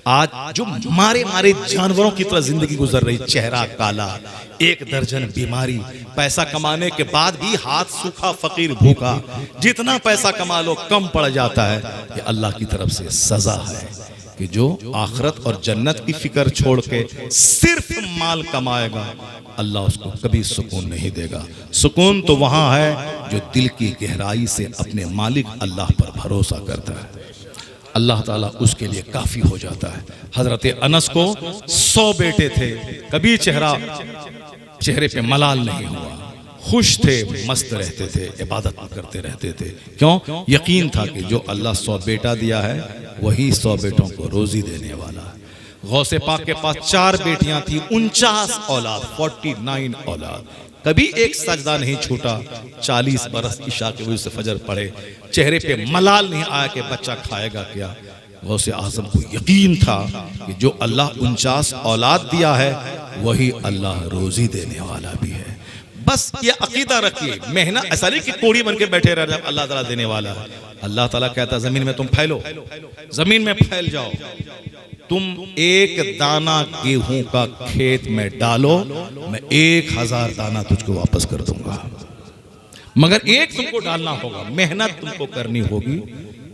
आज जो मारे मारे जानवरों की तरह जिंदगी गुजर रही, चेहरा काला, 1 दर्जन बीमारी, पैसा कमाने के बाद भी हाथ सूखा, फकीर भूखा, जितना पैसा कमा लो कम पड़ जाता है। ये अल्लाह की तरफ से सजा है कि जो आखिरत और जन्नत की फिक्र छोड़ के सिर्फ माल कमाएगा, अल्लाह उसको कभी सुकून नहीं देगा। सुकून तो वहां है जो दिल की गहराई से अपने मालिक अल्लाह पर भरोसा करता है, अल्लाह ताला उसके लिए काफी हो जाता है। हजरत अनस को 100 बेटे थे, कभी चेहरे पे मलाल नहीं हुआ, खुश थे, मस्त रहते थे, इबादत करते रहते थे। क्यों? यकीन था कि जो अल्लाह 100 बेटा दिया है वही 100 बेटों को रोजी देने वाला है। गौसे पाक के पास 4 बेटियां थी, 49 औलाद, 49 औलाद, कभी एक सजदा नहीं छूटा। 40 बरस इशा के वजह से फजर पढ़े, चेहरे पे मलाल नहीं आया कि बच्चा खाएगा क्या। गौसे आजम को यकीन था कि जो अल्लाह 49 औलाद दिया है वही अल्लाह रोजी देने वाला भी है। बस ये अकीदा रखिए, मेहनत ऐसा नहीं कि कोड़ी बन के बैठे रह, अल्लाह ताला देने वाला है। अल्लाह ताला कहता है जमीन में तुम फैलो, जमीन में फैल जाओ, तुम 1 दाना गेहूं का खेत में डालो, मैं 1000 दाना तुझको वापस कर दूंगा, मगर एक तुमको डालना होगा, मेहनत तुमको करनी होगी।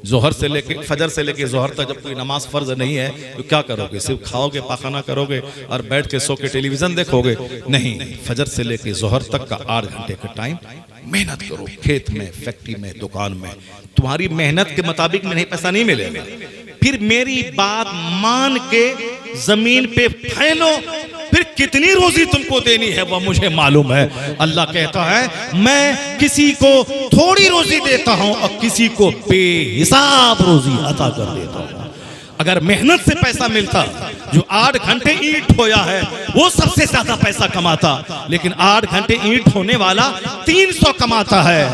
जोहर से लेके फजर से लेके जोहर तक जब कोई नमाज फर्ज नहीं है तो क्या करोगे? सिर्फ खाओगे, पाखाना करोगे और बैठ के सो के टेलीविजन देखोगे? नहीं, फजर से लेके जोहर तक का 8 घंटे का टाइम मेहनत करो, खेत में, फैक्ट्री में, दुकान में। तुम्हारी मेहनत के मुताबिक नहीं पैसा नहीं मिलेगा। फिर मेरी बात मान के जमीन पे फैलो, फिर कितनी रोजी तुमको देनी है वह मुझे मालूम है। अल्लाह कहता है मैं किसी को थोड़ी रोजी देता हूं और किसी को बेहिसाब रोजी अता कर देता हूं। अगर मेहनत से पैसा मिलता, जो 8 घंटे ईंट ढोया है वो सबसे ज्यादा पैसा कमाता, लेकिन 8 घंटे ईंट ढोने वाला 300 कमाता है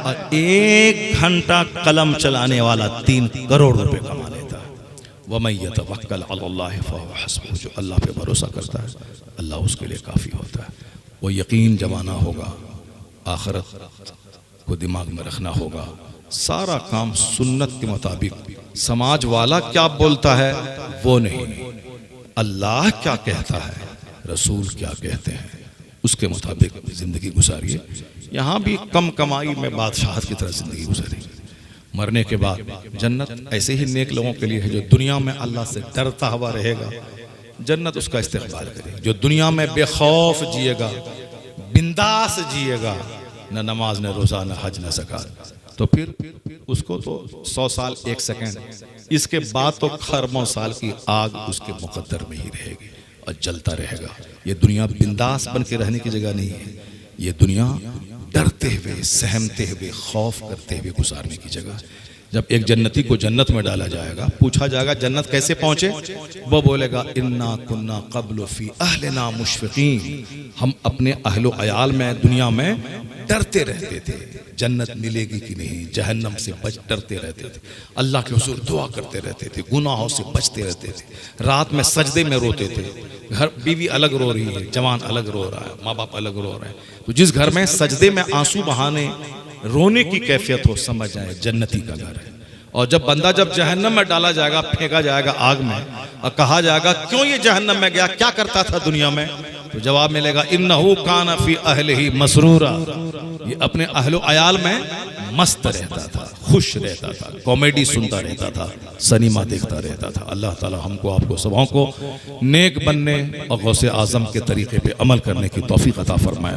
और 1 घंटा कलम चलाने वाला 3 करोड़ रुपए कमा लेता है। वमन यतवक्कल अलल्लाह फहुव हस्बुह, जो अल्लाह पे भरोसा करता है अल्लाह उसके लिए काफ़ी होता है। वो यकीन जमाना होगा, आखिरत को दिमाग में रखना होगा, सारा काम सुन्नत के मुताबिक, समाज वाला क्या बोलता है वो नहीं, अल्लाह क्या कहता है, रसूल क्या कहते हैं, उसके मुताबिक जिंदगी गुजारिए। यहाँ भी कम कमाई में बादशाह की तरह जिंदगी गुजारिए। मरने के बाद जन्नत ऐसे ही नेक लोगों के लिए है जो दुनिया में अल्लाह से डरता हुआ रहेगा, जन्नत उसका इस्तेक़बाल करेगी। जो दुनिया में बेखौफ जिएगा, बिंदास जिएगा, न नमाज न रोज़ा न हज न ज़कात, तो फिर उसको तो 100 साल 1 सेकंड, इसके बाद तो खरबों साल की आग उसके मुकद्दर में ही रहेगी और जलता रहेगा। ये दुनिया बिंदास बन के रहने की जगह नहीं है, ये दुनिया डरते हुए, सहमते हुए, खौफ करते हुए गुजारने की जगह। जब एक जन्नती को जन्नत में डाला जाएगा, पूछा जाएगा जन्नत कैसे पहुंचे, वो बोलेगा इन्ना कुन्ना क़ब्ल फ़ी अहलिना मुशफ़िक़ीन, हम अपने अहलो अयाल में दुनिया में डरते रहते थे, जन्नत मिलेगी कि नहीं, जहन्नम से डरते रहते थे, अल्लाह के हुज़ूर दुआ करते रहते थे, गुनाहों से बचते रहते थे, रात में सजदे में रोते थे। घर बीवी अलग रो रही है, जवान अलग रो रहा है, माँ बाप अलग रो रहे हैं, तो जिस घर में सजदे में आंसू बहाने रोने की कैफियत हो, समझ जाए जन्नती का घर है। और जब बंदा जब जहन्नम में डाला जाएगा, फेंका जाएगा आग में, और कहा जाएगा क्यों ये जहन्नम में गया, क्या करता था दुनिया में, तो जवाब मिलेगा इन्नहु काना फी अहलिही मसरूरा, ये अपने अहलो अयाल में मस्त रहता था, खुश रहता था, कॉमेडी सुनता रहता था, सिनेमा देखता रहता था। अल्लाह ताला हमको आपको सबों को नेक बनने और गौसे आज़म के तरीके पे अमल करने की तौफीक अता फरमाए।